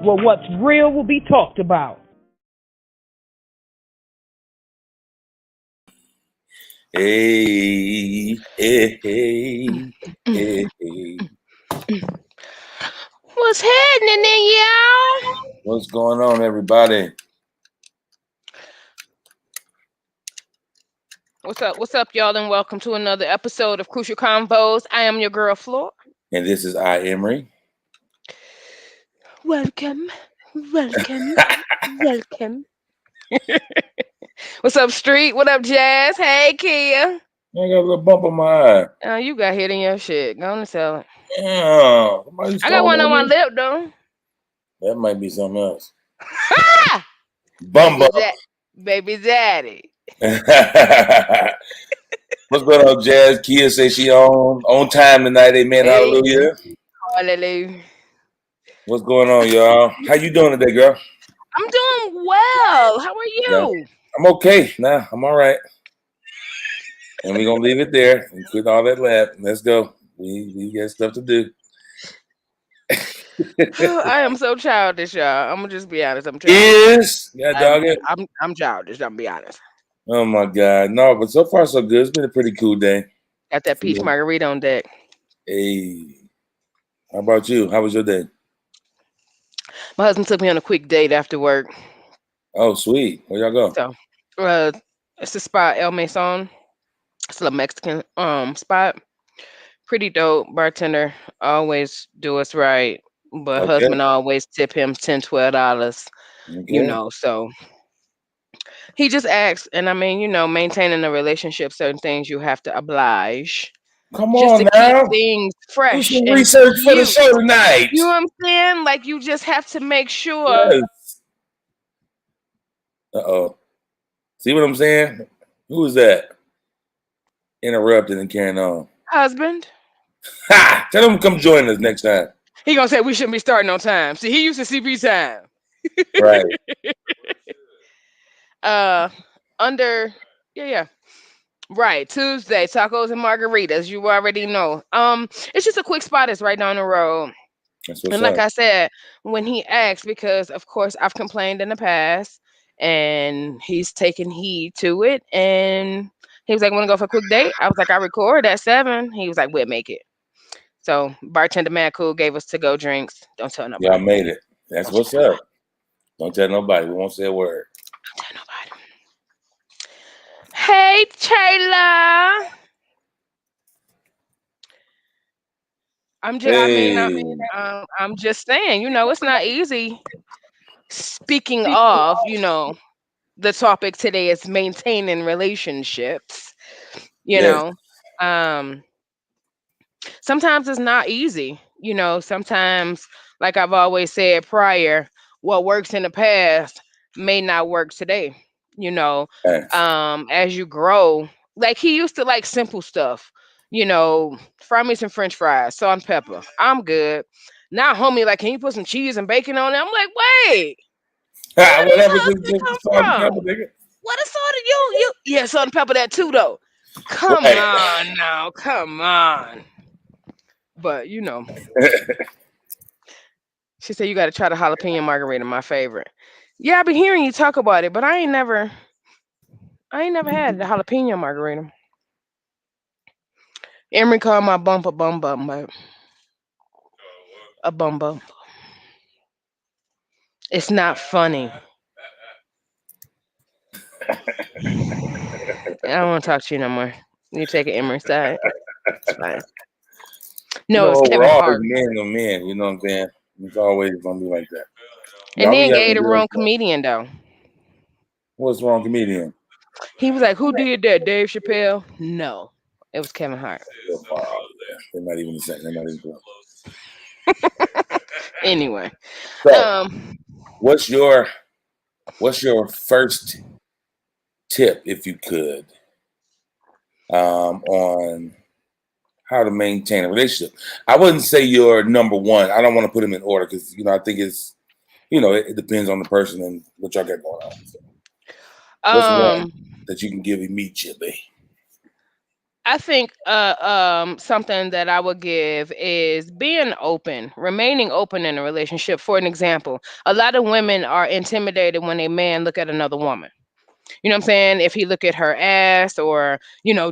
where what's real will be talked about. Hey, hey, hey, hey, hey. What's happening then, y'all? What's going on, everybody? What's up, y'all, and welcome to another episode of Crucial Convos. I am your girl, F.l.o.r. And this is Emery. Welcome. What's up, Street? What up, Jazz? Hey, Kia. I got a little bump on my eye. You got hit in your shit. Go on and sell it. Yeah, I got one on my lip, though. That might be something else. Ha! Bumbo. Baby daddy. What's going on, Jazz? Kia say she on time tonight. Amen. Hey. Hallelujah. Hallelujah. What's going on, y'all? How you doing today, girl? I'm doing well. How are you? Yeah. I'm okay. Nah, I'm all right. And we're going to leave it there and quit all that laugh. Let's go. We got stuff to do. I am so childish, y'all. I'm going to just be honest. I'm childish. Yeah, dog it. I'm childish. I'm be honest. Oh, my God. No, but so far, so good. It's been a pretty cool day. Got that peach margarita on deck. Hey. How about you? How was your day? My husband took me on a quick date after work. Oh, sweet. Where y'all go? So, it's the spot El Mason. It's a Mexican spot. Pretty dope. Bartender always do us right, but husband always tip him $10, $12. You know, so he just asks, and I mean, you know, maintaining a relationship, certain things you have to oblige. Come just on to now. keep things fresh. Do some research for the show tonight. You know what I'm saying? Like, you just have to make sure. Yes. Uh-oh. See what I'm saying? Who is that? Interrupting and carrying on. Husband. Ha! Tell him to come join us next time. He gonna say we shouldn't be starting on time. See, he used to CP time. Right. Right. Tuesday, tacos and margaritas. You already know. It's just a quick spot. It's right down the road. And like I said, when he asked, because of course I've complained in the past, and he's taken heed to it, and he was like, "Want to go for a quick date?" I was like, "I record at 7." He was like, "We'll make it." So bartender Mad Cool gave us to-go drinks. Don't tell nobody. Y'all made it. That's what's up. Don't tell nobody. We won't say a word. Don't tell nobody. Hey, Taylor. I'm just saying, you know, it's not easy. Speaking of, you know, the topic today is maintaining relationships. You know, sometimes it's not easy. You know, sometimes, like I've always said prior, what works in the past may not work today. You know, as you grow, like he used to like simple stuff. You know, fry me some French fries, salt and pepper. I'm good. Now, homie, like, can you put some cheese and bacon on it? I'm like, wait. Where did salt and pepper, nigga? What is salt of you? Yeah, salt and pepper that too, though. Come on now, come on. But you know, she said you got to try the jalapeno margarita, my favorite. Yeah, I've been hearing you talk about it, but I ain't never had the jalapeno margarita. Emery called my bump a bum bum, but a bum bum. It's not funny. I don't want to talk to you no more. You take it Emery side. It's fine. No, it's Kevin Hart. Men are men, you know what I'm saying? It's always gonna be like that. And then gave the wrong comedian though. What's wrong, comedian? He was like, "Who did that? Dave Chappelle?" No, it was Kevin Hart. They're not even the same. They're not even close. Anyway, so, what's your first tip, if you could, on how to maintain a relationship? I wouldn't say you're number one. I don't want to put them in order because, you know, I think it's, you know, it depends on the person and what y'all got going on. So what's one that you can give immediately? I think something that I would give is being open, remaining open in a relationship. For an example, a lot of women are intimidated when a man look at another woman. You know what I'm saying? If he look at her ass or,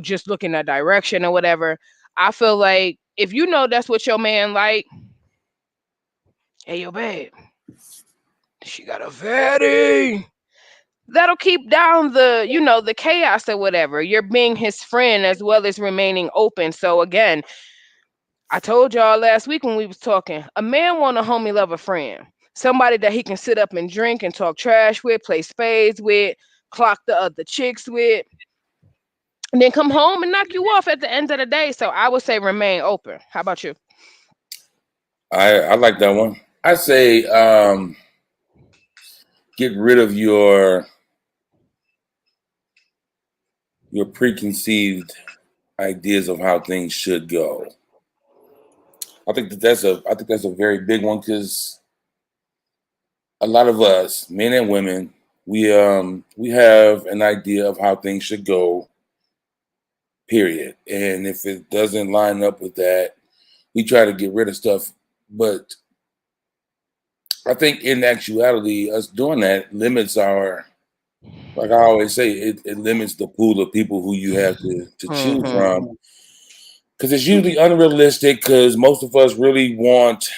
just look in that direction or whatever. I feel like if you know that's what your man like, hey yo babe, she got a fatty. That'll keep down the chaos or whatever. You're being his friend as well as remaining open. So again, I told y'all last week when we was talking, a man want a homie lover friend. Somebody that he can sit up and drink and talk trash with, play spades with, clock the other chicks with, and then come home and knock you off at the end of the day. So I would say remain open. How about you? I like that one. I say get rid of your preconceived ideas of how things should go. I think that's a very big one because a lot of us, men and women, we have an idea of how things should go, period. And if it doesn't line up with that, we try to get rid of stuff. But I think in actuality, us doing that limits our, like I always say, it limits the pool of people who you have to choose Mm-hmm. from. Because it's usually unrealistic because most of us really want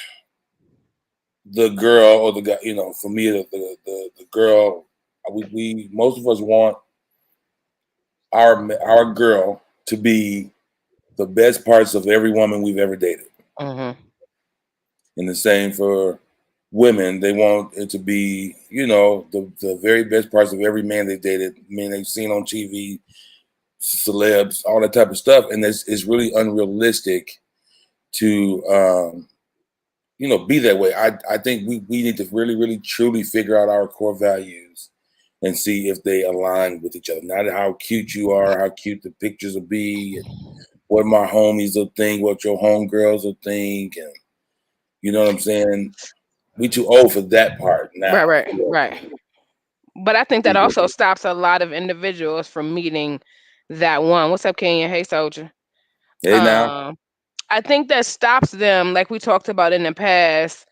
the girl or the guy, for me, the girl, we most of us want our girl to be the best parts of every woman we've ever dated. Mm-hmm. And the same for women. They want it to be, the very best parts of every man they dated, men they've seen on TV, celebs, all that type of stuff. And it's really unrealistic to, be that way. I think we need to really, really, truly figure out our core values and see if they align with each other. Not how cute you are, how cute the pictures will be, and what my homies will think, what your homegirls will think, and you know what I'm saying? We too old for that part Right, now. right, right. But I think that also stops a lot of individuals from meeting that one. What's up, Kenya? Hey, soldier. Hey now, Um, I think that stops them, like we talked about in the past,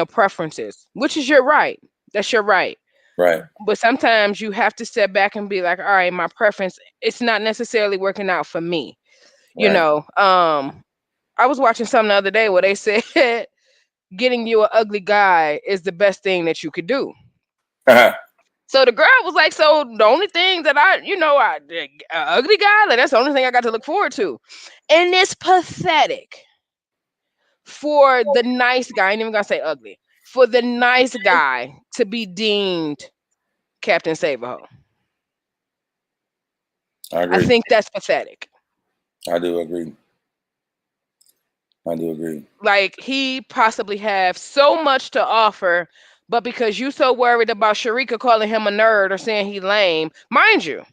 preferences, which is your right. That's your right. right? But sometimes you have to step back and be like, all right, my preference, it's not necessarily working out for me. You Right. know, I was watching something the other day where they said getting you an ugly guy is the best thing that you could do. So the girl was like, so the only thing that ugly guy, like that's the only thing I got to look forward to. And it's pathetic for the nice guy, I ain't even gonna say ugly, for the nice guy to be deemed Captain Save-A-Ho. I I agree. think that's pathetic. I do agree. I do agree. Like he possibly have so much to offer, but because you so worried about Sharika calling him a nerd or saying he lame, mind you,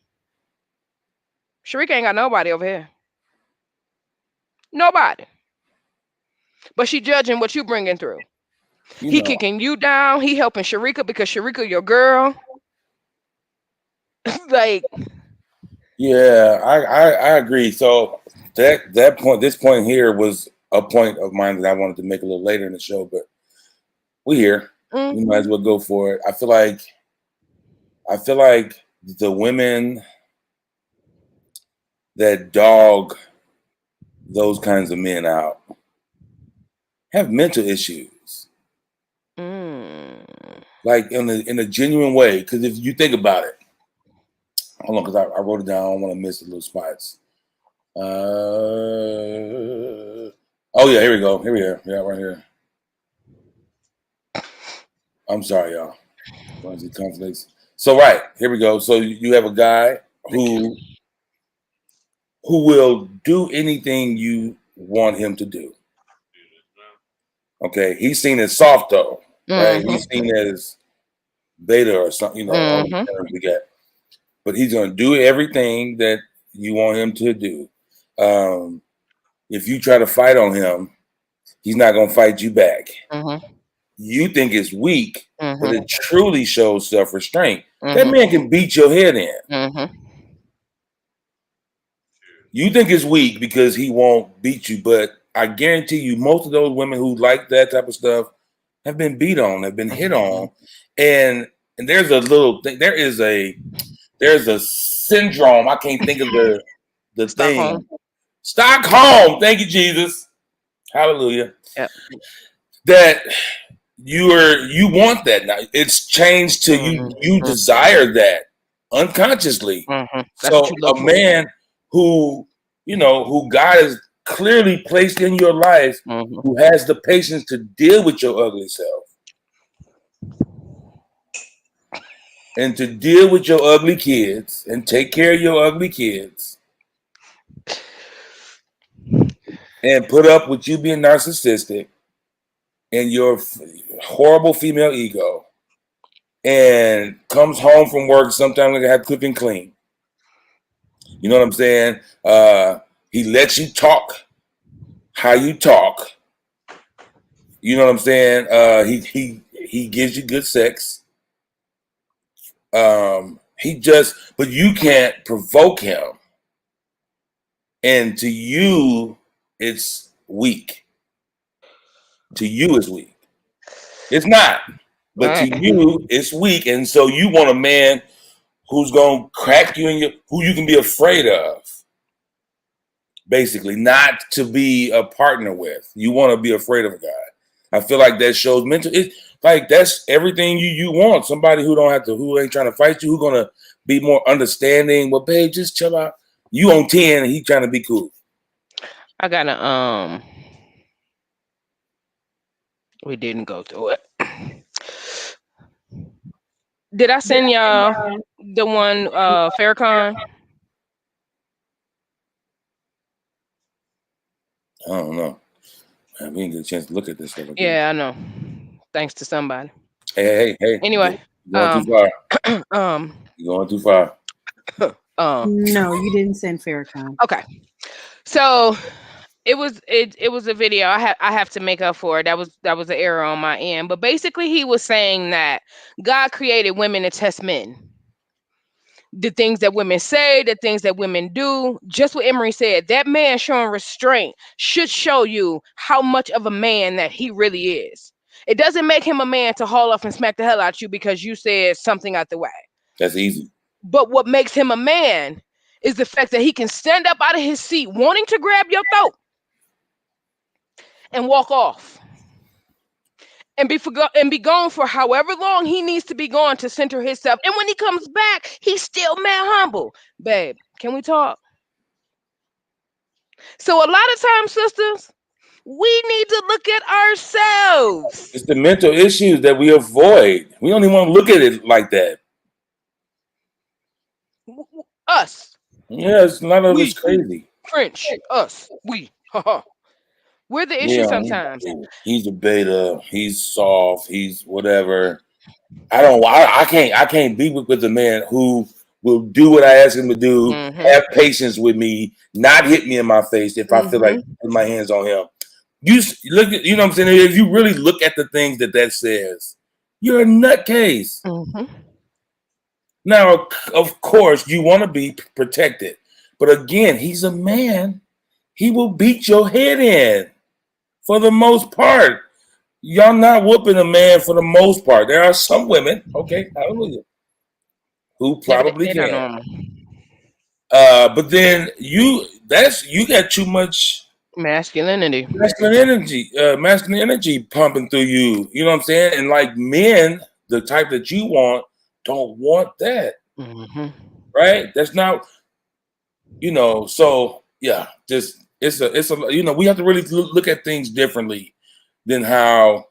Sharika ain't got nobody over here. Nobody. But she judging what you bringing through. You He know, kicking you down. He helping Sharika because Sharika your girl. Like, yeah, I agree. So this point here was a point of mine that I wanted to make a little later in the show, but we here. We might as well go for it. I feel like the women that dog those kinds of men out have mental issues, mm, like in a genuine way. Because if you think about it, hold on, because I wrote it down. I don't want to miss the little spots. Oh yeah, here we go. Here we are. Yeah, right here. I'm sorry, y'all. Conflicts. So right here we go. So you have a guy who will do anything you want him to do. Okay, he's seen as soft though, right? mm-hmm, He's seen as beta or something, all the mm-hmm, terms we got. But he's gonna do everything that you want him to do. Um, if you try to fight on him, he's not gonna fight you back. mm-hmm, You think it's weak, but mm-hmm, it truly shows self-restraint. That mm-hmm, man can beat your head in. mm-hmm. You think it's weak because he won't beat you, but I guarantee you, most of those women who like that type of stuff have been beat on, have been hit on, and there's a little thing. There's a syndrome. I can't think of the Stockholm. thing. Stockholm. Thank you, Jesus. Hallelujah. Yep. That you want that now. It's changed to you desire that unconsciously. That's So what you look a for. man who who God has clearly placed in your life, who has the patience to deal with your ugly self and to deal with your ugly kids and take care of your ugly kids and put up with you being narcissistic and your horrible female ego, and comes home from work sometimes like I have cook and clean. You know what I'm saying? He lets you talk how you talk. You know what I'm saying? He gives you good sex. But you can't provoke him. And to you, it's weak. To you, it's weak. It's not. But to you, it's weak. And so you want a man who's going to crack you who you can be afraid of. Basically, not to be a partner with. You want to be afraid of a guy. I feel like that shows mental. It's like that's everything you want. Somebody who ain't trying to fight you, who's gonna be more understanding. Well, babe, just chill out. You on 10 and he trying to be cool. I gotta we didn't go through it. Did I send y'all the one Farrakhan? I don't know. Man, we didn't get a chance to look at this stuff again. Yeah, I know. Thanks to somebody. Hey. Anyway, you're going too far. You're going too far. No, you didn't send Farrakhan. Okay. So it was a video. I have to make up for it. That was an error on my end. But basically he was saying that God created women to test men. The things that women say, the things that women do, just what Emery said, that man showing restraint should show you how much of a man that he really is. It doesn't make him a man to haul off and smack the hell out you because you said something out the way. That's easy. But what makes him a man is the fact that he can stand up out of his seat wanting to grab your throat and walk off and be gone for however long he needs to be gone to center himself. And when he comes back, he's still mad humble. Babe, can we talk? So a lot of times, sisters, we need to look at ourselves. It's the mental issues that we avoid. We don't even want to look at it like that. Us. Yes, a lot of it's crazy. French. Us. We. We're the issue sometimes. He's a beta. He's soft. He's whatever. I can't be with a man who will do what I ask him to do. Have patience with me, not hit me in my face if I feel like putting my hands on him. You look at, you know what I'm saying? If you really look at the things that says, you're a nutcase. Now, of course, you want to be protected, but again, he's a man. He will beat your head in. For the most part, y'all not whooping a man for the most part. There are some women, okay, hallelujah, who probably can. But then you got too much masculine energy pumping through you. You know what I'm saying? And like men, the type that you want, don't want that. Right? That's not, so yeah, just it's a we have to really look at things differently than how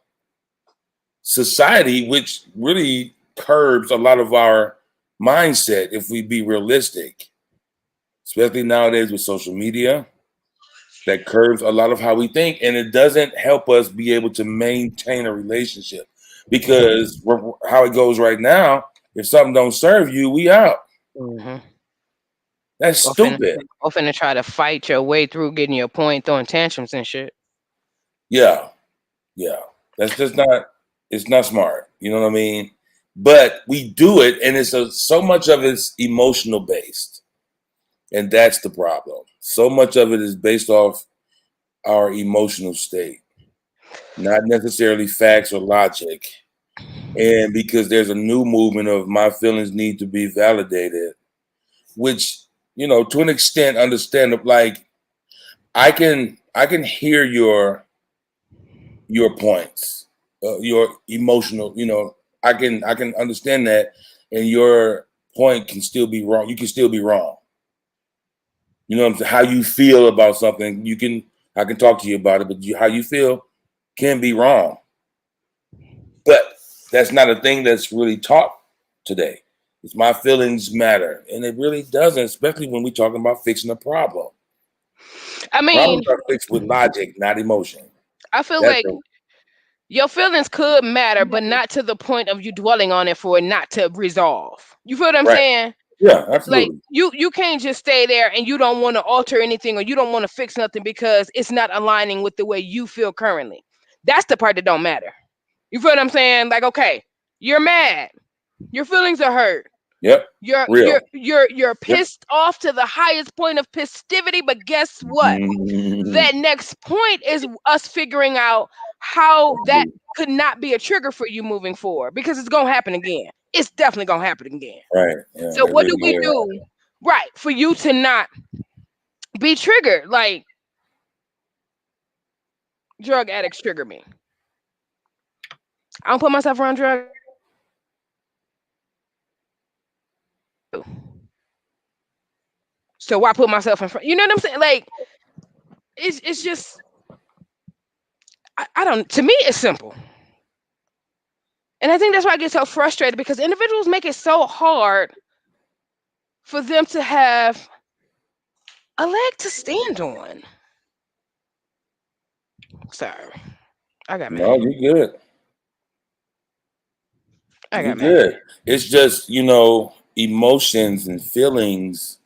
society, which really curbs a lot of our mindset, if we be realistic, especially nowadays with social media, that curbs a lot of how we think, and it doesn't help us be able to maintain a relationship, because how it goes right now, if something don't serve you, we out. That's stupid. Often to try to fight your way through getting your point, throwing tantrums and shit. Yeah. That's just it's not smart. You know what I mean? But we do it, and it's so much of it's emotional based. And that's the problem. so much of it is based off our emotional state, not necessarily facts or logic. And because there's a new movement of my feelings need to be validated, which, you know, to an extent, understand, like I can hear your points, your emotional, you know, I can understand that, and your point can still be wrong. You can still be wrong. You know what I'm saying? How you feel about something, I can talk to you about it, but how you feel can be wrong. But that's not a thing that's really taught today. It's my feelings matter, and it really doesn't, especially when we're talking about fixing a problem. I mean, Problems are fixed with logic, not emotion. I feel like your feelings could matter, but not to the point of you dwelling on it for it not to resolve. You feel what I'm saying? Yeah, absolutely. Like you can't just stay there and you don't want to alter anything or you don't want to fix nothing because it's not aligning with the way you feel currently. That's the part that don't matter. You feel what I'm saying? Like, okay, you're mad. Your feelings are hurt. Yep. You're pissed off to the highest point of pistivity, but guess what? That next point is us figuring out how that could not be a trigger for you moving forward, because it's gonna happen again. It's definitely gonna happen again. Right. Yeah, so what do we do, right, for you to not be triggered? Like, drug addicts trigger me. I don't put myself around drugs. So why put myself in front? You know what I'm saying? Like, it's just I don't. To me, it's simple. And I think that's why I get so frustrated, because individuals make it so hard for them to have a leg to stand on. Sorry. I got mad. No, you're good. I got You're good. mad. It's just, you know, emotions and feelings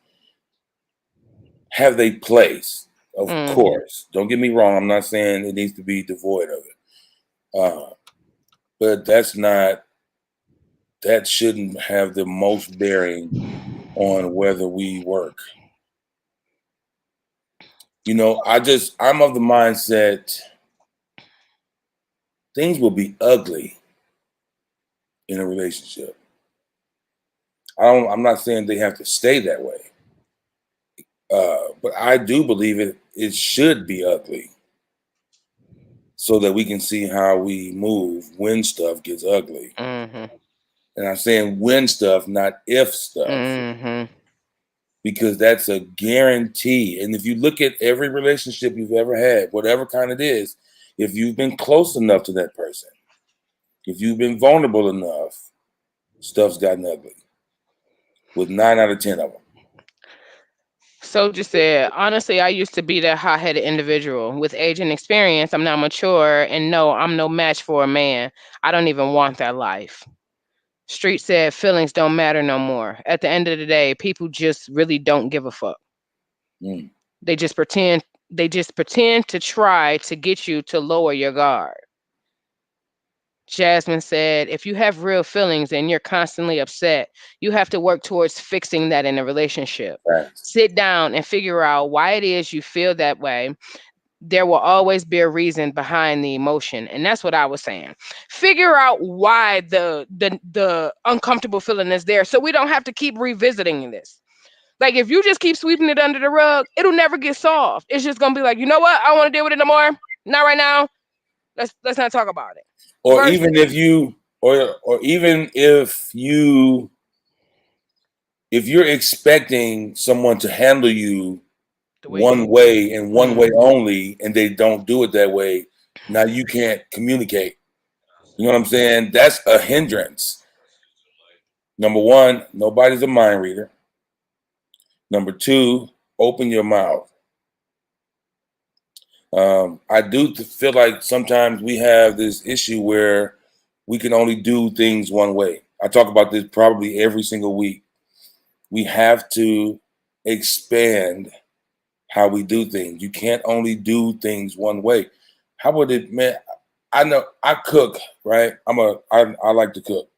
have their place, of course. Don't get me wrong. I'm not saying it needs to be devoid of it. But that shouldn't have the most bearing on whether we work. You know, I'm of the mindset things will be ugly in a relationship. I'm not saying they have to stay that way. But I do believe it should be ugly, so that we can see how we move when stuff gets ugly. And I'm saying when stuff, not if stuff, because that's a guarantee. And if you look at every relationship you've ever had, whatever kind it is, if you've been close enough to that person, if you've been vulnerable enough, stuff's gotten ugly. With 9 out of 10 of them. So just said, honestly, I used to be that hot-headed individual. With age and experience, I'm now mature, and no, I'm no match for a man. I don't even want that life. Street said feelings don't matter no more. At the end of the day, people just really don't give a fuck. They just pretend to try to get you to lower your guard. Jasmine said, if you have real feelings and you're constantly upset, you have to work towards fixing that in a relationship. Right. Sit down and figure out why it is you feel that way. There will always be a reason behind the emotion. And that's what I was saying. Figure out why the uncomfortable feeling is there, so we don't have to keep revisiting this. Like, if you just keep sweeping it under the rug, it'll never get solved. It's just gonna be like, you know what? I don't want to deal with it no more. Not right now. Let's not talk about it. Or even if you're expecting someone to handle you one way and one way only, and they don't do it that way, now you can't communicate. You know what I'm saying? That's a hindrance. Number one, nobody's a mind reader. Number two, open your mouth. I do feel like sometimes we have this issue where we can only do things one way. I talk about this probably every single week. We have to expand how we do things. You can't only do things one way. How would it, man? I know I cook, right? I like to cook.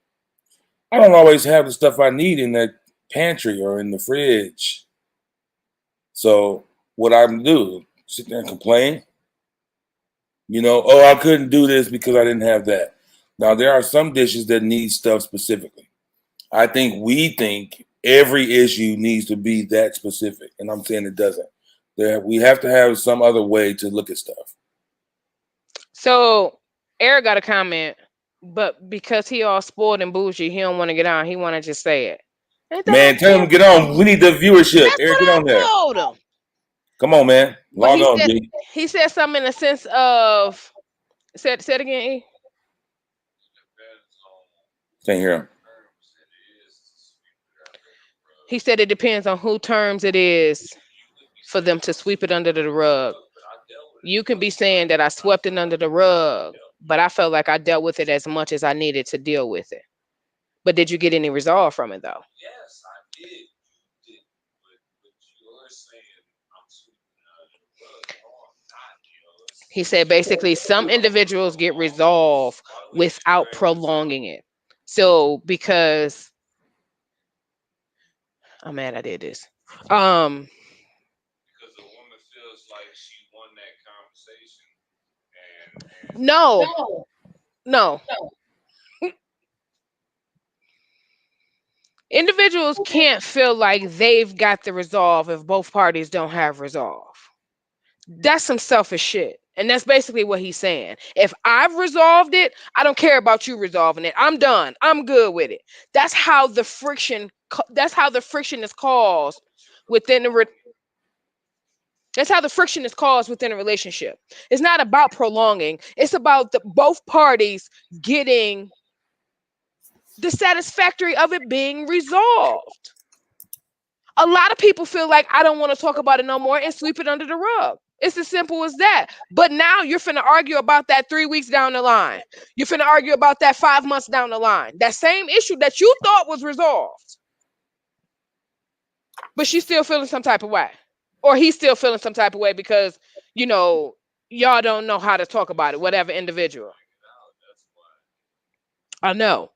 I don't always have the stuff I need in that pantry or in the fridge. So what I'm do. Sit there and complain. You know, oh, I couldn't do this because I didn't have that. Now, there are some dishes that need stuff specifically. I think we think every issue needs to be that specific, and I'm saying it doesn't. We have to have some other way to look at stuff. So Eric got a comment, but because he all spoiled and bougie, he don't want to get on. He want to just say it. Man, tell him to get on. We need the viewership. Eric, get on there. Told him. Come on, man. Log on, G. He said something in the sense of say it again, E. Can't hear him. He said it depends on who terms it is for them to sweep it under the rug. You can be saying that I swept it under the rug, but I felt like I dealt with it as much as I needed to deal with it. But did you get any resolve from it though? Yes, I did. You did. But you're saying I'm sweeping under the rug. He said basically some individuals get resolved without prolonging it. So because I'm mad I did this. Because a woman feels like she won that conversation. No. Individuals can't feel like they've got the resolve if both parties don't have resolve. That's some selfish shit. And that's basically what he's saying. If I've resolved it, I don't care about you resolving it. I'm done. I'm good with it. That's how the friction is caused within the that's how the friction is caused within a relationship. It's not about prolonging. It's about both parties getting the satisfactory of it being resolved. A lot of people feel like I don't want to talk about it no more and sweep it under the rug. It's as simple as that. But now you're finna argue about that 3 weeks down the line. You're finna argue about that 5 months down the line. That same issue that you thought was resolved. But she's still feeling some type of way. Or he's still feeling some type of way because, y'all don't know how to talk about it, whatever individual. I know.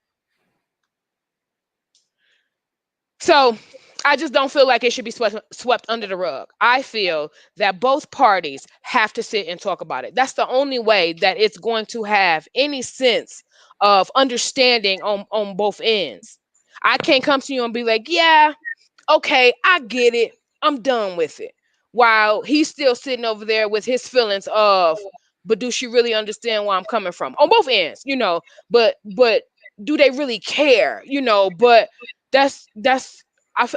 So I just don't feel like it should be swept under the rug. I feel that both parties have to sit and talk about it. That's the only way that it's going to have any sense of understanding on both ends. I can't come to you and be like, yeah, okay, I get it. I'm done with it. While he's still sitting over there with his feelings of, but do she really understand where I'm coming from? On both ends, but do they really care? But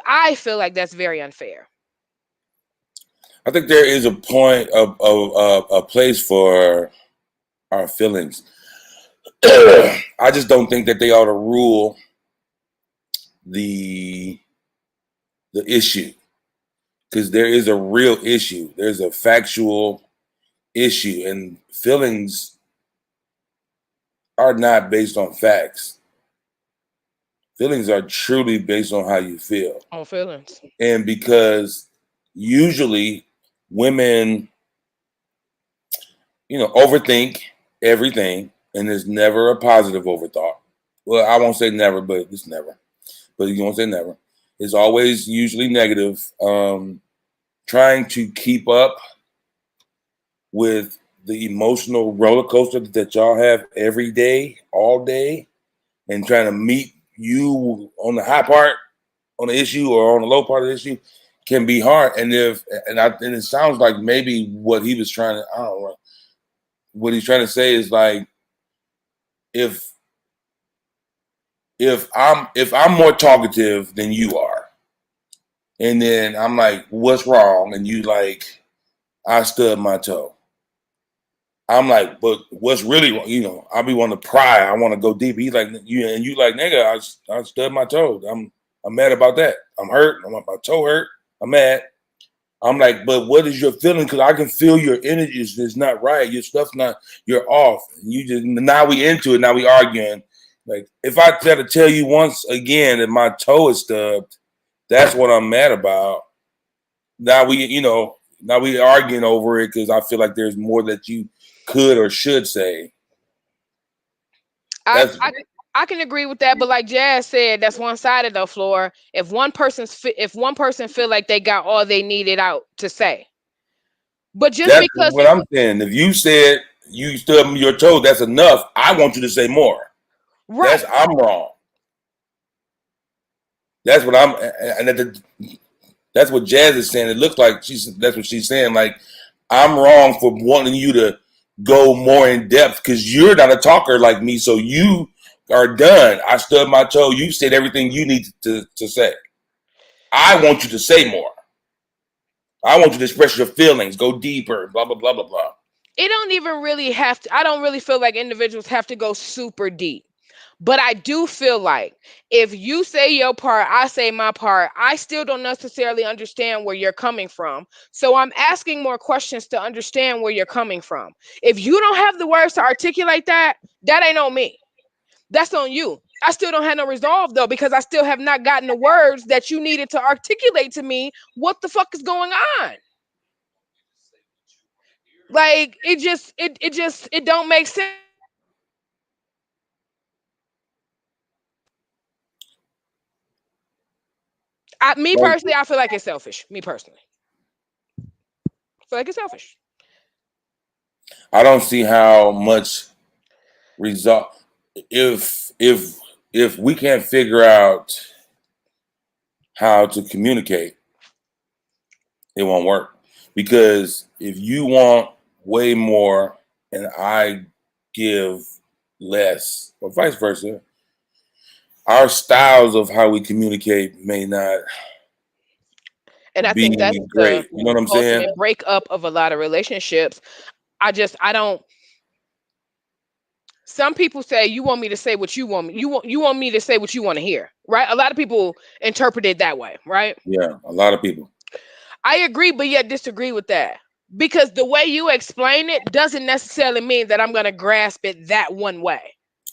I feel like that's very unfair. I think there is a point of a place for our feelings. I just don't think that they ought to rule the issue, because there is a real issue. There's a factual issue, and feelings are not based on facts. Feelings are truly based on how you feel. On feelings. And because usually women, overthink everything, and there's never a positive overthought. Well, I won't say never, but it's never. But you won't say never. It's always usually negative. Trying to keep up with the emotional roller coaster that y'all have every day, all day, and trying to meet you on the high part on the issue or on the low part of the issue can be hard. And it sounds like maybe what he was trying to, I don't know, what he's trying to say is like, if I'm more talkative than you are, and then I'm like, what's wrong? And you like, I stubbed my toe. I'm like, but what's really wrong? I be wanting to pry. I want to go deep. He's like, you like, nigga, I stubbed my toe. I'm mad about that. I'm hurt. My toe hurt. I'm mad. I'm like, but what is your feeling? Because I can feel your energy is not right. Your stuff's not. You're off. Now we into it. Now we arguing. Like, if I try to tell you once again that my toe is stubbed, that's what I'm mad about. Now we arguing over it because I feel like there's more that you could or should say. I can agree with that, but like Jazz said, that's one-sided though, F.l.o.r. If one person feel like they got all they needed out to say, But just That's because what I'm saying. If you said you stood on your toe, that's enough. I want you to say more. right. I'm wrong. That's what I'm, and that's what Jazz is saying. It looks like that's what she's saying. Like, I'm wrong for wanting you to go more in depth because you're not a talker like me. So you are done. I stood my toe. You said everything you need to say. I want you to say more. I want you to express your feelings, go deeper, blah, blah, blah, blah, blah. It don't even really have to, I don't really feel like individuals have to go super deep. But I do feel like if you say your part, I say my part, I still don't necessarily understand where you're coming from. So I'm asking more questions to understand where you're coming from. If you don't have the words to articulate that, that ain't on me. That's on you. I still don't have no resolve though, because I still have not gotten the words that you needed to articulate to me what the fuck is going on. Like it don't make sense. Me personally, I feel like it's selfish. Me personally, I feel like it's selfish. I don't see how much result if we can't figure out how to communicate, it won't work. Because if you want way more and I give less, or vice versa, our styles of how we communicate may not And I be think that's great. the You know what I'm saying? ultimate breakup of a lot of relationships. I don't. Some people say you want me to say what you want me. You want me to say what you want to hear, right? A lot of people interpret it that way, right? Yeah, a lot of people. I agree, but yet disagree with that. Because the way you explain it doesn't necessarily mean that I'm going to grasp it that one way.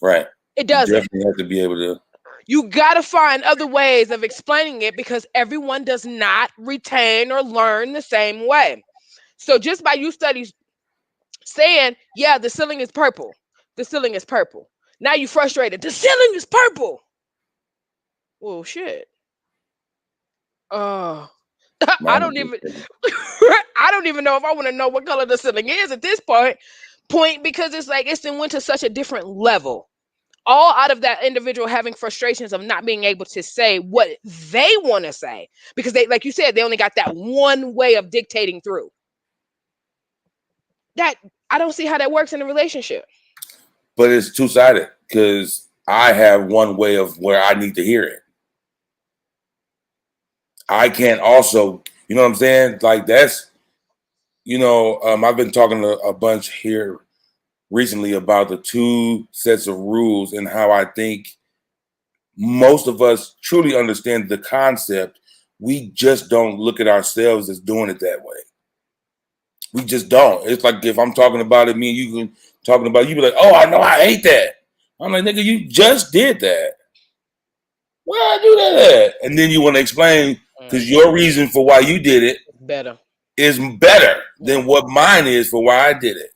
Right. It You doesn't. definitely have to be able to. You got to find other ways of explaining it because everyone does not retain or learn the same way. So just by you studies saying, yeah, the ceiling is purple. The ceiling is purple. Now you frustrated. The ceiling is purple. Well, shit. Oh, I Mine don't is even just- I don't even know if I want to know what color the ceiling is at this point because it's like it's then went to such a different level. All out of that individual having frustrations of not being able to say what they want to say because they, like you said, they only got that one way of dictating through. That I don't see how that works in a relationship. But it's two-sided because I have one way of where I need to hear it. I can't also, you know what I'm saying? Like that's, I've been talking to a bunch here recently about the two sets of rules and how I think most of us truly understand the concept. We just don't look at ourselves as doing it that way. We just don't. It's like if I'm talking about it, me and you talking about it, you be like, oh, I know I hate that. I'm like, nigga, you just did that. Why I do that? And then you want to explain because your reason for why you did it Better. is better than what mine is for why I did it.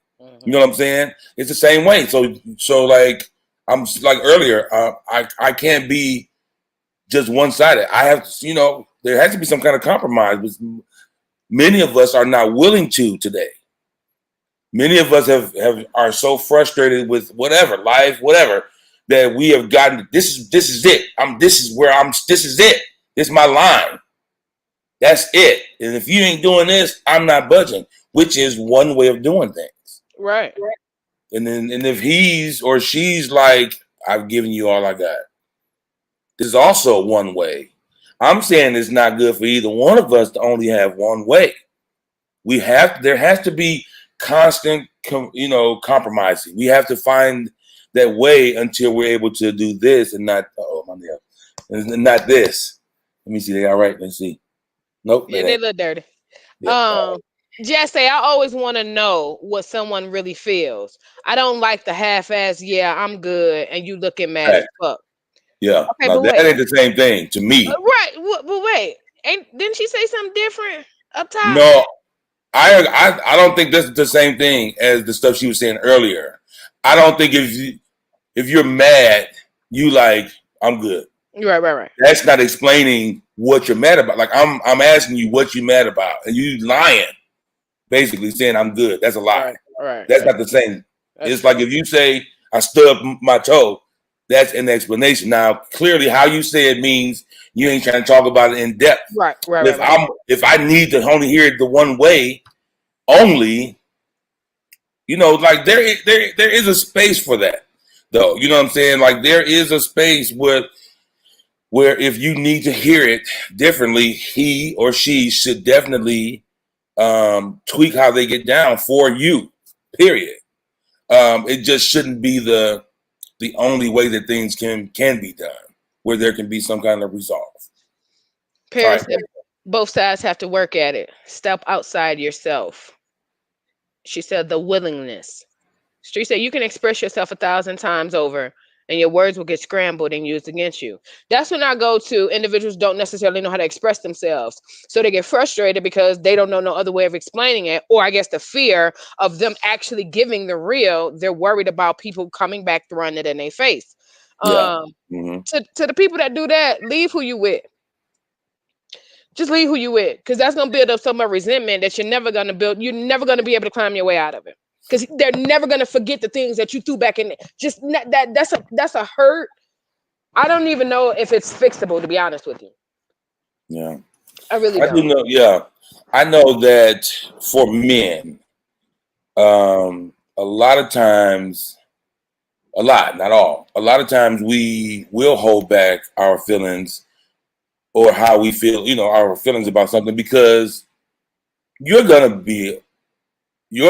You know what I'm saying? It's the same way. So like I'm like earlier, I can't be just one sided. I have to, there has to be some kind of compromise. But many of us are not willing to today. Many of us are so frustrated with whatever life, whatever, that we have gotten. This is it. This is it. This is my line. That's it. And if you ain't doing this, I'm not budging. Which is one way of doing things. Right. And if he's or she's like, I've given you all I got. This is also one way. I'm saying it's not good for either one of us to only have one way. There has to be constant, compromising. We have to find that way until we're able to do this and not, and not this. Let me see. They all right. Let's see. Nope. Yeah, they look dirty. Yeah. Jesse, I always want to know what someone really feels. I don't like the half-ass, yeah, I'm good, and you looking mad as fuck. Yeah. Okay, now but that ain't the same thing to me. Right. But wait. Didn't she say something different up top? No, I don't think that's the same thing as the stuff she was saying earlier. I don't think if you're mad, you like, I'm good. Right. That's not explaining what you're mad about. Like I'm asking you what you're mad about, and you lying. basically saying I'm good. That's a lie. Right. That's not the same. It's like if you say I stubbed my toe, that's an explanation. Now, clearly, how you say it means you ain't trying to talk about it in depth. Right. If I need to only hear it the one way only, like there is a space for that, though. You know what I'm saying? Like there is a space where if you need to hear it differently, he or she should definitely tweak how they get down for you. Period. It just shouldn't be the only way that things can be done, where there can be some kind of resolve. Paris said both sides have to work at it. Step outside yourself. She said the willingness. Street said you can express yourself 1,000 times over and your words will get scrambled and used against you. That's when I go to individuals don't necessarily know how to express themselves. So they get frustrated because they don't know no other way of explaining it. Or I guess the fear of them actually giving the real, they're worried about people coming back throwing it in their face. Yeah. To the people that do that, leave who you with. Just leave who you with, because that's going to build up so much resentment that you're never going to build. You're never going to be able to climb your way out of it, because they're never going to forget the things that you threw back in. Just that's a hurt. I don't even know if it's fixable, to be honest with you. Yeah, I really don't. I do know. Yeah, I know that for men, a lot of times, not all. A lot of times we will hold back our feelings or how we feel, our feelings about something, because your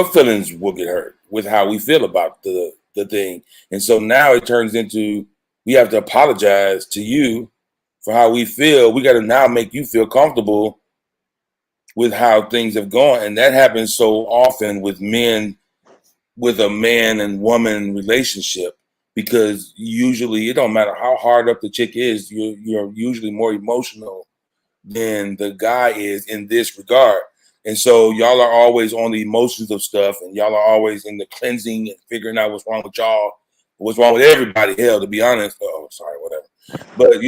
feelings will get hurt with how we feel about the thing. And so now it turns into, we have to apologize to you for how we feel. We got to now make you feel comfortable with how things have gone. And that happens so often with men, with a man and woman relationship, because usually it don't matter how hard up the chick is, you're usually more emotional than the guy is in this regard. And so y'all are always on the emotions of stuff, and y'all are always in the cleansing and figuring out what's wrong with y'all, what's wrong with everybody. Hell, to be honest. Oh, sorry, whatever. But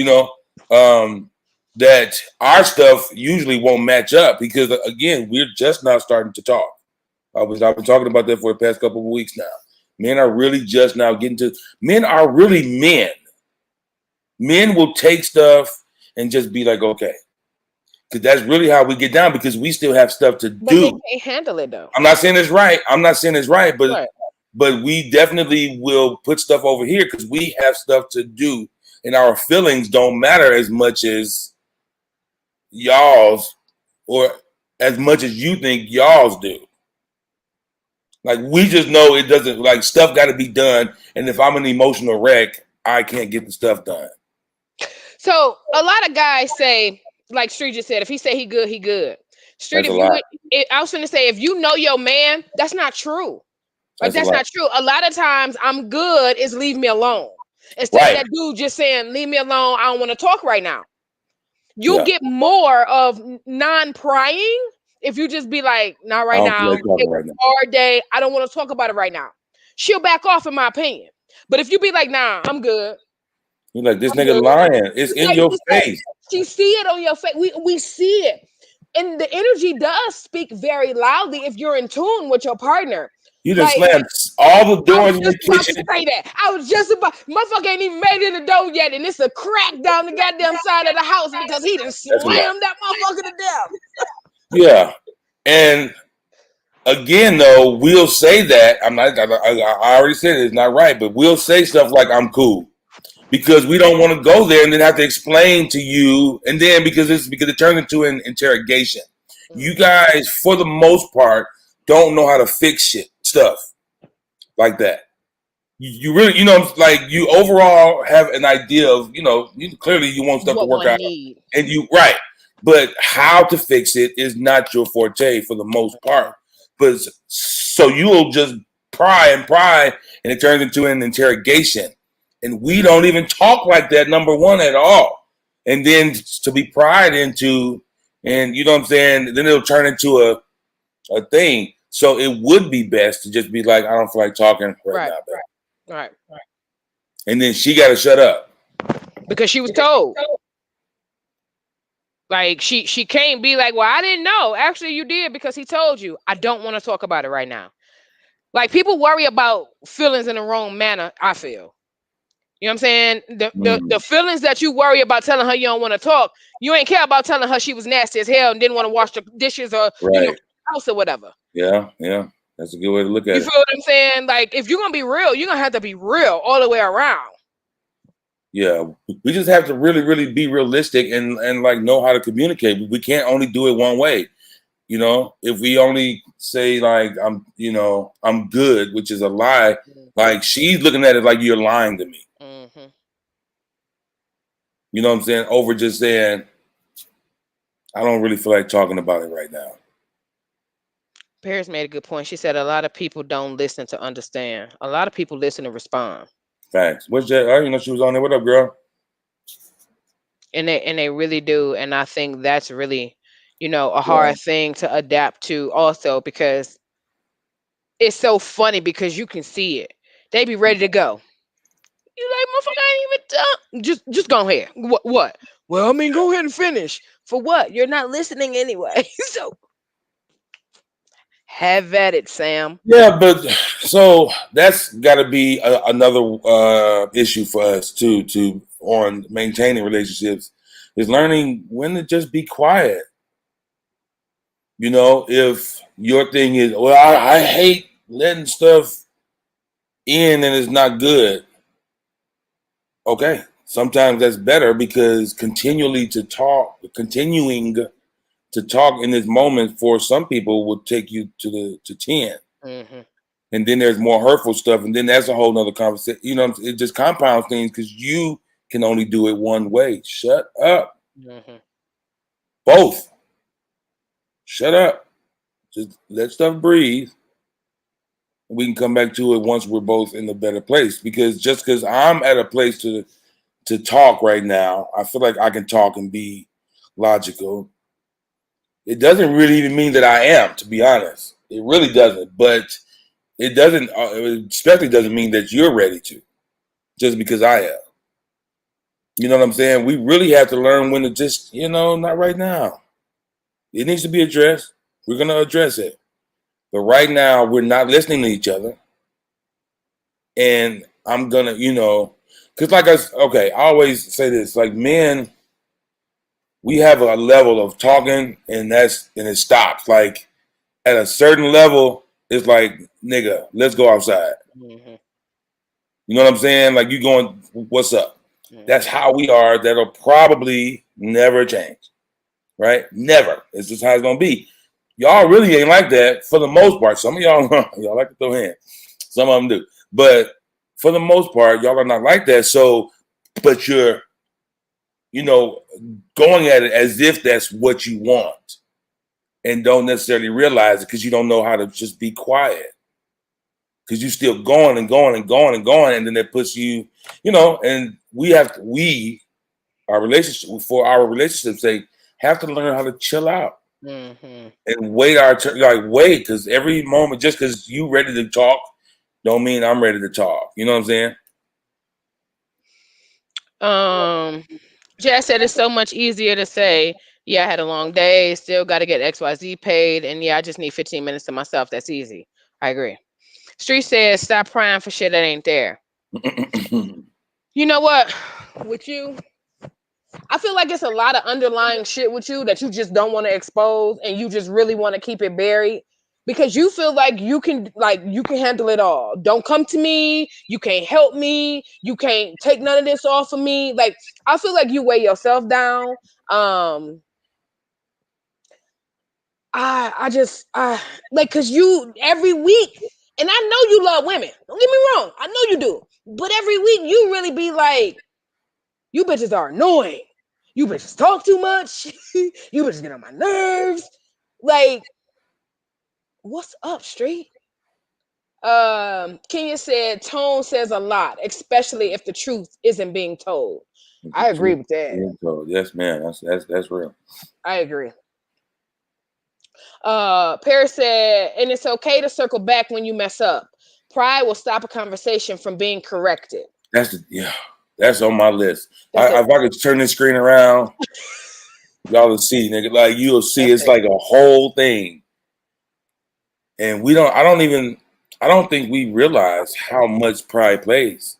that our stuff usually won't match up, because again, we're just now starting to talk. I've been talking about that for the past couple of weeks now. Men are really just now men are really men. Men will take stuff and just be like, okay. Because that's really how we get down, because we still have stuff to do. But they can't handle it, though. I'm not saying it's right. But we definitely will put stuff over here because we have stuff to do, and our feelings don't matter as much as y'all's, or as much as you think y'all's do. Like, we just know it doesn't, like, stuff got to be done, and if I'm an emotional wreck, I can't get the stuff done. So a lot of guys say, like Street just said, if he say he good, he good. Street, I was going to say, if you know your man, that's not true. Like, that's not true. A lot of times, I'm good is leave me alone. Instead of that dude just saying, leave me alone, I don't want to talk right now. You'll get more of non-prying if you just be like, not right now. It was a hard day. I don't want to talk about it right now. She'll back off, in my opinion. But if you be like, nah, I'm good. You're like, this nigga lying. It's in your face. She see it on your face. We see it. And the energy does speak very loudly if you're in tune with your partner. You just slammed all the doors in the kitchen. I was just about, motherfucker ain't even made it in the door yet, and it's a crack down the goddamn side of the house because he done slammed that motherfucker to death. Yeah. And again, though, we'll say that. I already said it's not right, but we'll say stuff like, I'm cool. Because we don't want to go there and then have to explain to you, and then because it turns into an interrogation. You guys, for the most part, don't know how to fix stuff like that. You really, like, you overall have an idea of, clearly you want stuff to work out, and but how to fix it is not your forte for the most part. But so you'll just pry, and it turns into an interrogation. And we don't even talk like that, number one, at all. And then to be pried into, and you know what I'm saying, then it'll turn into a thing. So it would be best to just be like, I don't feel like talking right now. Right. And then she got to shut up. Because she was told. Like she can't be like, well, I didn't know. Actually, you did because he told you. I don't want to talk about it right now. Like people worry about feelings in the wrong manner, I feel. You know what I'm saying? The feelings that you worry about telling her you don't want to talk, you ain't care about telling her she was nasty as hell and didn't want to wash the dishes or Right. house or whatever. Yeah. That's a good way to look at You it. feel what I'm saying? Like if you're gonna be real, you're gonna have to be real all the way around. Yeah, we just have to really, really be realistic and like know how to communicate. We can't only do it one way. You know, if we only say like I'm good, which is a lie, like she's looking at it like you're lying to me. Mm-hmm. You know what I'm saying? Over just saying, I don't really feel like talking about it right now. Paris made a good point. She said a lot of people don't listen to understand. A lot of people listen to respond. Facts. What's that? I didn't know she was on there. What up, girl? And they really do. And I think that's really, a hard thing to adapt to also because it's so funny because you can see it. They be ready to go. You like, motherfucker, I ain't even done. Just go ahead. What? Well, I mean, go ahead and finish. For what? You're not listening anyway. So have at it, Sam. Yeah, but so that's got to be another issue for us too, on maintaining relationships, is learning when to just be quiet. You know, if your thing is, well, I hate letting stuff in and it's not good. Okay, sometimes that's better because continuing to talk in this moment for some people will take you to 10. Mm-hmm. And then there's more hurtful stuff, and then that's a whole nother conversation. You know, it just compounds things because you can only do it one way. Shut up. Mm-hmm. Both. Shut up. Just let stuff breathe. We can come back to it once we're both in a better place. Because just because I'm at a place to talk right now, I feel like I can talk and be logical. It doesn't really even mean that I am, to be honest. It really doesn't. But it doesn't, especially doesn't mean that you're ready to, just because I am. You know what I'm saying? We really have to learn when to just, not right now. It needs to be addressed. We're going to address it. But right now, we're not listening to each other. And I'm going to, because I always say this, like men, we have a level of talking and it stops. Like at a certain level, it's like, nigga, let's go outside. Mm-hmm. You know what I'm saying? Like you going, what's up? Mm-hmm. That's how we are. That'll probably never change. Right? Never. It's just how it's gonna be. Y'all really ain't like that for the most part. Some of y'all like to throw hands. Some of them do. But for the most part, y'all are not like that. So, but you're, going at it as if that's what you want and don't necessarily realize it because you don't know how to just be quiet. Because you're still going and going and going and going. And then that puts you, and our relationship's sake, have to learn how to chill out and wait our turn. Like wait, because every moment, just because you ready to talk, don't mean I'm ready to talk. You know what I'm saying? Jazz said it's so much easier to say, yeah, I had a long day, still got to get XYZ paid, and yeah, I just need 15 minutes to myself. That's easy. I agree. Street says, stop crying for shit that ain't there. You know what? With you, I feel like it's a lot of underlying shit with you that you just don't want to expose and you just really want to keep it buried because you feel like you can handle it all. Don't come to me. You can't help me. You can't take none of this off of me. Like I feel like you weigh yourself down. I just like cause you every week, and I know you love women. Don't get me wrong. I know you do. But every week you really be like, you bitches are annoying. You bitches talk too much. You bitches get on my nerves. Like, what's up, Street? Kenya said tone says a lot, especially if the truth isn't being told. I agree with that. Yes, man. That's real. I agree. Paris said, and it's okay to circle back when you mess up. Pride will stop a conversation from being corrected. That's on my list. If I could turn this screen around Y'all will see, nigga. Like you'll see, it's like a whole thing, and we don't. I don't think we realize how much pride plays.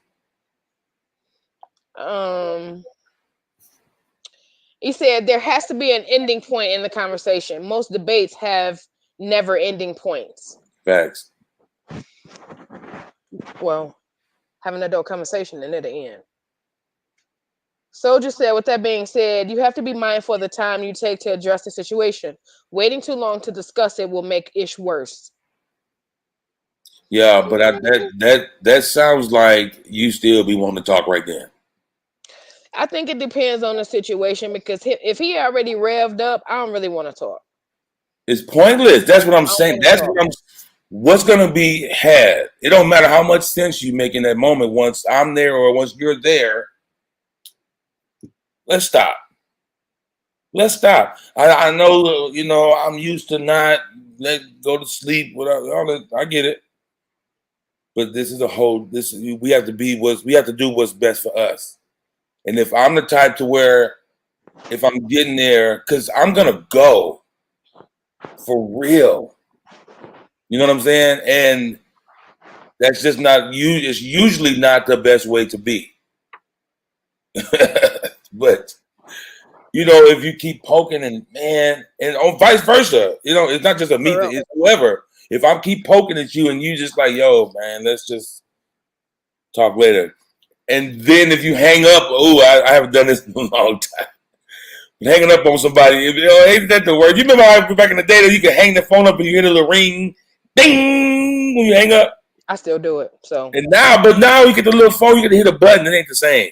He said there has to be an ending point in the conversation. Most debates have never ending points. Facts. Well, have an adult conversation and it'll end. Soldier said, with that being said, you have to be mindful of the time you take to address the situation. Waiting too long to discuss it will make ish worse. Yeah, but that sounds like you still be wanting to talk right then. I think it depends on the situation because if he already revved up, I don't really want to talk. It's pointless. That's what I'm saying. What's gonna be had. It don't matter how much sense you make in that moment. Once I'm there or once you're there, let's stop. Let's stop. I know, you know, I'm used to not go to sleep without all that. I get it. But this is we have to do what's best for us. And if I'm the type to where if I'm getting there, because I'm gonna go for real. You know what I'm saying? And that's just not it's usually not the best way to be. But you know, if you keep poking and vice versa, you know, it's not just a me thing, it's whoever. If I keep poking at you and you just like, yo, man, let's just talk later. And then if you hang up, I haven't done this in a long time. Hanging up on somebody, ain't that the word? You remember how back in the day that you could hang the phone up and you hear the ring, ding, when you hang up? I still do it. So. And now you get the little phone, you get to hit a button, it ain't the same.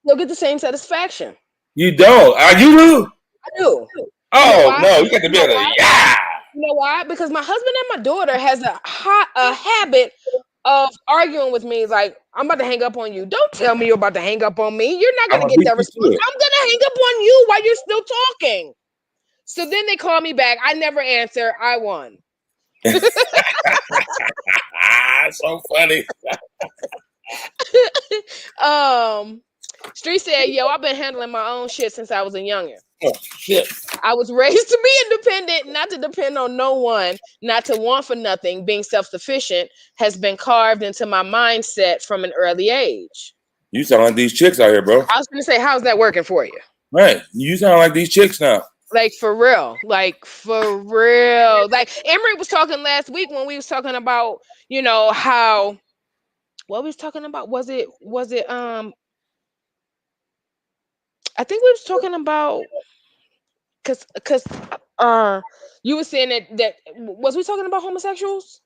You'll get the same satisfaction. You don't. You do? I do. Oh, no, you got to be able to, yeah. You know why? Because my husband and my daughter has a habit of arguing with me. Like, I'm about to hang up on you. Don't tell me you're about to hang up on me. You're not going to get that response. I'm going to hang up on you while you're still talking. So then they call me back. I never answer. I won. So funny. Street said, yo, I've been handling my own shit since I was a youngin'. Oh, shit. I was raised to be independent, not to depend on no one, not to want for nothing. Being self-sufficient has been carved into my mindset from an early age. You sound like these chicks out here, bro. I was going to say, how's that working for you? Right. You sound like these chicks now. Like, for real. Like, for real. Like, Emery was talking last week when we was talking about, you know, how, what we was talking about? Was it, I think we was talking about, cause you were saying that was we talking about homosexuals?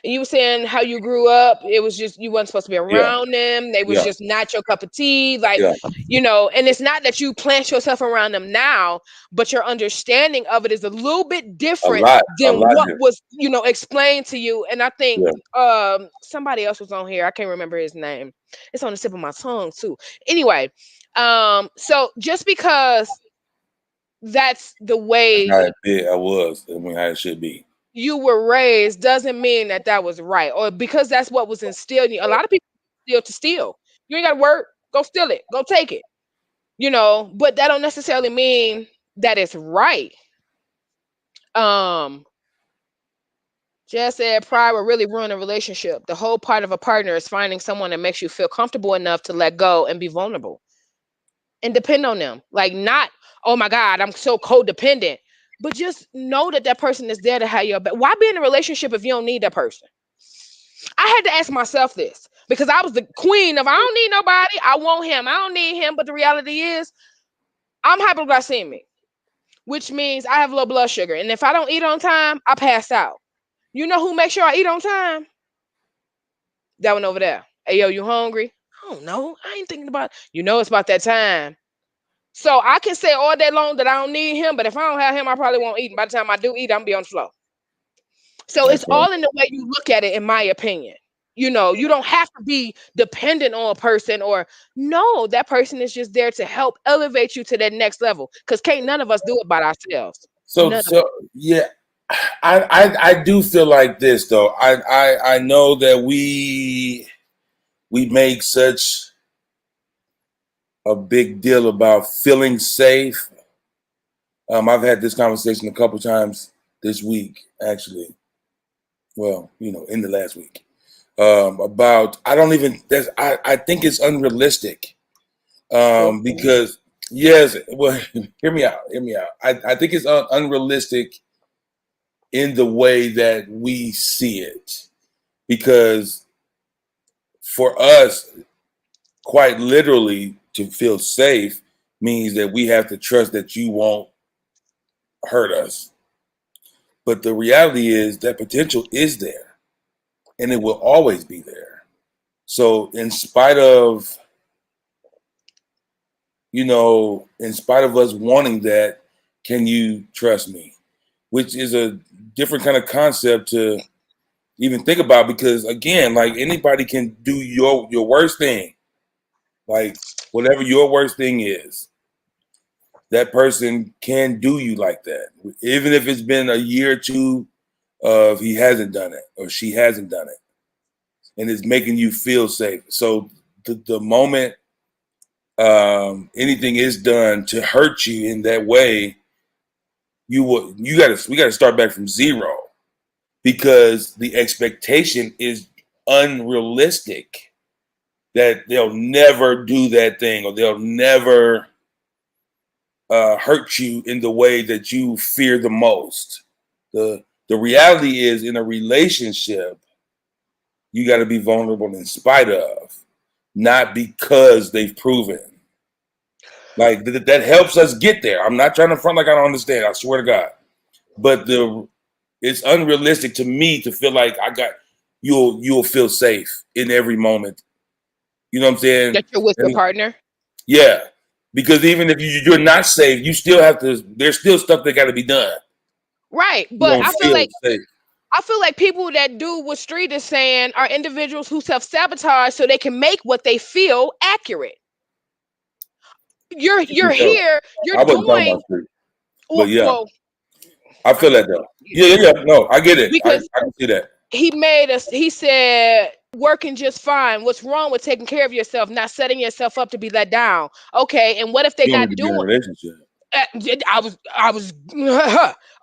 And you were saying how you grew up, it was just you weren't supposed to be around them. They was just not your cup of tea. Like, you know, and it's not that you plant yourself around them now, but your understanding of it is a little bit different than what was, you know, explained to you. And I think somebody else was on here. I can't remember his name. It's on the tip of my tongue too. Anyway, so just because that's the way how it should be. You were raised doesn't mean that was right, or because that's what was instilled in you. A lot of people steal. You ain't got to work. Go steal it. Go take it. You know, but that don't necessarily mean that it's right. Jess said pride will really ruin a relationship. The whole part of a partner is finding someone that makes you feel comfortable enough to let go and be vulnerable and depend on them. Like, not, oh my God, I'm so codependent. But just know that person is there to have your back. Why be in a relationship if you don't need that person? I had to ask myself this because I was the queen of I don't need nobody. I want him. I don't need him. But the reality is I'm hypoglycemic, which means I have low blood sugar. And if I don't eat on time, I pass out. You know who makes sure I eat on time? That one over there. Hey, yo, you hungry? I don't know. I ain't thinking about it. You know it's about that time. So I can say all day long that I don't need him, but if I don't have him, I probably won't eat. And by the time I do eat, I'm gonna be on the floor. So it's all in the way you look at it, in my opinion. You know, you don't have to be dependent on a person or no, that person is just there to help elevate you to that next level. Because can't none of us do it by ourselves. So yeah, I do feel like this though. I know that we make such a big deal about feeling safe I've had this conversation a couple times this week, actually. Well, in the last week, about I think it's unrealistic, because yes, well, hear me out. I think it's unrealistic in the way that we see it, because for us, quite literally, to feel safe means that we have to trust that you won't hurt us. But the reality is that potential is there, and it will always be there. So in spite of us wanting that, can you trust me? Which is a different kind of concept to even think about, because again, like, anybody can do your worst thing, like whatever your worst thing is, that person can do you like that, even if it's been a year or two of he hasn't done it or she hasn't done it, and it's making you feel safe. So the moment anything is done to hurt you in that way, we got to start back from zero, because the expectation is unrealistic that they'll never do that thing, or they'll never hurt you in the way that you fear the most. The reality is, in a relationship, you got to be vulnerable in spite of, not because they've proven. Like that helps us get there. I'm not trying to front like I don't understand. I swear to God. But it's unrealistic to me to feel like you'll feel safe in every moment. You know what I'm saying? That you're with your partner. Yeah, because even if you're not safe, you still have to. There's still stuff that got to be done. Right, You but don't I feel feel like safe. people that do what Street is saying are individuals who self-sabotage so they can make what they feel accurate. You're here, you're I wasn't talking doing about Street, but yeah, well. I feel that though. Yeah. No, I get it. I Because can see that. he said working just fine. What's wrong with taking care of yourself, not setting yourself up to be let down? Okay, and what if they're You don't need not to be in a doing? relationship. I was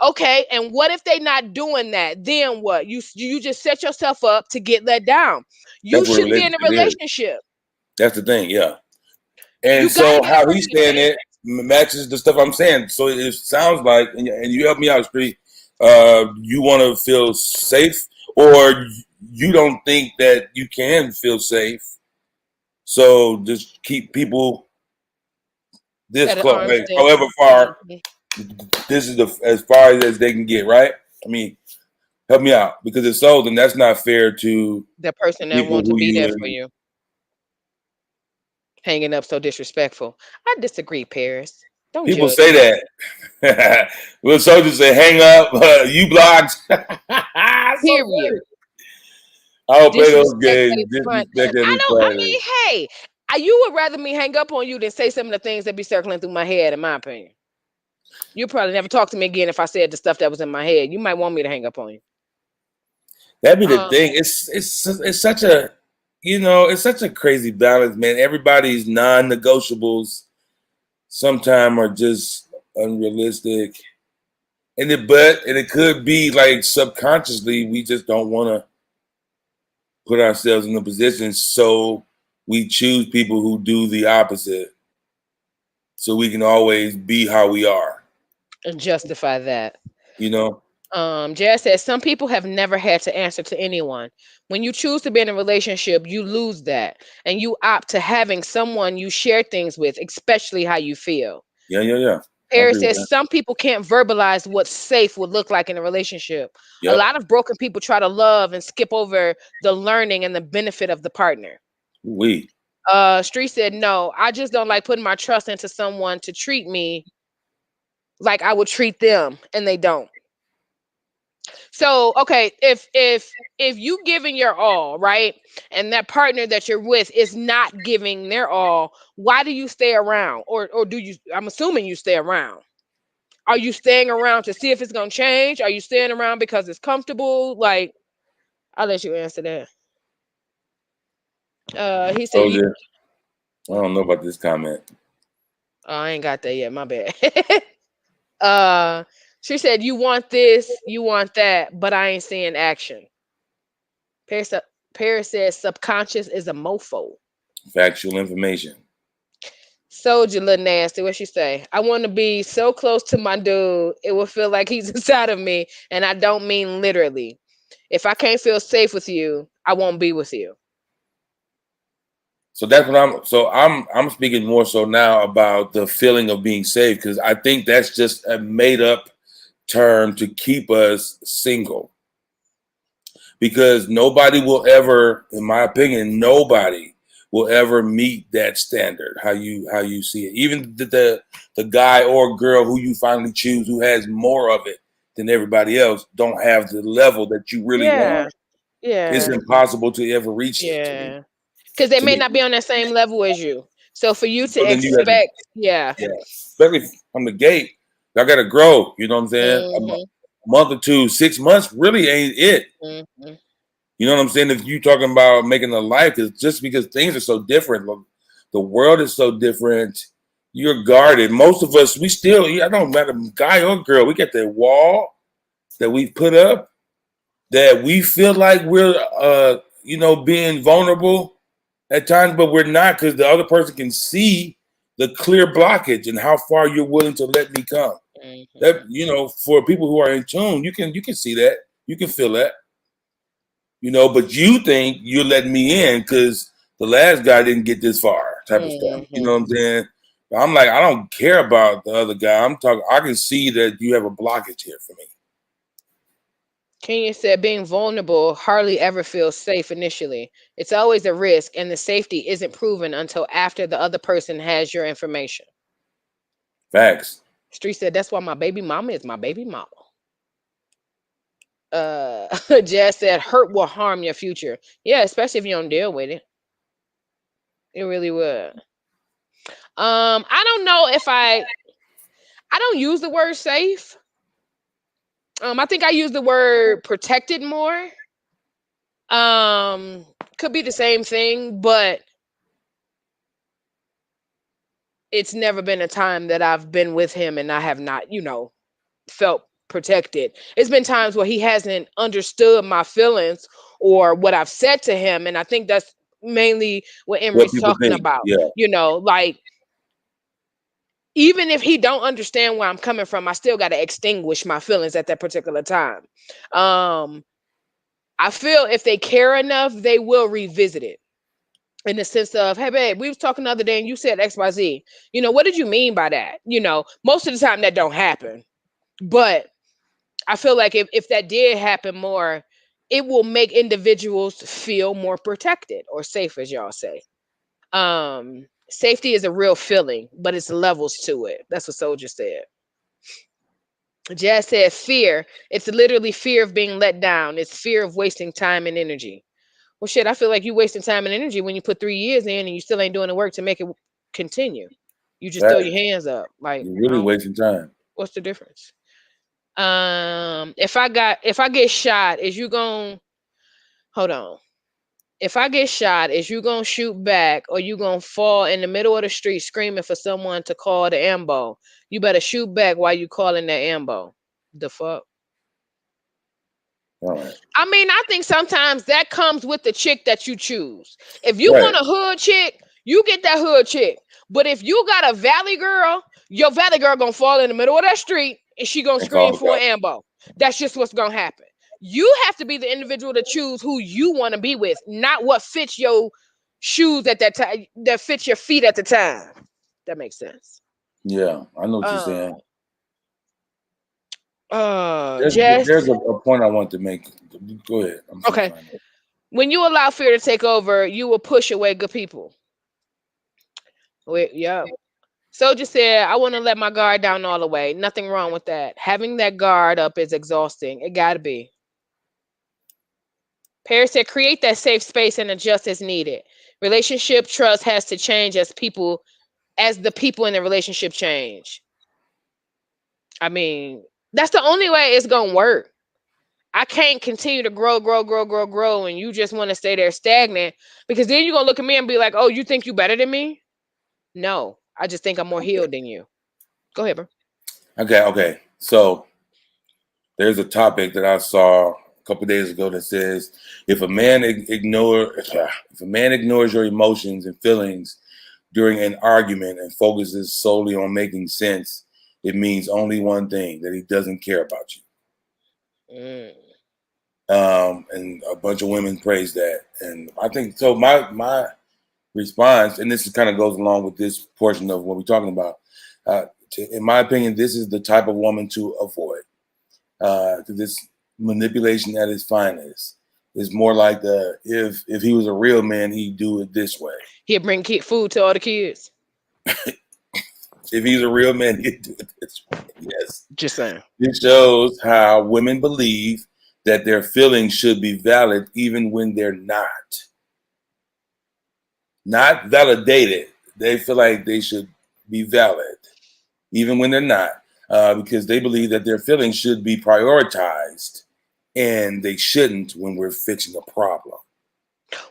okay, and what if they not doing that? Then what? You just set yourself up to get let down. You That's what a shouldn't be in a relationship is. relationship. That's the thing, yeah. And You gotta so get a how person he's to saying change. it matches the stuff I'm saying. So it sounds like, and you help me out, Street. You want to feel safe, or you don't think that you can feel safe. So just keep people this At an close. arm's Like, distance. however far, this is as far as they can get, right? I mean, help me out, because if so, then that's not fair to The person that people want to who be there you. for you. Hanging up so disrespectful. I disagree, Paris. Don't People judge say me. that. Will soldiers say, "Hang up, you blocked." So Period. funny. I don't play those Disrespect at games. its fun. Disrespect at its I finest. mean, hey, you would rather me hang up on you than say some of the things that be circling through my head, in my opinion. You probably never talk to me again if I said the stuff that was in my head. You might want me to hang up on you. That'd be the thing. It's such a it's such a crazy balance, man. Everybody's non-negotiables sometimes are just unrealistic, and it could be like subconsciously we just don't want to put ourselves in a position, so we choose people who do the opposite, so we can always be how we are. And justify that. You know? Jazz says some people have never had to answer to anyone. When you choose to be in a relationship, you lose that, and you opt to having someone you share things with, especially how you feel. Yeah. Paris says some people can't verbalize what safe would look like in a relationship. Yep. A lot of broken people try to love and skip over the learning and the benefit of the partner. Street said, no, I just don't like putting my trust into someone to treat me like I would treat them, and they don't. So, okay, if you giving your all, right, and that partner that you're with is not giving their all, why do you stay around? Or do you, I'm assuming you stay around. Are you staying around to see if it's gonna change? Are you staying around because it's comfortable? Like, I'll let you answer that. He said, I don't know about this comment. oh, I ain't got that yet. My bad. She said, "You want this, you want that, but I ain't seeing action." Paris, Paris says, "Subconscious is a mofo." Factual information. Soldier, little nasty. What she say? "I want to be so close to my dude, it will feel like he's inside of me, and I don't mean literally. If I can't feel safe with you, I won't be with you." So that's what I'm speaking more so now about the feeling of being safe, because I think that's just a made up term to keep us single. Because nobody will ever, in my opinion, nobody will ever meet that standard. How you see it, even the guy or girl who you finally choose, who has more of it than everybody else, don't have the level that you really Yeah, want. It's yeah, impossible to ever reach it. yeah. Because they To may me, not be on that same level as you. So for you to so then you have to, expect, yeah. yeah, especially from the gate, I got to grow. You know what I'm saying? Mm-hmm, A month or two, 6 months really ain't it. mm-hmm. You know what I'm saying? If you talking about making a life, because just because things are so different, look, the world is so different. You're guarded. Most of us, we still, I don't matter, guy or girl, we got that wall that we put up that we feel like we're, being vulnerable at times, but we're not, because the other person can see the clear blockage and how far you're willing to let me come. Mm-hmm. That, for people who are in tune, you can see that, you can feel that. But you think you're letting me in because the last guy didn't get this far, type of stuff. You know Mm-hmm. what I'm saying? I'm like, I don't care about the other guy. I'm talking, I can see that you have a blockage here for me. Kenya said, "Being vulnerable hardly ever feels safe initially. It's always a risk, and the safety isn't proven until after the other person has your information." Facts. Street said, "That's why my baby mama is my baby mama." Jazz said, "Hurt will harm your future." Yeah, especially if you don't deal with it. It really would. I don't know if I don't use the word safe. I think I use the word protected more. Um, could be the same thing, but it's never been a time that I've been with him and I have not, felt protected. It's been times where he hasn't understood my feelings or what I've said to him, and I think that's mainly what What Emery's people talking think. about. Yeah. Like, even if he don't understand where I'm coming from, I still got to extinguish my feelings at that particular time. Um, I feel if they care enough, they will revisit it in the sense of, "Hey, babe, we was talking the other day and you said XYZ. What did you mean by that?" Most of the time that don't happen. But I feel like if that did happen more, it will make individuals feel more protected or safe, as y'all say. Safety is a real feeling, but it's levels to it. That's what Soldier said. Jazz said, "Fear. It's literally fear of being let down. It's fear of wasting time and energy." Well, shit, I feel like you wasting time and energy when you put 3 years in and you still ain't doing the work to make it continue. You just throw your Facts. hands up. Like, You're really wasting time. what's the difference? If I get shot, is you going hold on. If I get shot, is you gonna shoot back or you gonna fall in the middle of the street screaming for someone to call the ambo? You better shoot back while you calling that ambo. The fuck? All right. I mean, I think sometimes that comes with the chick that you choose. If you Right. want a hood chick, you get that hood chick. But if you got a valley girl, your valley girl gonna fall in the middle of that street and she gonna And call scream the for an cops. ambo. That's just what's gonna happen. You have to be the individual to choose who you want to be with, not what fits your shoes at that time, that fits your feet at the time. That makes sense. Yeah, I know what you're Uh, saying. There's Jess. a point I want to make. Go ahead. I'm trying to Okay. find it. When you allow fear to take over, you will push away good people. Wait, yeah. Soldier said, "I want to let my guard down all the way. Nothing wrong with that. Having that guard up is exhausting. It gotta be." Paris said, "Create that safe space and adjust as needed. Relationship trust has to change as the people in the relationship change." I mean, that's the only way it's gonna work. I can't continue to grow, grow, grow, grow, grow, and you just want to stay there stagnant because then you're gonna look at me and be like, "Oh, you think you better than me?" No, I just think I'm more Okay. healed than you. Go ahead, bro. Okay. So there's a topic that I saw a couple days ago that says if a man ignores your emotions and feelings during an argument and focuses solely on making sense, it means only one thing, that he doesn't care about you. And a bunch of women praise that. And I think so. My response, and this kind of goes along with this portion of what we're talking about. In my opinion, this is the type of woman to avoid. This manipulation at its finest is more like if he was a real man, he'd do it this way. He'd bring food to all the kids. If he's a real man, he'd do it this way. Yes. Just saying. It shows how women believe that their feelings should be valid even when they're not. Not validated. They feel like they should be valid even when they're not, because they believe that their feelings should be prioritized, and they shouldn't when we're fixing a problem.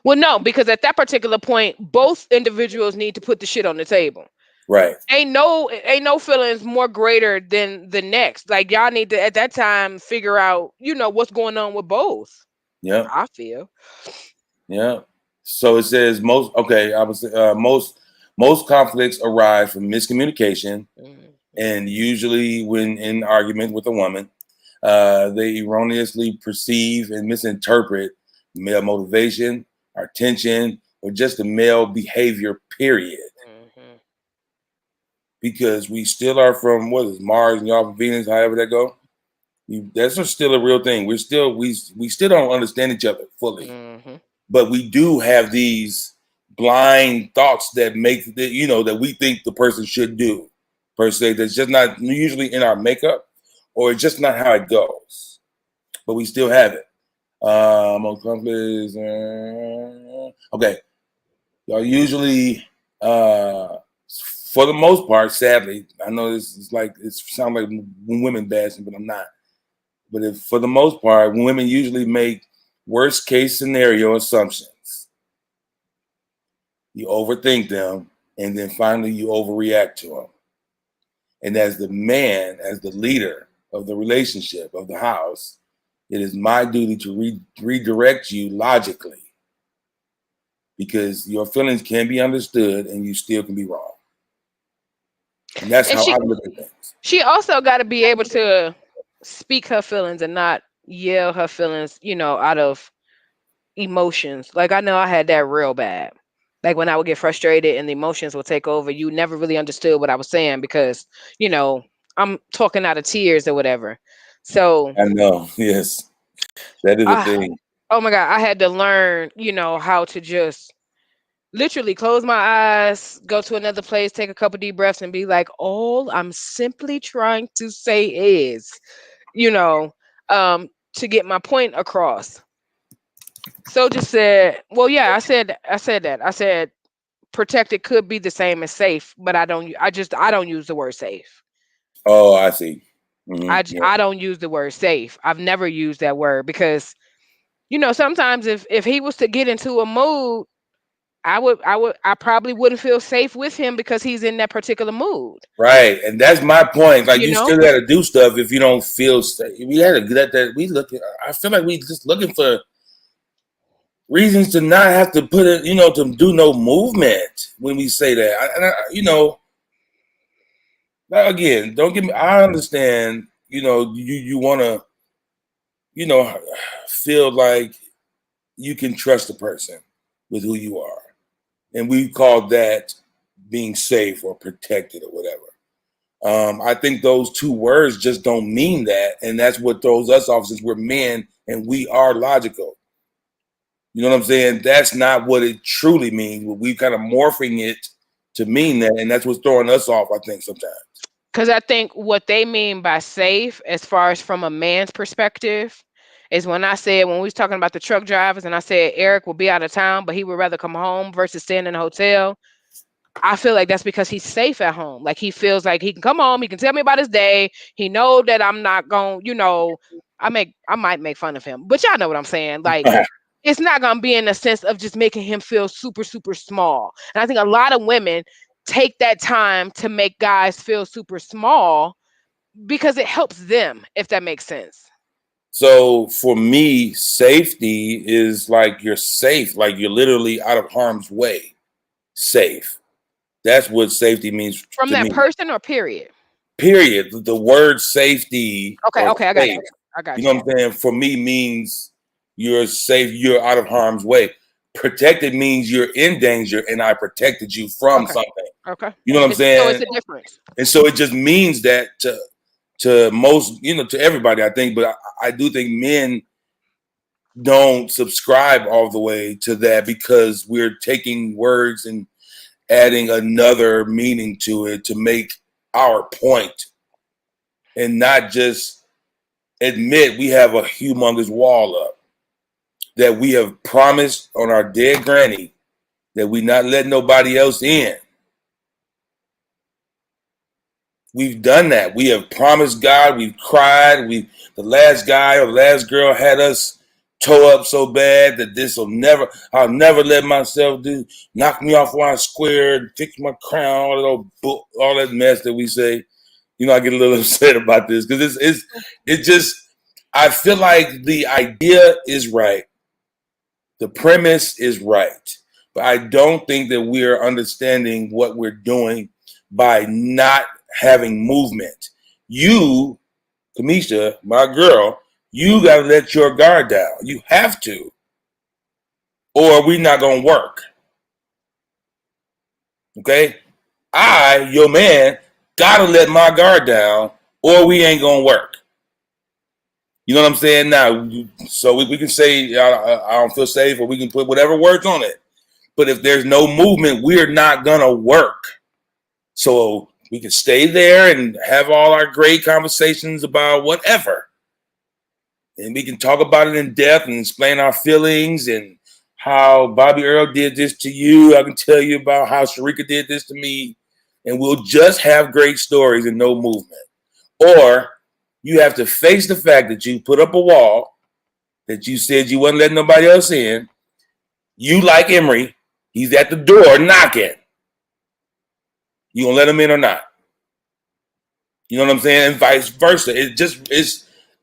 Well, no, because at that particular point, both individuals need to put the shit on the table. Right. Ain't no feelings more greater than the next. Like y'all need to at that time figure out, what's going on with both. Yeah. I feel. Yeah. So it says most conflicts arise from miscommunication, and usually when in argument with a woman, they erroneously perceive and misinterpret male motivation, our tension, or just the male behavior, period. Because we still are from Mars and y'all from Venus, however that go. That's still a real thing. We still don't understand each other fully, but we do have these blind thoughts that make that we think the person should do per se. That's just not usually in our makeup, or it's just not how it goes. But we still have it. Okay, y'all usually. For the most part, sadly, I know this is it sounds like women bashing, but I'm not. But for the most part, women usually make worst case scenario assumptions. You overthink them, and then finally you overreact to them. And as the man, as the leader of the relationship, of the house, it is my duty to redirect you logically, because your feelings can be understood and you still can be wrong. And that's how I look at things. She also got to be able to speak her feelings and not yell her feelings, out of emotions. Like I know I had that real bad. Like when I would get frustrated and the emotions would take over, you never really understood what I was saying because, I'm talking out of tears or whatever. So I know, yes. That is a thing. Oh my God, I had to learn, how to just literally close my eyes, go to another place, take a couple deep breaths, and be like, all I'm simply trying to say is, to get my point across. So just said, well, yeah, I said that. I said protected could be the same as safe, but I don't use the word safe. Oh, I see. Mm-hmm. I don't use the word safe. I've never used that word because, sometimes if he was to get into a mood, I probably wouldn't feel safe with him because he's in that particular mood. Right. And that's my point. Like you still got to do stuff if you don't feel safe. We had to get that. I feel like we just looking for reasons to not have to put it, to do no movement when we say that. Again, don't get me. I understand, you want to, feel like you can trust the person with who you are. And we call that being safe or protected or whatever. I think those two words just don't mean that. And that's what throws us off, since we're men and we are logical. You know what I'm saying? That's not what it truly means. But we kind of morphing it to mean that. And that's what's throwing us off, I think, sometimes. Because I think what they mean by safe, as far as from a man's perspective, is when we was talking about the truck drivers and I said Eric will be out of town, but he would rather come home versus staying in a hotel. I feel like that's because he's safe at home. Like he feels like he can come home, he can tell me about his day. He know that I'm not going, I might make fun of him, but y'all know what I'm saying. Like it's not going to be in the sense of just making him feel super, super small. And I think a lot of women take that time to make guys feel super small because it helps them, if that makes sense. So for me, safety is like you're safe, like you're literally out of harm's way. Safe. That's what safety means From to that me. person or period? Period. The word safety Okay, or okay, I got safe, you. I got you know you. what I'm saying? For me means you're safe, you're out of harm's way. Protected means you're in danger and I protected you from Okay, something. okay. You know what I'm So it's saying? a difference. And so it just means that to most, to everybody, I think, but I do think men don't subscribe all the way to that because we're taking words and adding another meaning to it to make our point and not just admit we have a humongous wall up that we have promised on our dead granny that we not let nobody else in. We've done that. We have promised God. We've cried. The last guy or the last girl had us toe up so bad that I'll never let myself knock me off one square, fix my crown, all that mess that we say. I get a little upset about this because it's just, I feel like the idea is right. The premise is right. But I don't think that we are understanding what we're doing by not having movement. You, Kamisha, my girl, you got to let your guard down. You have to. Or we're not going to work. Okay? your man, got to let my guard down or we ain't going to work. You know what I'm saying? Now, so we can say, I don't feel safe, or we can put whatever words on it. But if there's no movement, we're not going to work. So we can stay there and have all our great conversations about whatever. And we can talk about it in depth and explain our feelings and how Bobby Earl did this to you. I can tell you about how Sharika did this to me. And we'll just have great stories and no movement. Or you have to face the fact that you put up a wall, that you said you wasn't letting nobody else in. You like Emery. He's at the door knocking. You gonna let him in or not? You know what I'm saying? And vice versa.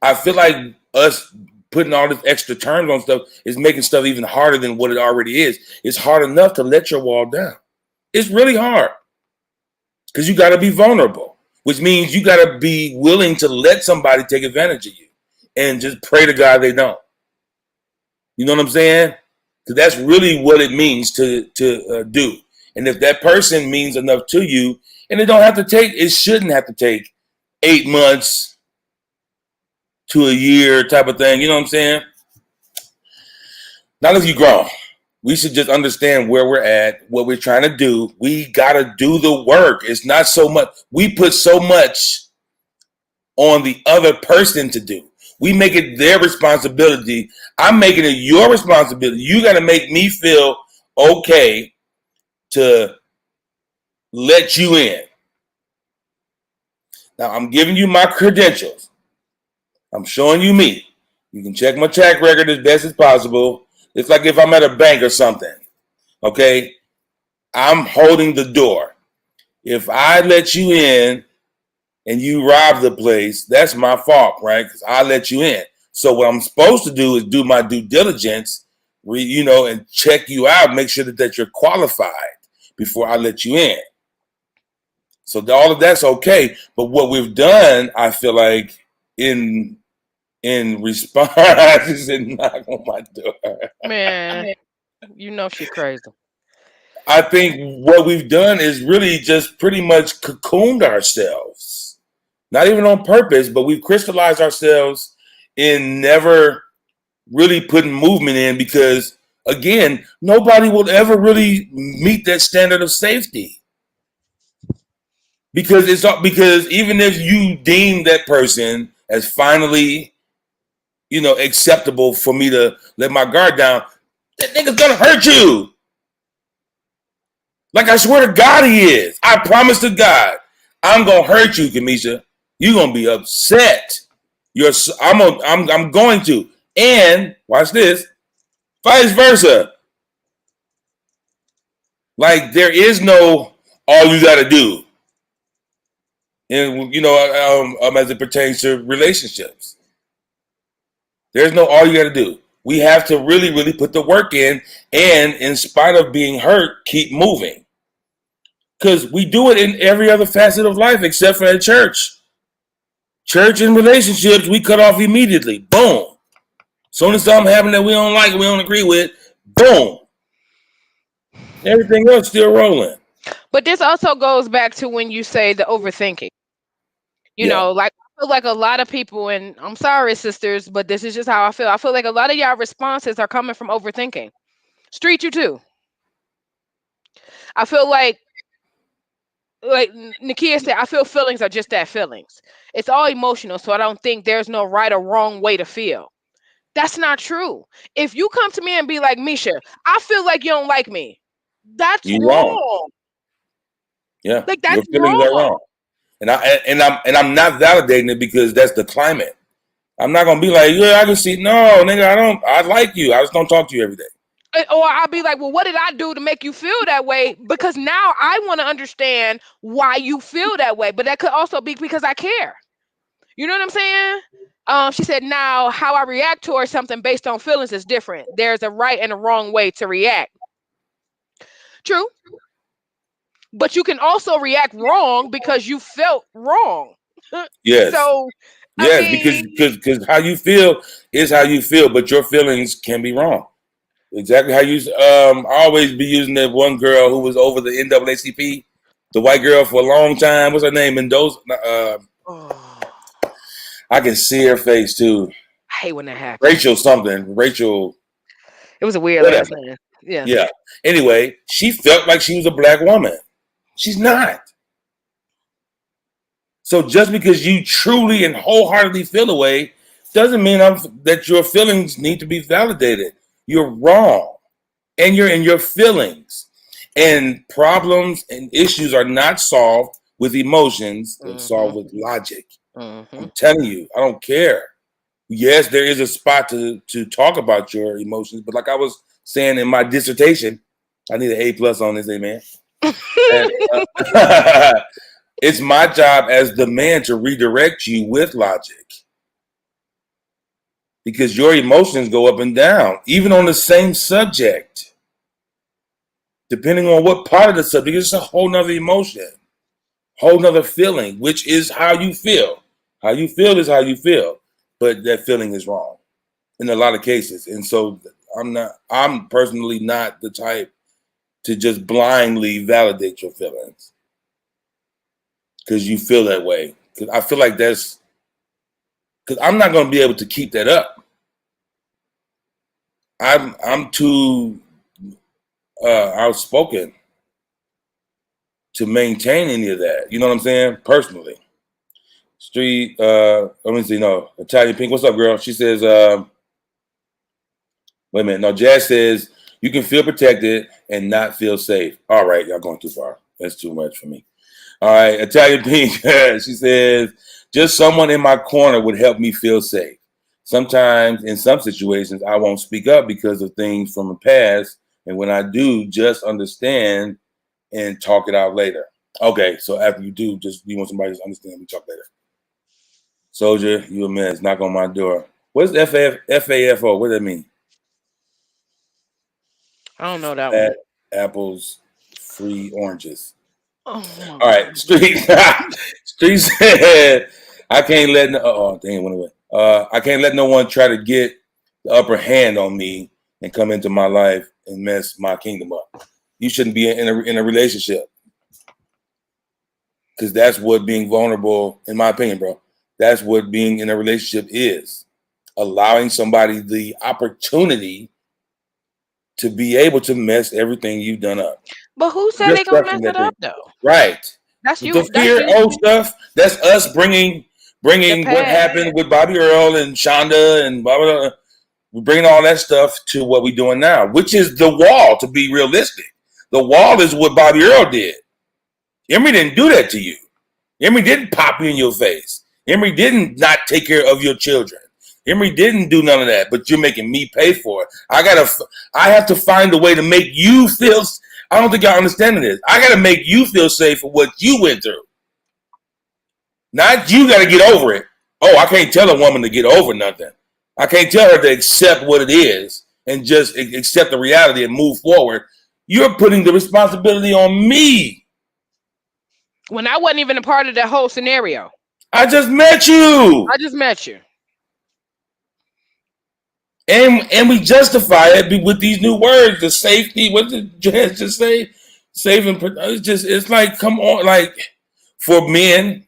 I feel like us putting all this extra terms on stuff is making stuff even harder than what it already is. It's hard enough to let your wall down. It's really hard because you got to be vulnerable, which means you got to be willing to let somebody take advantage of you and just pray to God they don't. You know what I'm saying? Because that's really what it means to do. And if that person means enough to you, and it shouldn't have to take 8 months to a year type of thing. You know what I'm saying? Not if you grown. We should just understand where we're at, what we're trying to do. We got to do the work. It's not so much. We put so much on the other person to do. We make it their responsibility. I'm making it your responsibility. You got to make me feel okay to let you in. Now, I'm giving you my credentials. I'm showing you me. You can check my track record as best as possible. It's like if I'm at a bank or something. Okay? I'm holding the door. If I let you in and you rob the place, that's my fault, right? Because I let you in. So what I'm supposed to do is do my due diligence, and check you out, make sure that you're qualified before I let you in. So all of that's okay. But what we've done, I feel like, in response is knock on my door. Man, you know she crazy. I think what we've done is really just pretty much cocooned ourselves. Not even on purpose, but we've crystallized ourselves in never really putting movement in because, again, nobody will ever really meet that standard of safety. Because even if you deem that person as finally, acceptable for me to let my guard down, that nigga's gonna hurt you. Like I swear to God he is. I promise to God, I'm gonna hurt you, Kamisha. You're gonna be upset. I'm going to. And watch this, vice versa. Like there is no all you gotta do. And as it pertains to relationships, there's no all you got to do. We have to really, really put the work in, and in spite of being hurt, keep moving. Because we do it in every other facet of life except for at church. Church and relationships, we cut off immediately. Boom. Soon as something happens that we don't like, we don't agree with, boom. Everything else still rolling. But this also goes back to when you say the overthinking. You know, like I feel like a lot of people, and I'm sorry, sisters, but this is just how I feel. I feel like a lot of y'all responses are coming from overthinking. Street, you too. I feel like Nakia said, I feel feelings are just that, feelings. It's all emotional, so I don't think there's no right or wrong way to feel. That's not true. If you come to me and be like, Misha, I feel like you don't like me, that's You wrong. wrong. Yeah, Like your that's feelings are wrong. And I'm not validating it because that's the climate. I'm not gonna be like, yeah, I can see. No, nigga, I like you. I just don't talk to you every day. Or I'll be like, well, what did I do to make you feel that way? Because now I want to understand why you feel that way. But that could also be because I care. You know what I'm saying? She said, now how I react towards something based on feelings is different. There's a right and a wrong way to react. True. But you can also react wrong because you felt wrong. Yes. So, yes, because how you feel is how you feel, but your feelings can be wrong. Exactly how you. I always be using that one girl who was over the NAACP, the white girl for a long time. What's her name? Mendoza. I can see her face too. I hate when that happens. Rachel something. Rachel. It was a weird last name. Yeah. Yeah. Anyway, she felt like she was a black woman. She's not. So just because you truly and wholeheartedly feel a way doesn't mean that your feelings need to be validated. You're wrong. And you're in your feelings. And problems and issues are not solved with emotions. They're solved with logic. I'm telling you, I don't care. Yes, there is a spot to talk about your emotions, but like I was saying in my dissertation, I need an A+ on this, amen. And, it's my job as the man to redirect you with logic. Because your emotions go up and down, even on the same subject. Depending on what part of the subject, it's a whole nother emotion, whole nother feeling, which is how you feel. How you feel is how you feel, but that feeling is wrong in a lot of cases. And so I'm personally not the type to just blindly validate your feelings because you feel that way. Because I feel like because I'm not going to be able to keep that up. I'm too outspoken to maintain any of that. You know what I'm saying? Personally. Street, let me see, no, Italian Pink. What's up, girl? She says, wait a minute. No, Jazz says, you can feel protected and not feel safe. All right, y'all going too far. That's too much for me. All right, Italian Pink. She says, just someone in my corner would help me feel safe. Sometimes, in some situations, I won't speak up because of things from the past. And when I do, just understand and talk it out later. Okay, so after you do, you want somebody to understand, we talk later. Soldier, you a man. Knock on my door. What's F.a.f.o.r? What does that mean? I don't know that one. Apples, free oranges. Oh, all right, Street said, I can't let dang, it went away. I can't let no one try to get the upper hand on me and come into my life and mess my kingdom up. You shouldn't be in a relationship because that's what being vulnerable, in my opinion, bro. That's what being in a relationship is. Allowing somebody the opportunity to be able to mess everything you've done up. But who said they gonna mess it up though? Right. That's you. The fear stuff. That's us bringing what happened with Bobby Earl and Shonda and blah, blah, blah. We're bringing all that stuff to what we're doing now, which is the wall, to be realistic. The wall is what Bobby Earl did. Emery didn't do that to you. Emery didn't pop you in your face. Emery didn't not take care of your children. Emery didn't do none of that, but you're making me pay for it. I have to find a way to make you feel. I don't think y'all understand this. I got to make you feel safe for what you went through. Not you got to get over it. Oh, I can't tell a woman to get over nothing. I can't tell her to accept what it is and just accept the reality and move forward. You're putting the responsibility on me. When I wasn't even a part of that whole scenario. I just met you. And we justify it with these new words, the safety. What did Jazz just say? Saving. It's like, come on, like for men,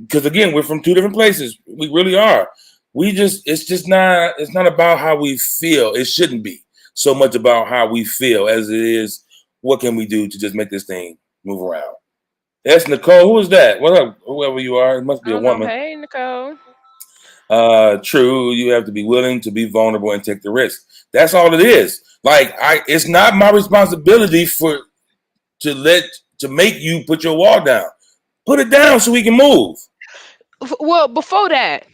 because again, we're from two different places. We really are. It's not about how we feel. It shouldn't be so much about how we feel as it is. What can we do to just make this thing move around? That's Nicole. Who is that? What up? Whoever you are, it must be a woman. Hey, Nicole. True, you have to be willing to be vulnerable and take the risk. That's all it is. Like it's not my responsibility to make you put your wall down. Put it down so we can move. Well, before that,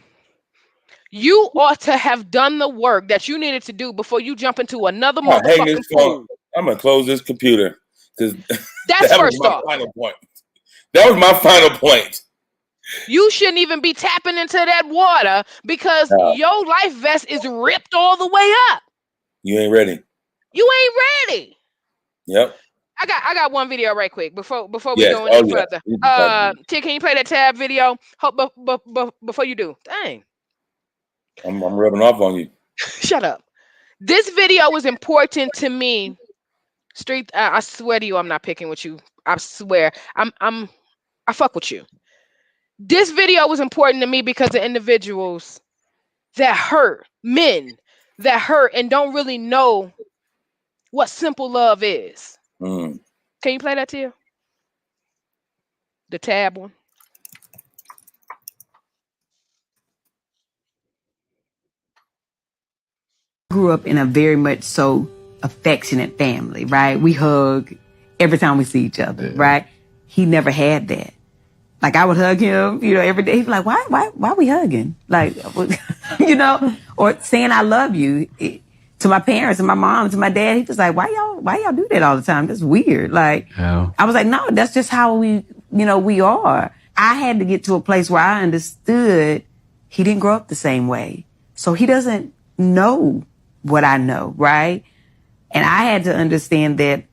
you ought to have done the work that you needed to do before you jump into another motherfucking pool. I'm gonna close this computer because that's that first was my off. final point. That was my final point. You shouldn't even be tapping into that water because your life vest is ripped all the way up. You ain't ready. Yep. I got one video right quick before we go any further. T, can you play that tab video? Before you do. Dang. I'm rubbing off on you. Shut up. This video was important to me. Street, I swear to you, I'm not picking with you. I swear. I fuck with you. This video was important to me because of individuals that hurt, men that hurt and don't really know what simple love is. Can you play that to you? The tab one. Grew up in a very much so affectionate family, right? We hug every time we see each other, right? He never had that. Like I would hug him, every day. He'd be like, why we hugging? Like, or saying I love you to my parents and my mom, to my dad. He was like, why y'all do that all the time? That's weird. Like, I was like, no, that's just how we are. I had to get to a place where I understood he didn't grow up the same way. So he doesn't know what I know, right? And I had to understand that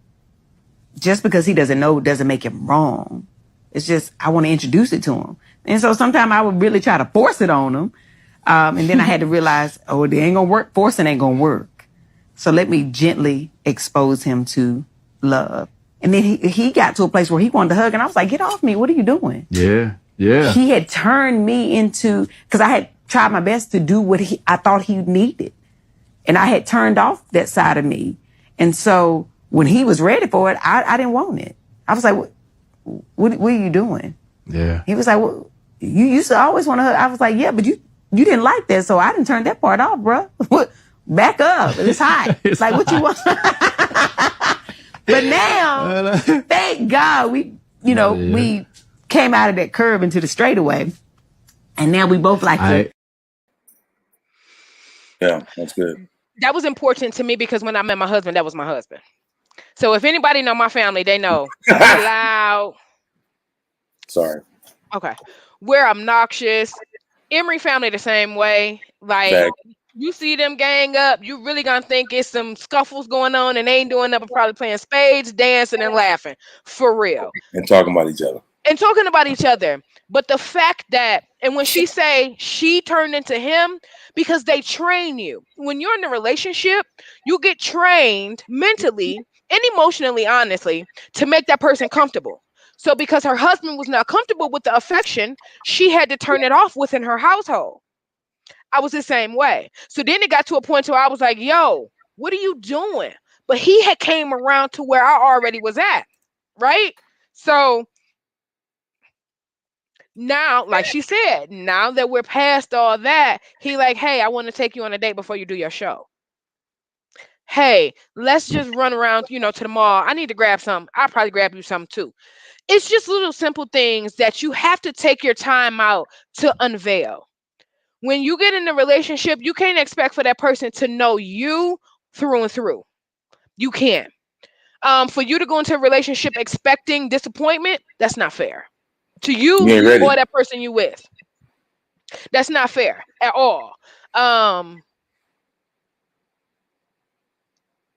just because he doesn't know doesn't make him wrong. It's just, I want to introduce it to him. And so sometimes I would really try to force it on him. And then I had to realize, it ain't going to work. Forcing ain't going to work. So let me gently expose him to love. And then he got to a place where he wanted to hug. And I was like, get off me. What are you doing? Yeah. He had turned me into, because I had tried my best to do what I thought he needed. And I had turned off that side of me. And so when he was ready for it, I didn't want it. I was like, what are you doing? Yeah. He was like, well, you used to always want to hug. I was like, yeah, but you didn't like that, so I didn't turn that part off, bro. Back up. It's hot. It's like, what you want? But now, thank God, we came out of that curve into the straightaway. And now we both like it. Yeah, that's good. That was important to me because when I met my husband, that was my husband. So if anybody know my family, they know I'm loud. Sorry. Okay. We're obnoxious. Emery family the same way. Like you see them gang up, you really gonna think it's some scuffles going on and they ain't doing nothing but probably playing spades, dancing, and laughing. For real. And talking about each other. But the fact that, and when she say she turned into him, because they train you. When you're in a relationship, you get trained mentally and emotionally, honestly, to make that person comfortable. So because her husband was not comfortable with the affection, she had to turn it off within her household. I was the same way. So then it got to a point where I was like, yo, what are you doing? But he had came around to where I already was at, right? So now, like she said, now that we're past all that, he like, hey, I want to take you on a date before you do your show. Hey, let's just run around, to the mall. I need to grab something. I'll probably grab you something too. It's just little simple things that you have to take your time out to unveil. When you get in a relationship, you can't expect for that person to know you through and through. You can't. For you to go into a relationship expecting disappointment, that's not fair. to You you ain't or ready. that person you with. That's not fair at all.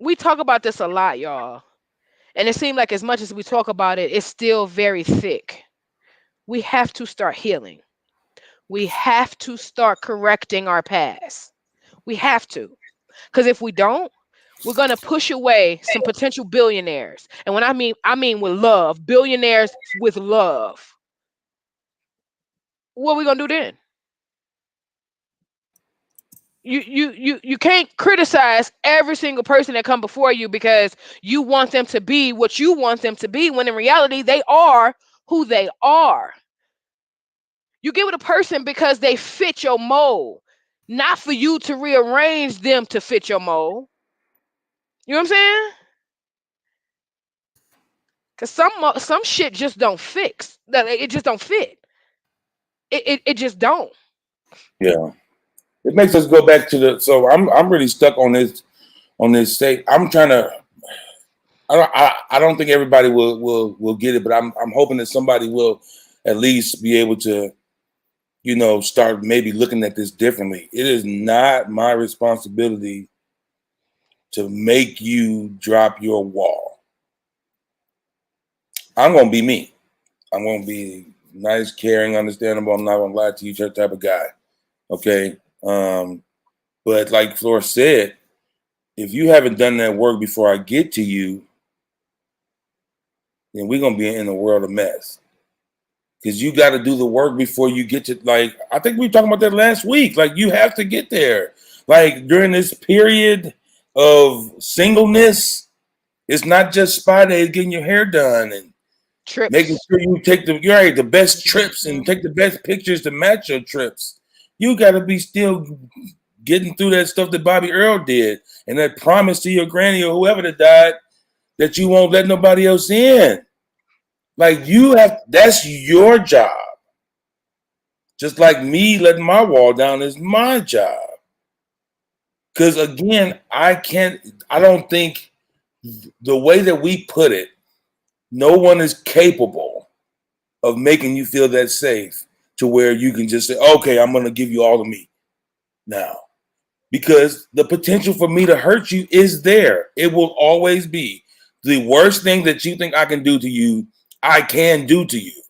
We talk about this a lot, y'all. And it seems like as much as we talk about it, it's still very thick. We have to start healing. We have to start correcting our past. We have to. Because if we don't, we're going to push away some potential billionaires. And when I mean with love, billionaires with love. What are we going to do then? You can't criticize every single person that come before you because you want them to be what you want them to be, when in reality they are who they are. You get with a person because they fit your mold, not for you to rearrange them to fit your mold. You know what I'm saying? Because some shit just don't fix. It just don't fit. It just don't. Yeah. It makes us go back to the. So I'm really stuck on this state. I'm trying to. I don't think everybody will get it, but I'm hoping that somebody will at least be able to, start maybe looking at this differently. It is not my responsibility to make you drop your wall. I'm gonna be me. I'm gonna be nice, caring, understandable. I'm not gonna lie to you, that type of guy. Okay. But like F.l.o.r said, if you haven't done that work before I get to you, then we're gonna be in a world of mess. Because you got to do the work before you get to, like, I think we were talking about that last week. Like, you have to get there. Like, during this period of singleness, it's not just spa days, getting your hair done and making Trips. sure you take the best trips and take the best pictures to match your trips. You got to be still getting through that stuff that Bobby Earl did and that promise to your granny or whoever that died that you won't let nobody else in. Like, that's your job. Just like me letting my wall down is my job. Because again, I don't think the way that we put it, no one is capable of making you feel that safe to where you can just say, okay, I'm going to give you all of me now. Because the potential for me to hurt you is there. It will always be. The worst thing that you think I can do to you, I can do to you.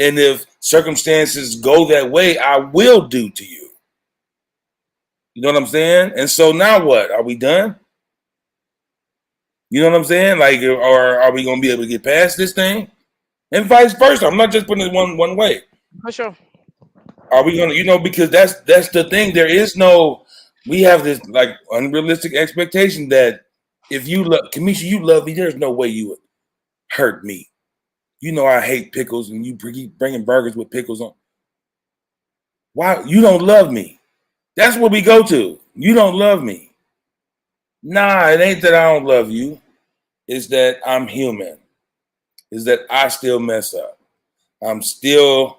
And if circumstances go that way, I will do to you. You know what I'm saying? And so now what? Are we done? You know what I'm saying? Like, or are we going to be able to get past this thing? And vice versa. I'm not just putting it one way. For sure. Are we going to, because that's the thing. We have this like unrealistic expectation that if you love, Kamisha, you love me, there's no way you would hurt me. You know I hate pickles and you keep bringing burgers with pickles on. Why? You don't love me. That's what we go to. You don't love me. Nah, it ain't that I don't love you. It's that I'm human. It's that I still mess up. I'm still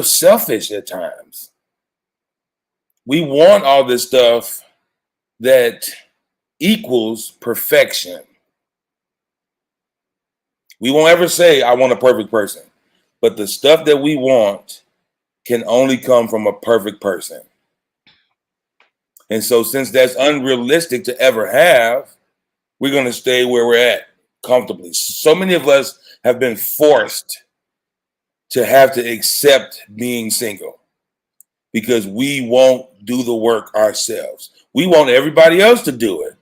selfish at times. We want all this stuff that equals perfection. We won't ever say, I want a perfect person. But the stuff that we want can only come from a perfect person. And so since that's unrealistic to ever have, we're going to stay where we're at comfortably. So many of us have been forced to have to accept being single because we won't do the work ourselves. We want everybody else to do it.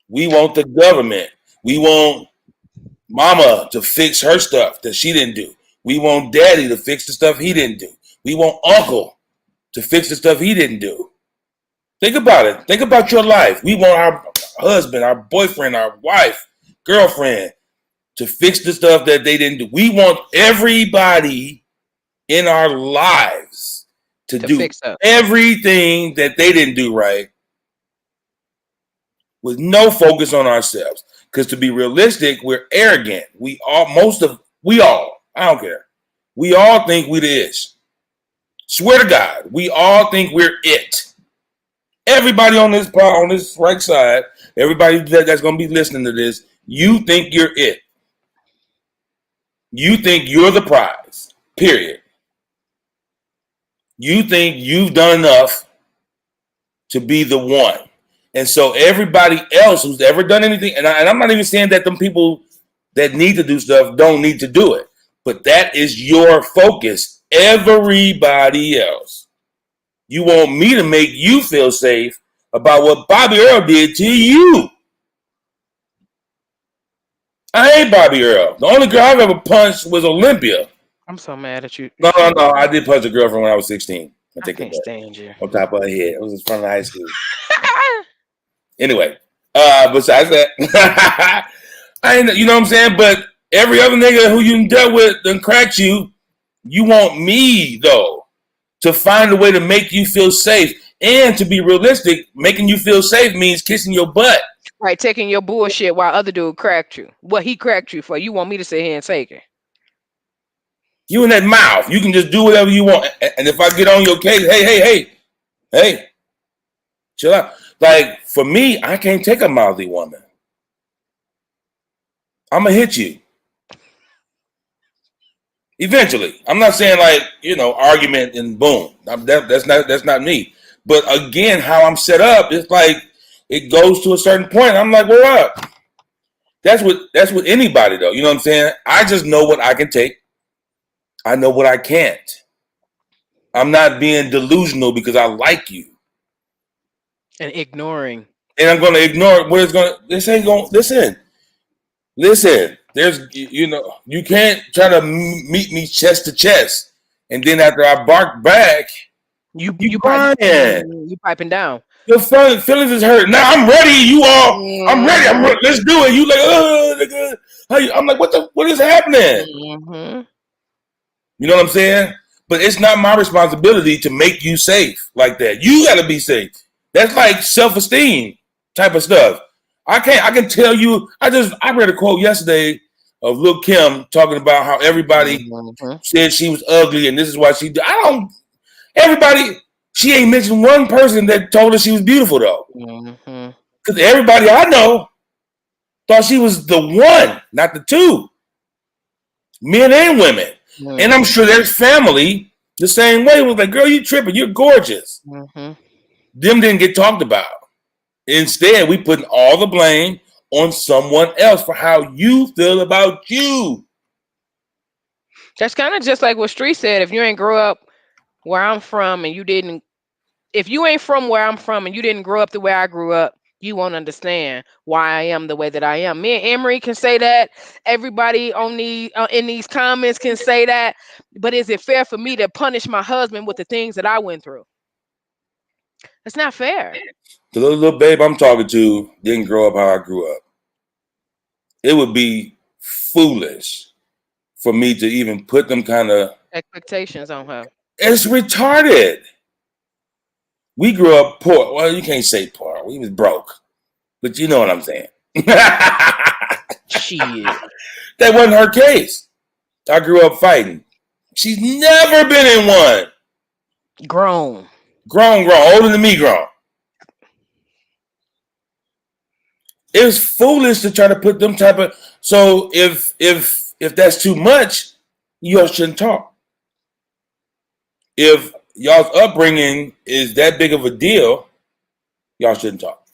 We want the government. We want mama to fix her stuff that she didn't do. We want daddy to fix the stuff he didn't do. We want uncle to fix the stuff he didn't do. Think about it. Think about your life. We want our husband, our boyfriend, our wife, girlfriend to fix the stuff that they didn't do. We want everybody in our lives to do fix up everything that they didn't do right with no focus on ourselves. Because to be realistic, we're arrogant. We all, I don't care. We all think we the ish. Swear to God, we all think we're it. Everybody on this right side, everybody that's going to be listening to this, you think you're it. You think you're the prize, period. You think you've done enough to be the one. And so everybody else who's ever done anything, and I'm not even saying that them people that need to do stuff don't need to do it, but that is your focus. Everybody else. You want me to make you feel safe about what Bobby Earl did to you. I hate Bobby Earl. The only girl I've ever punched was Olympia. I'm so mad at you. No. I did punch a girlfriend when I was 16. I can't stand you. On top of her head. It was in front of high school. Anyway, besides that, you know what I'm saying? But every other nigga who you dealt with done cracked you. You want me, though, to find a way to make you feel safe. And to be realistic, making you feel safe means kissing your butt. Right, taking your bullshit while other dude cracked you. What he cracked you for, you want me to sit here and take it. You in that mouth. You can just do whatever you want. And if I get on your case, hey, chill out. Like, for me, I can't take a mouthy woman. I'm going to hit you. Eventually. I'm not saying argument and boom. That's not me. But again, how I'm set up, it's like it goes to a certain point. I'm like, well, what? That's with anybody though. You know what I'm saying? I just know what I can take. I know what I can't. I'm not being delusional because I like you. And ignoring. And I'm going to ignore what it's going to, this ain't going, listen, there's, you can't try to meet me chest to chest. And then after I bark back, you piping down. Your feelings is hurt. Now I'm ready. I'm ready. Let's do it. You like, I'm like, what is happening? Mm-hmm. You know what I'm saying? But it's not my responsibility to make you safe like that. You got to be safe. That's like self-esteem type of stuff. I can tell you. I read a quote yesterday of Lil' Kim talking about how everybody said she was ugly and this is why she did. She ain't mentioned one person that told her she was beautiful though. Because everybody I know thought she was the one, not the two. Men and women. And I'm sure there's family the same way. It was like, girl, you tripping. You're gorgeous. Them didn't get talked about. Instead, we putting all the blame on someone else for how you feel about you. That's kind of just like what Street said. If you ain't grow up where I'm from and if you ain't from where I'm from and you didn't grow up the way I grew up, you won't understand why I am the way that I am. Me and Emery can say that. Everybody on in these comments can say that. But is it fair for me to punish my husband with the things that I went through? It's not fair. The little babe I'm talking to didn't grow up how I grew up. It would be foolish for me to even put them kind of expectations on her. It's retarded. We grew up poor. Well, you can't say poor. We was broke. But you know what I'm saying. Shit. That wasn't her case. I grew up fighting. She's never been in one. Grown. Older than me grown. It was foolish to try to put them type of... So if that's too much, y'all shouldn't talk. If y'all's upbringing is that big of a deal, y'all shouldn't talk.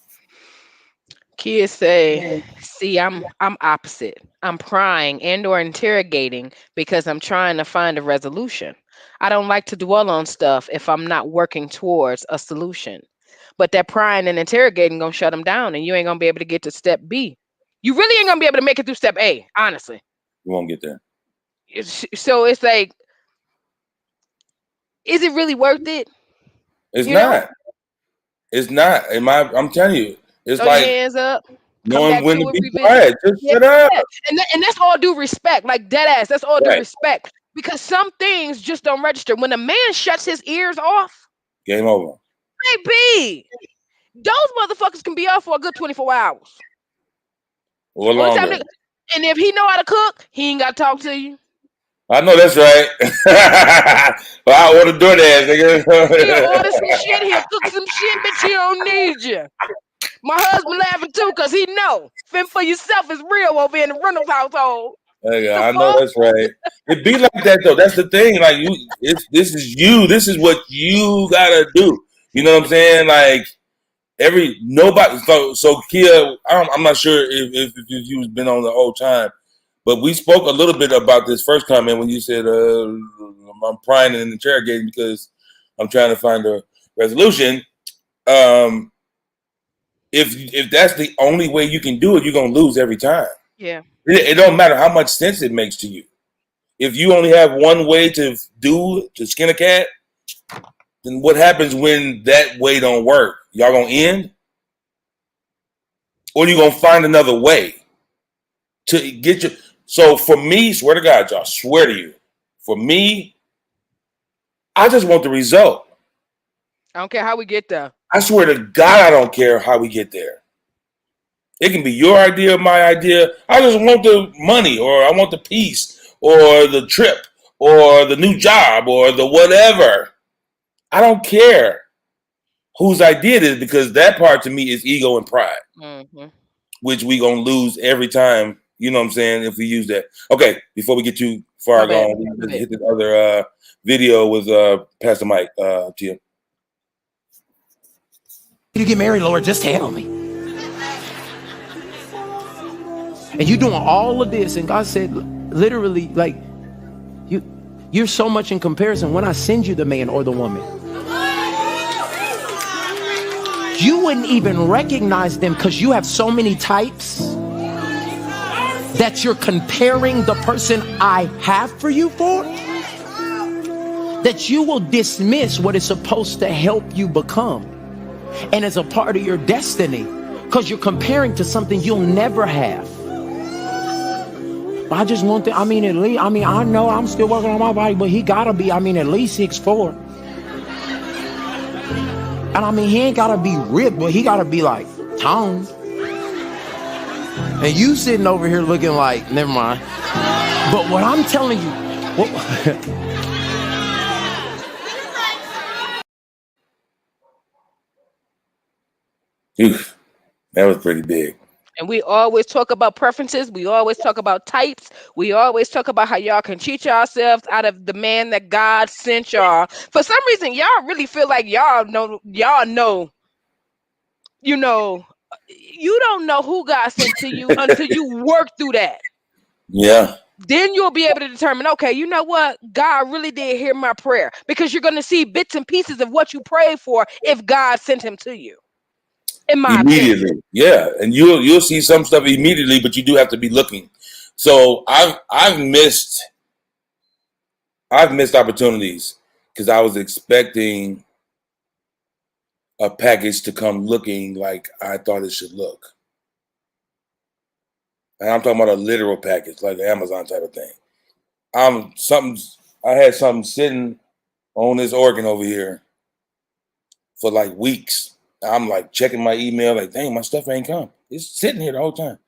Kids say, see, I'm opposite. I'm prying and or interrogating because I'm trying to find a resolution. I don't like to dwell on stuff if I'm not working towards a solution. But that prying and interrogating gonna shut them down and you ain't gonna be able to get to step B. You really ain't gonna be able to make it through step A, honestly. You won't get there. So it's like, is it really worth it? It's not. It's not. I'm telling you, it's throw like your hands up, knowing when to be quiet. Just shut up. And that's all due respect, like dead ass. That's all due respect. Because some things just don't register. When a man shuts his ears off, game over. Baby, those motherfuckers can be off for a good 24 hours. Or longer. And if he know how to cook, he ain't got to talk to you. I know that's right. Well, I order DoorDash, nigga. He'll order some shit. He'll cook some shit, bitch. He don't need you. My husband laughing too, because he know. Fend for yourself is real over in the Reynolds household. I know that's right. It be like that though. That's the thing. Like this is you. This is what you gotta do. You know what I'm saying? Like nobody. So Kia, I'm not sure if you've been on the whole time, but we spoke a little bit about this first comment when you said, "I'm crying and interrogating because I'm trying to find a resolution." If that's the only way you can do it, you're gonna lose every time. Yeah. It don't matter how much sense it makes to you. If you only have one way to skin a cat, then what happens when that way don't work? Y'all gonna end? Or you gonna find another way to get your... So for me, swear to God, y'all, swear to you, for me, I just want the result. I don't care how we get there. I swear to God, I don't care how we get there. It can be your idea, my idea. I just want the money, or I want the peace, or the trip, or the new job, or the whatever. I don't care whose idea it is, because that part to me is ego and pride, which we gonna lose every time. You know what I'm saying? If we use that. Okay, before we get too far gone, let's hit the other video with Pastor Mike. Tia. You get married, Lord, just tell me. And you doing all of this, and God said, literally, like, you're so much in comparison. When I send you the man or the woman, you wouldn't even recognize them because you have so many types that you're comparing the person I have for you for, that you will dismiss what is supposed to help you become and as a part of your destiny, because you're comparing to something you'll never have. I just want to, at least, I know I'm still working on my body, but he gotta be, at least 6'4". And he ain't gotta be ripped, but he gotta be like toned. And you sitting over here looking like, never mind. But what I'm telling you, that was pretty big. And we always talk about preferences. We always talk about types. We always talk about how y'all can cheat yourselves out of the man that God sent y'all. For some reason, y'all really feel like y'all know, you don't know who God sent to you until you work through that. Yeah. Then you'll be able to determine, okay, you know what? God really did hear my prayer, because you're going to see bits and pieces of what you prayed for if God sent him to you. In my immediately opinion. Yeah, and you'll see some stuff immediately, but you do have to be looking. So I've missed opportunities because I was expecting a package to come looking like I thought it should look. And I'm talking about a literal package, like an Amazon type of thing. I had something sitting on this organ over here for like weeks. I'm like checking my email, like, dang, my stuff ain't come. It's sitting here the whole time.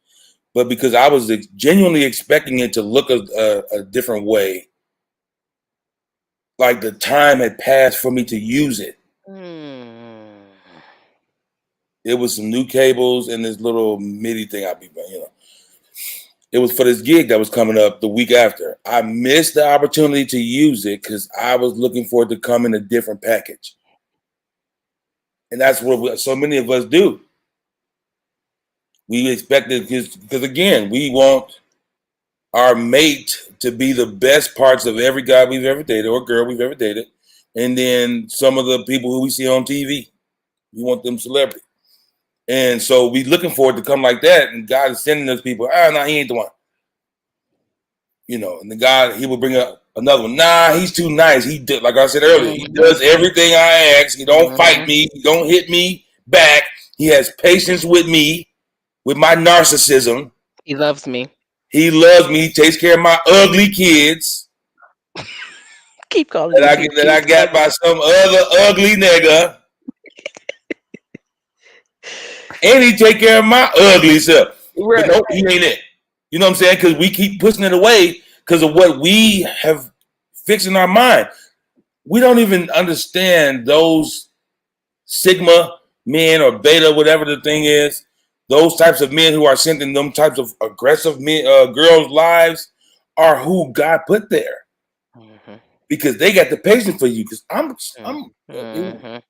But because I was genuinely expecting it to look a different way, like the time had passed for me to use it. It was some new cables and this little MIDI thing It was for this gig that was coming up the week after. I missed the opportunity to use it because I was looking for it to come in a different package. And that's what so many of us do. We expect it because again, we want our mate to be the best parts of every guy we've ever dated or girl we've ever dated. And then some of the people who we see on TV, we want them celebrity. And so we looking for it to come like that. And God is sending those people, no, he ain't the one. And the God, he will bring up another one. Nah, he's too nice. He did, like I said earlier, he does everything I ask. He don't fight me. He don't hit me back. He has patience with me, with my narcissism. He loves me. He loves me. He takes care of my ugly kids. Keep calling that I got by some other ugly nigga. And he take care of my ugly self. Right. But no, he ain't it. You know what I'm saying? Because we keep pushing it away because of what we have fixed in our mind. We don't even understand those Sigma men or Beta, whatever the thing is. Those types of men who are sending them types of aggressive men, girls' lives are who God put there, because they got the patience for you. Because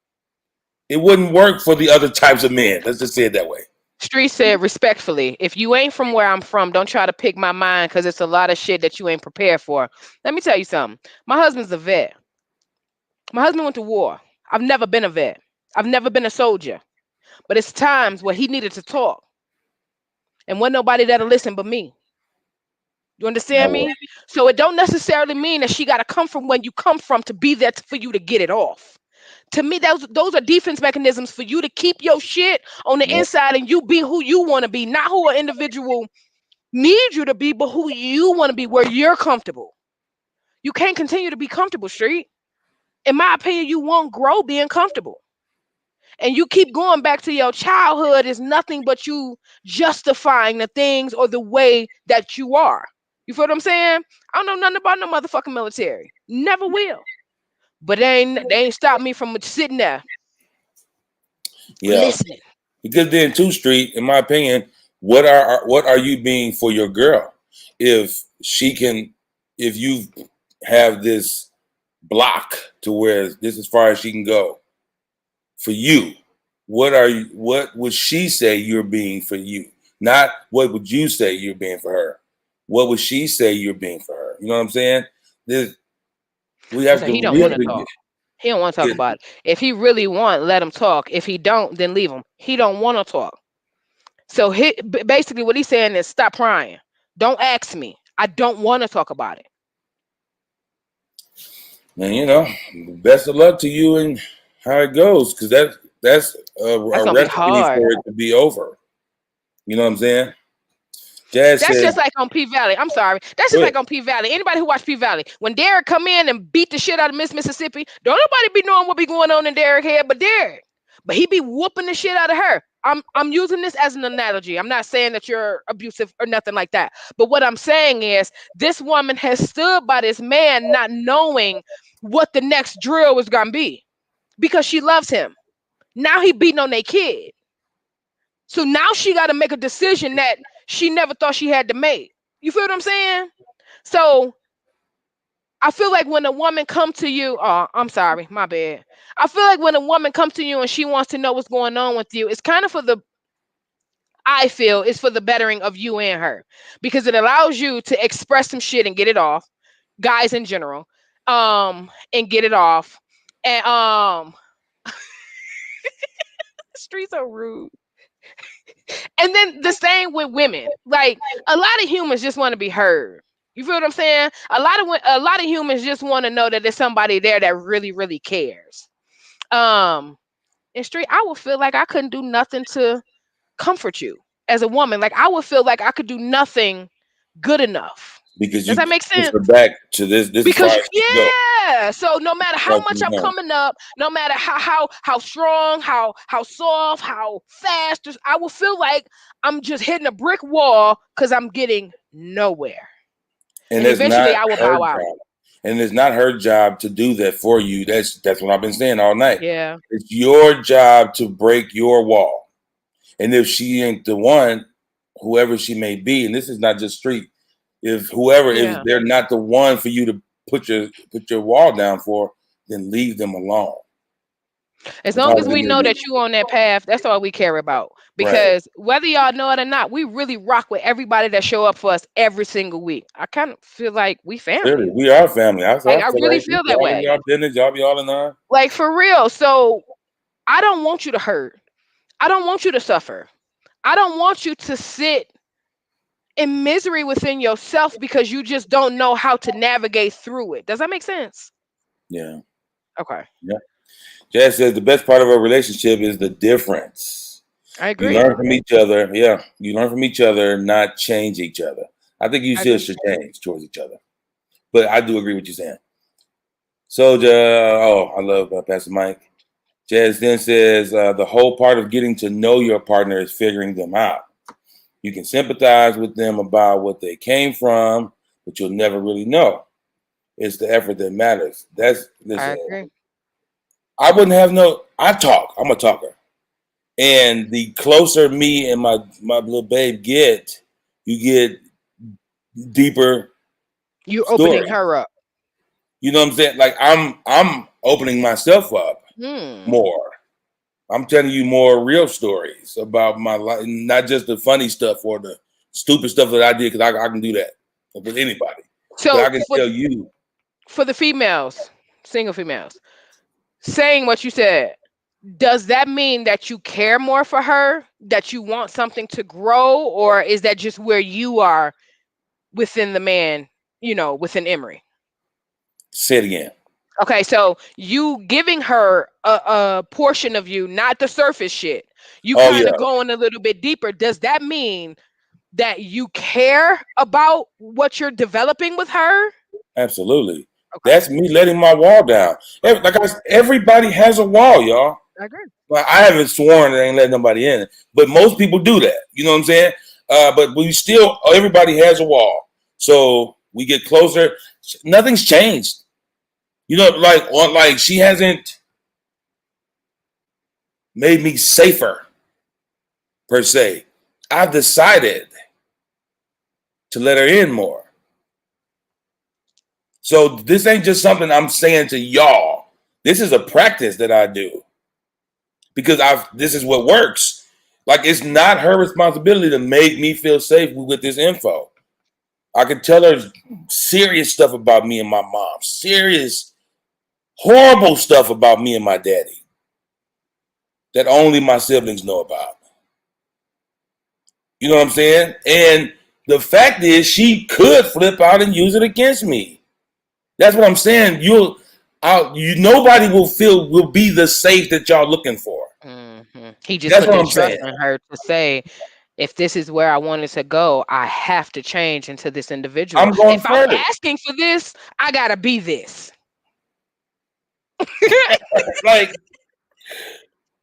it wouldn't work for the other types of men. Let's just say it that way. Street said respectfully, if you ain't from where I'm from, don't try to pick my mind because it's a lot of shit that you ain't prepared for. Let me tell you something. My husband's a vet. My husband went to war. I've never been a vet. I've never been a soldier. But it's times where he needed to talk. And wasn't nobody that'll listen but me. You understand me? So it don't necessarily mean that she got to come from where you come from to be there for you to get it off. To me, those are defense mechanisms for you to keep your shit on the inside and you be who you want to be, not who an individual needs you to be, but who you want to be, where you're comfortable. You can't continue to be comfortable, Street. In my opinion, you won't grow being comfortable. And you keep going back to your childhood is nothing but you justifying the things or the way that you are. You feel what I'm saying? I don't know nothing about no motherfucking military. Never will. But they ain't stopped me from sitting there. Listening. Because then, too, Street, in my opinion, what are you being for your girl? If you have this block to where this is as far as she can go for you, what would she say you're being for you? Not what would you say you're being for her? What would she say you're being for her? You know what I'm saying? We have to. He don't want to talk. He don't want to talk about it. If he really want, let him talk. If he don't, then leave him. He don't want to talk. So basically what he's saying is stop prying. Don't ask me. I don't want to talk about it. Man, best of luck to you and how it goes, because that's a recipe for it to be over. You know what I'm saying? That's just like on P Valley. I'm sorry. That's just like on P Valley. Anybody who watched P Valley, when Derek come in and beat the shit out of Miss Mississippi, don't nobody be knowing what be going on in Derek's head but Derek. But he be whooping the shit out of her. I'm using this as an analogy. I'm not saying that you're abusive or nothing like that. But what I'm saying is this woman has stood by this man not knowing what the next drill was gonna be because she loves him. Now he beating on their kid. So now she got to make a decision that she never thought she had to make. You feel what I'm saying? So I feel like when a woman comes to you, I'm sorry, my bad. I feel like when a woman comes to you and she wants to know what's going on with you, it's kind of it's for the bettering of you and her, because it allows you to express some shit and get it off, guys in general, and get it off. And streets are rude. And then the same with women. Like a lot of humans just want to be heard. You feel what I'm saying? A lot of humans just want to know that there's somebody there that really, really cares. In Street, I would feel like I couldn't do nothing to comfort you as a woman. Like I would feel like I could do nothing good enough. Because does that make sense? Back to this because so no matter how much I'm coming up, no matter how strong, how soft, how fast, I will feel like I'm just hitting a brick wall because I'm getting nowhere. And eventually I will bow out. And it's not her job to do that for you. That's what I've been saying all night. Yeah. It's your job to break your wall. And if she ain't the one, whoever she may be, and this is not just Street, if they're not the one for you to put your wall down for, then leave them alone. As long as we know that you on that path, that's all we care about. Because whether y'all know it or not, we really rock with everybody that show up for us every single week. I kind of feel like we family. Really, we are family. I really feel that way. Y'all business, y'all be all in on. Like for real. So I don't want you to hurt. I don't want you to suffer. I don't want you to sit in misery within yourself because you just don't know how to navigate through it. Does that make sense? Yeah. Okay. Yeah. Jazz says the best part of a relationship is the difference. I agree. You learn from each other. Yeah. You learn from each other, not change each other. I think you still should change towards each other. But I do agree with you saying. So, I love Pastor Mike. Jazz then says the whole part of getting to know your partner is figuring them out. You can sympathize with them about what they came from, but you'll never really know. It's the effort that matters. I agree. I wouldn't have I talk. I'm a talker. And the closer me and my little babe get, you get deeper You're story. opening her up. You know what I'm saying? Like I'm opening myself up more. I'm telling you more real stories about my life, not just the funny stuff or the stupid stuff that I did, because I can do that with anybody. So but I can tell you. For the females, single females, saying what you said, does that mean that you care more for her, that you want something to grow, or is that just where you are within the man, within Emery? Say it again. Okay, so you giving her a portion of you, not the surface shit. You kind of going a little bit deeper. Does that mean that you care about what you're developing with her? Absolutely. Okay. That's me letting my wall down. Everybody has a wall, y'all. I agree. Well, I haven't sworn that I ain't letting nobody in, but most people do that. You know what I'm saying? But we still, everybody has a wall. So we get closer. Nothing's changed. You know, like she hasn't made me safer, per se. I've decided to let her in more. So this ain't just something I'm saying to y'all. This is a practice that I do. Because this is what works. Like, it's not her responsibility to make me feel safe with this info. I can tell her serious stuff about me and my mom. Serious, horrible stuff about me and my daddy. That only my siblings know about. You know what I'm saying? And the fact is, she could flip out and use it against me. That's what I'm saying. Nobody will be the safe that y'all looking for. He just put the trust in her to say, if this is where I wanted to go, I have to change into this individual. If I'm asking for this, I gotta be this. like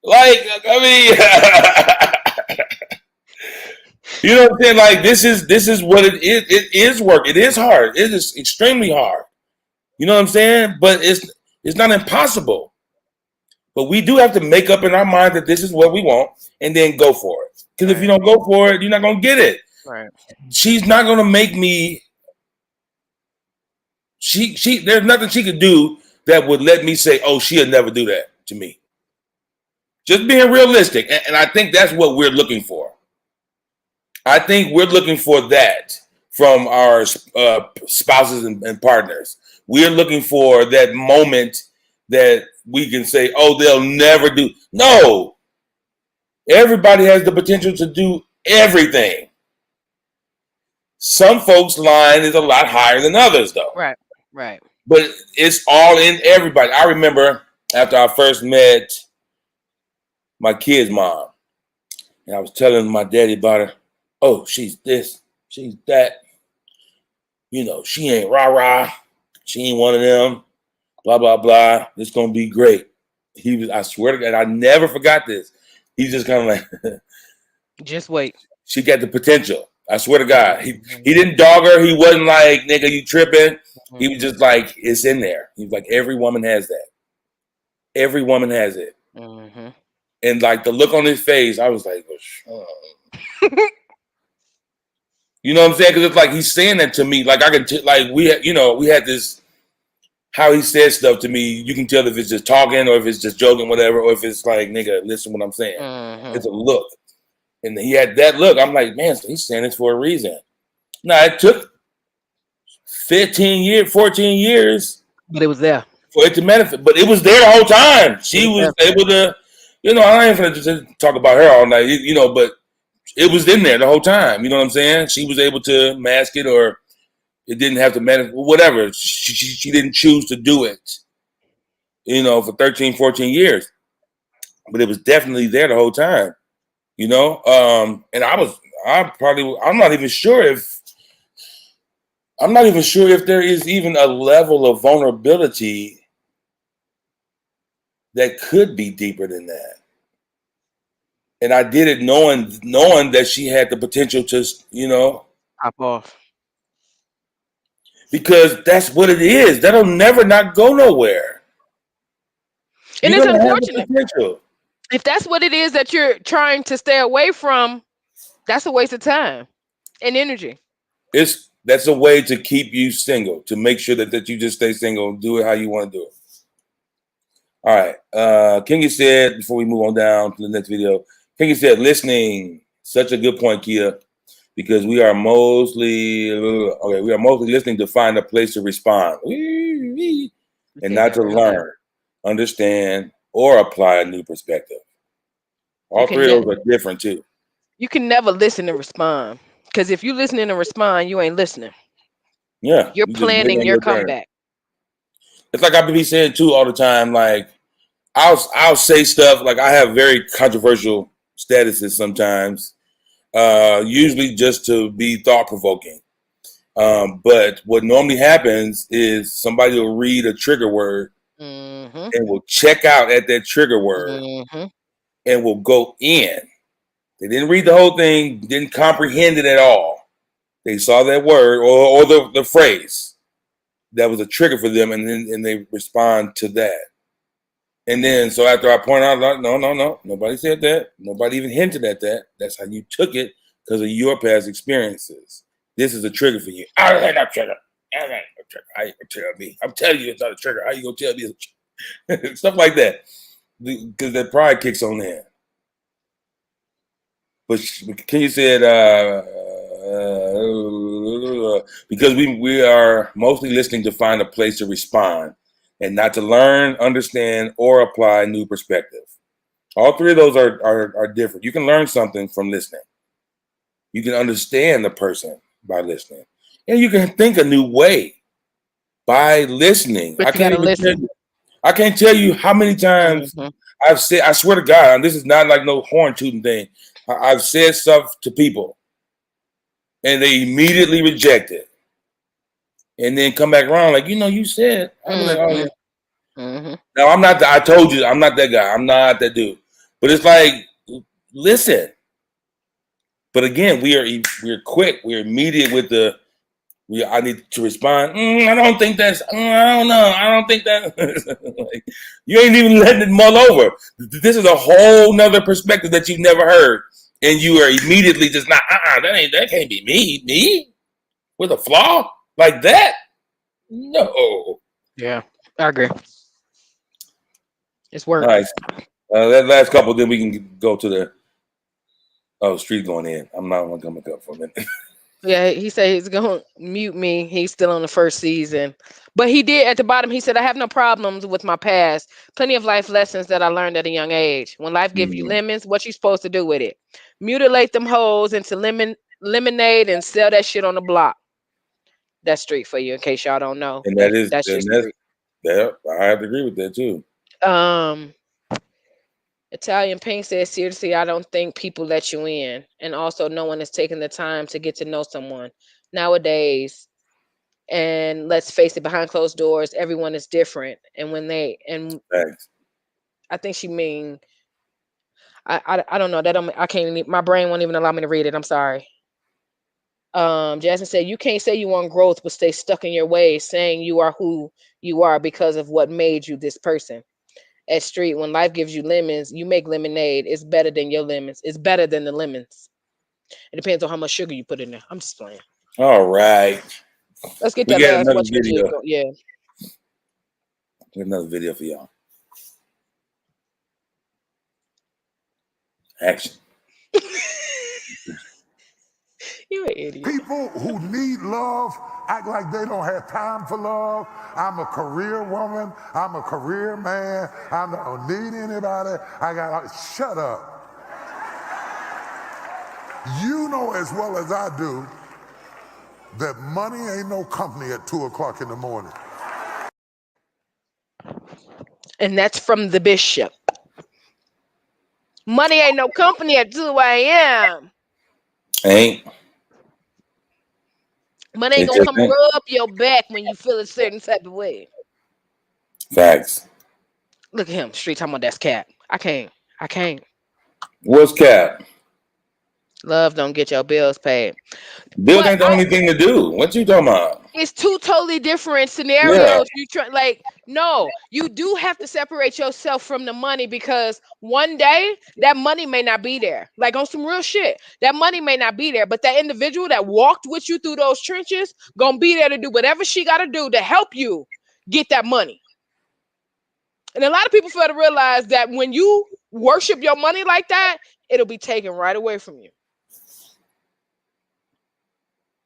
I mean, you know what I'm saying? Like, this is what it is. It is work. It is hard. It is extremely hard. You know what I'm saying? But it's not impossible. But we do have to make up in our mind that this is what we want and then go for it. Because if you don't go for it, you're not going to get it. Right. She's not going to make me. There's nothing she could do that would let me say, oh, she'll never do that to me. Just being realistic. And I think that's what we're looking for. I think we're looking for that from our spouses and partners. We're looking for that moment that we can say, oh, they'll never do. No. Everybody has the potential to do everything. Some folks' line is a lot higher than others, though. Right. But it's all in everybody. I remember after I first met my kid's mom, and I was telling my daddy about her. Oh, she's this, she's that. You know, she ain't rah-rah. She ain't one of them. Blah, blah, blah. It's going to be great. I swear to God, I never forgot this. He's just kind of like, just wait. She got the potential. I swear to God. He didn't dog her. He wasn't like, nigga, you tripping. He was just like, it's in there. He was like, every woman has that. Every woman has it. And like the look on his face, I was like, oh. You know what I'm saying? Because it's like he's saying that to me. Like I can, we had this, how he said stuff to me. You can tell if it's just talking or if it's just joking, whatever, or if it's like, nigga, listen what I'm saying. It's a look. And he had that look. I'm like, man, so he's saying this for a reason. Now, it took 14 years. But it was there. For it to manifest. But it was there the whole time. She was able to, I ain't going to just talk about her all night, but it was in there the whole time. You know what I'm saying? She was able to mask it, or it didn't have to manifest, whatever. She didn't choose to do it, for 13, 14 years. But it was definitely there the whole time. And I'm not even sure if there is even a level of vulnerability that could be deeper than that. And I did it knowing that she had the potential to, pop off. Because that's what it is. That'll never not go nowhere. And it's unfortunate. If that's what it is that you're trying to stay away from, that's a waste of time and energy. It's That's a way to keep you single, to make sure that you just stay single and do it how you want to do it. All right. Kingy said, before we move on down to the next video, Kingy said, listening. Such a good point, Kia, because we are mostly listening to find a place to respond and not to learn, understand, or apply a new perspective. All three of those are different too. You can never listen and respond, because if you listening and respond, you ain't listening. Yeah, you're planning your comeback. It's like I be saying too all the time. Like I'll say stuff like I have very controversial statuses sometimes, usually just to be thought provoking. But what normally happens is somebody will read a trigger word and will check out at that trigger word and will go in. They didn't read the whole thing, didn't comprehend it at all. They saw that word or the phrase that was a trigger for them, and they respond to that. And then, so after I point out, no, nobody said that. Nobody even hinted at that. That's how you took it because of your past experiences. This is a trigger for you. I don't have a trigger. I don't have a trigger. How you gonna tell me? I'm telling you it's not a trigger. How you gonna tell me it's a trigger? Stuff like that. Because that pride kicks on in. But Kenya said, because we are mostly listening to find a place to respond and not to learn, understand, or apply a new perspective. All three of those are different. You can learn something from listening. You can understand the person by listening. And you can think a new way by listening. But I can't tell you how many times I've said, I swear to God, and this is not like no horn tooting thing. I've said stuff to people and they immediately reject it. And then come back around like, you said. I'm like, oh, yeah. Now, I'm not, I told you, I'm not that guy. I'm not that dude. But it's like, listen. But again, we're quick. We're immediate with I need to respond. I don't think that's, I don't know. I don't think that. Like, you ain't even letting it mull over. This is a whole nother perspective that you've never heard. And you are immediately just not, that can't be me with a flaw like that. No. Yeah, I agree. It's work. All right. That last couple, then we can go to the street going in. I'm not going to come up for a minute. Yeah, he said he's going to mute me. He's still on the first season. But he did at the bottom. He said, I have no problems with my past. Plenty of life lessons that I learned at a young age. When life gives you lemons, what you supposed to do with it? Mutilate them hoes into lemonade and sell that shit on the block. That's street for you, in case y'all don't know. And that's just street. Yeah, I have to agree with that too. Italian Pink says, seriously, I don't think people let you in. And also no one is taking the time to get to know someone nowadays. And let's face it, behind closed doors, everyone is different. And Thanks. I think she mean, I don't know. I can't, my brain won't even allow me to read it. I'm sorry. Jasmine said, you can't say you want growth, but stay stuck in your ways, saying you are who you are because of what made you this person. At street, when life gives you lemons, you make lemonade. It's better than your lemons. It's better than the lemons. It depends on how much sugar you put in there. I'm just playing. All right. Let's get that last another video. Yeah. Another video for y'all. Action. You an idiot. People who need love act like they don't have time for love. I'm a career woman. I'm a career man. I don't need anybody. Shut up. You know as well as I do that money ain't no company at 2 o'clock in the morning. And that's from the bishop. Money ain't no company at 2 a.m. Ain't. Money ain't gonna come rub your back when you feel a certain type of way. Facts. Look at him, street talking about that's cap. I can't. What's cap? Love don't get your bills paid. Bills ain't the only thing to do. What you talking about? It's two totally different scenarios. Yeah. You try No, you do have to separate yourself from the money because one day that money may not be there. Like on some real shit, that money may not be there, but that individual that walked with you through those trenches gonna be there to do whatever she gotta do to help you get that money. And a lot of people fail to realize that when you worship your money like that, it'll be taken right away from you.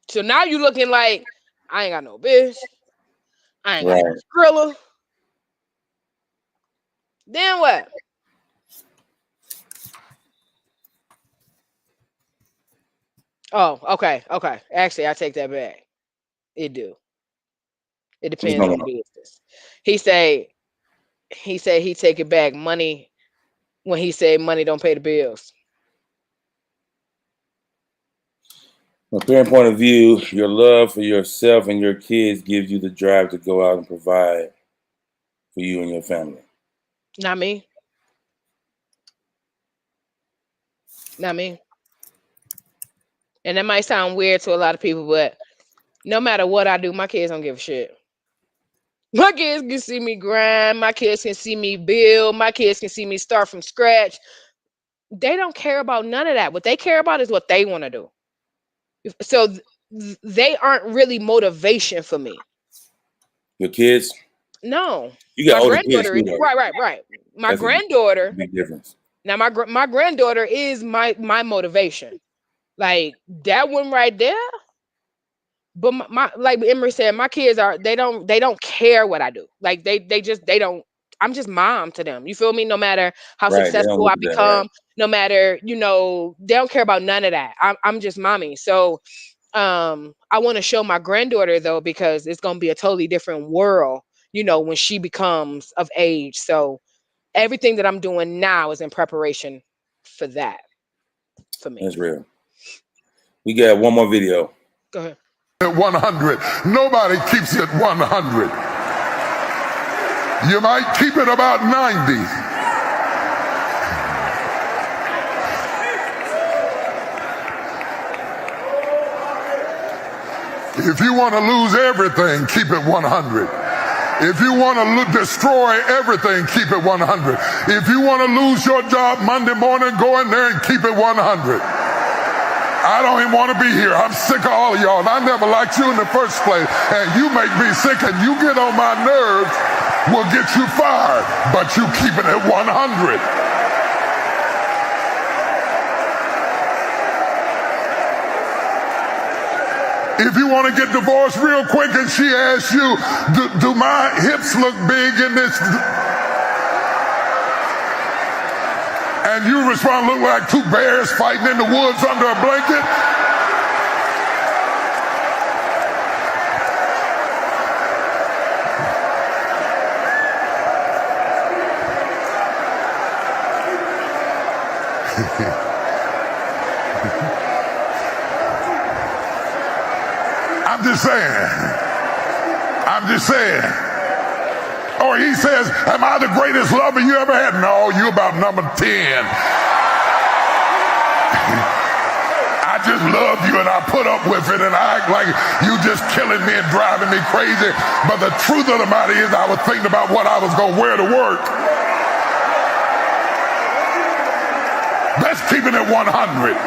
So now you looking like, I ain't got no bitch. I ain't got no Skrilla. Then what? Oh, okay. Actually, I take that back. It do. It depends on the business. He said he take it back. Money, when he said money don't pay the bills. From a parent point of view, your love for yourself and your kids gives you the drive to go out and provide for you and your family. Not me. Not me. And that might sound weird to a lot of people, but no matter what I do, my kids don't give a shit. My kids can see me grind. My kids can see me build. My kids can see me start from scratch. They don't care about none of that. What they care about is what they want to do. So they aren't really motivation for me. Your kids? No. You got my older granddaughter kids. Is, right. My That's granddaughter. Big difference. Now my granddaughter is my motivation. Like that one right there. But my like Emery said, my kids they don't care what I do. Like they don't. I'm just mom to them. You feel me? No matter how successful I become, no matter, they don't care about none of that. I'm just mommy. So I want to show my granddaughter though, because it's gonna be a totally different world, when she becomes of age. So everything that I'm doing now is in preparation for that. For me. That's real. We got one more video. Go ahead. At 100. Nobody keeps it 100. You might keep it about 90. If you want to lose everything, keep it 100. If you want to destroy everything, keep it 100. If you want to lose your job Monday morning, go in there and keep it 100. I don't even want to be here. I'm sick of all of y'all. And I never liked you in the first place. And you make me sick, and you get on my nerves, will get you fired. But you keeping it 100. If you want to get divorced real quick and she asks you, do my hips look big in this? And you respond, look like two bears fighting in the woods under a blanket. I'm just saying. Or he says, am I the greatest lover you ever had? No, you about number 10. I just love you and I put up with it and I act like you just killing me and driving me crazy. But the truth of the matter is I was thinking about what I was going to wear to work. That's keeping it 100.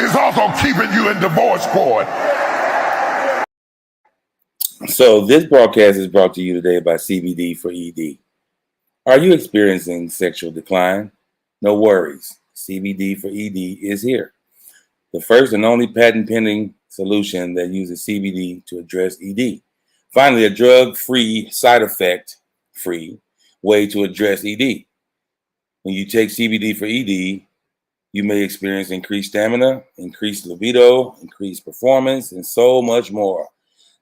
It's also keeping you in divorce court. So this broadcast is brought to you today by CBD for ED. Are you experiencing sexual decline? No worries. CBD for ED is here. The first and only patent pending solution that uses CBD to address ED. Finally, a drug-free, side effect-free way to address ED. When you take CBD for ED, you may experience increased stamina, increased libido, increased performance, and so much more.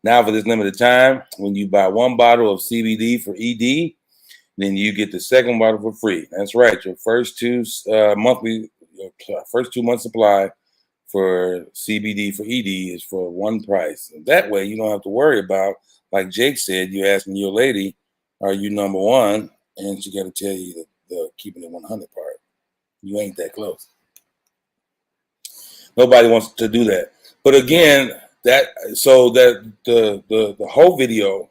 Now, for this limited time, when you buy one bottle of CBD for ED, then you get the second bottle for free. That's right. Your first two month supply for CBD for ED is for one price. And that way, you don't have to worry about, like Jake said, you asking your lady, are you number one? And she got to tell you the keeping it 100 part. You ain't that close. Nobody wants to do that. But again, the whole video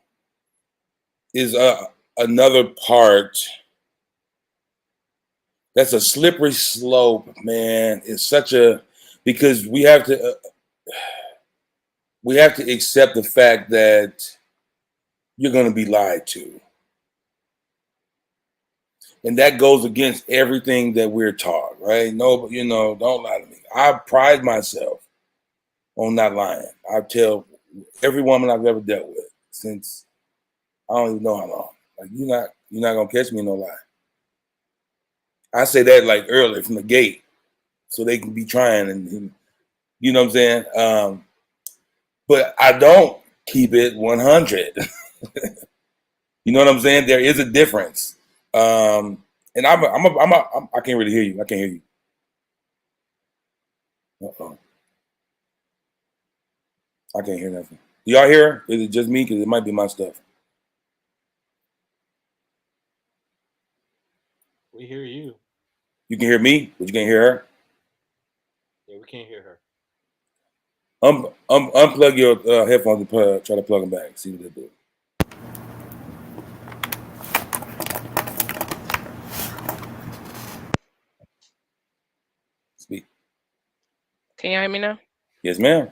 is another part that's a slippery slope, man. It's such a, because we have to accept the fact that you're going to be lied to. And that goes against everything that we're taught, right? No, you know, don't lie to me. I pride myself on not lying. I tell every woman I've ever dealt with since I don't even know how long. Like, you're not gonna catch me in no lie. I say that like early from the gate, so they can be trying, and you know what I'm saying. But I don't keep it 100. You know what I'm saying? There is a difference. And I can't really hear you. I can't hear you. Uh-oh. I can't hear nothing. Do y'all hear her? Is it just me? Because it might be my stuff. We hear you. You can hear me, but you can't hear her? Yeah, we can't hear her. Unplug your headphones and try to plug them back. See what they do. Speak. Can you hear me now? Yes, ma'am.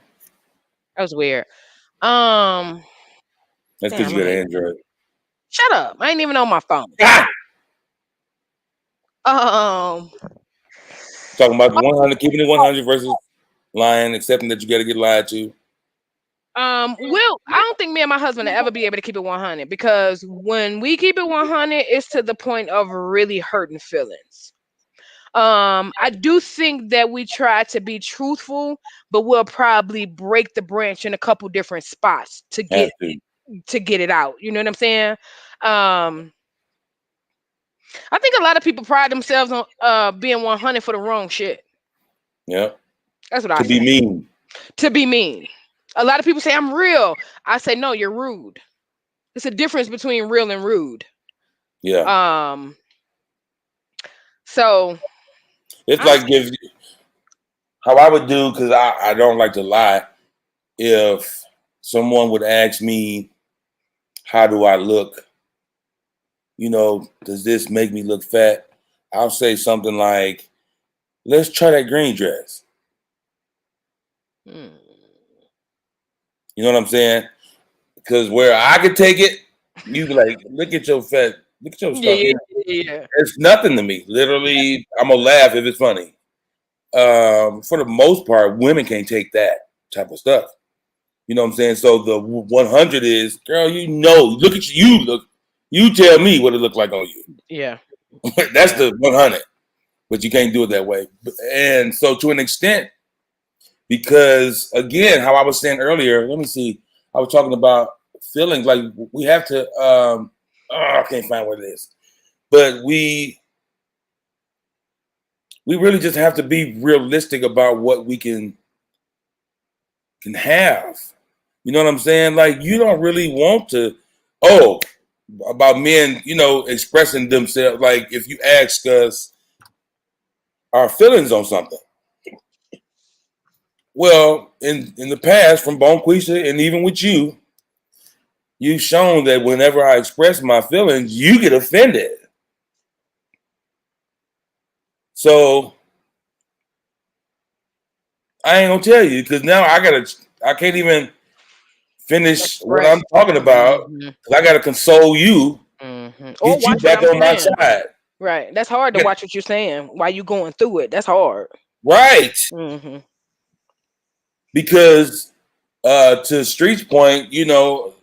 That was weird. That's because you got an Android. Shut up. I ain't even on my phone. Talking about the 100, keeping it 100 versus lying, accepting that you got to get lied to. I don't think me and my husband will ever be able to keep it 100, because when we keep it 100, it's to the point of really hurting feelings. I do think that we try to be truthful, but we'll probably break the branch in a couple different spots to get it out. You know what I'm saying? I think a lot of people pride themselves on being 100 for the wrong shit. Yeah. That's what I say. To be mean. To be mean. A lot of people say I'm real. I say no, you're rude. It's a difference between real and rude. Yeah. So it's like how I would do, because I don't like to lie. If someone would ask me, how do I look? You know, does this make me look fat? I'll say something like, let's try that green dress. You know what I'm saying? Because where I could take it, you be like, look at your stuff. Yeah. It's nothing to me. Literally, I'm gonna laugh if it's funny. For the most part, women can't take that type of stuff. You know what I'm saying? So the 100 is, girl, you know, look at you. You tell me what it looked like on you. Yeah. That's the 100. But you can't do it that way. And so to an extent, because again, how I was saying earlier, let me see, I was talking about feelings, like we have to, I can't find what it is, but we really just have to be realistic about what we can have. You know what I'm saying? Like, you don't really want to, about men, you know, expressing themselves. Like, if you ask us our feelings on something, well, in the past, from Bonquisha and even with you, you've shown that whenever I express my feelings, you get offended. So I ain't gonna tell you, because now I can't even finish what I'm talking about, because I gotta console you, get you back on my side. Right. That's hard to watch what you're saying while you're going through it. That's hard. Right. Because to Street's point, you know,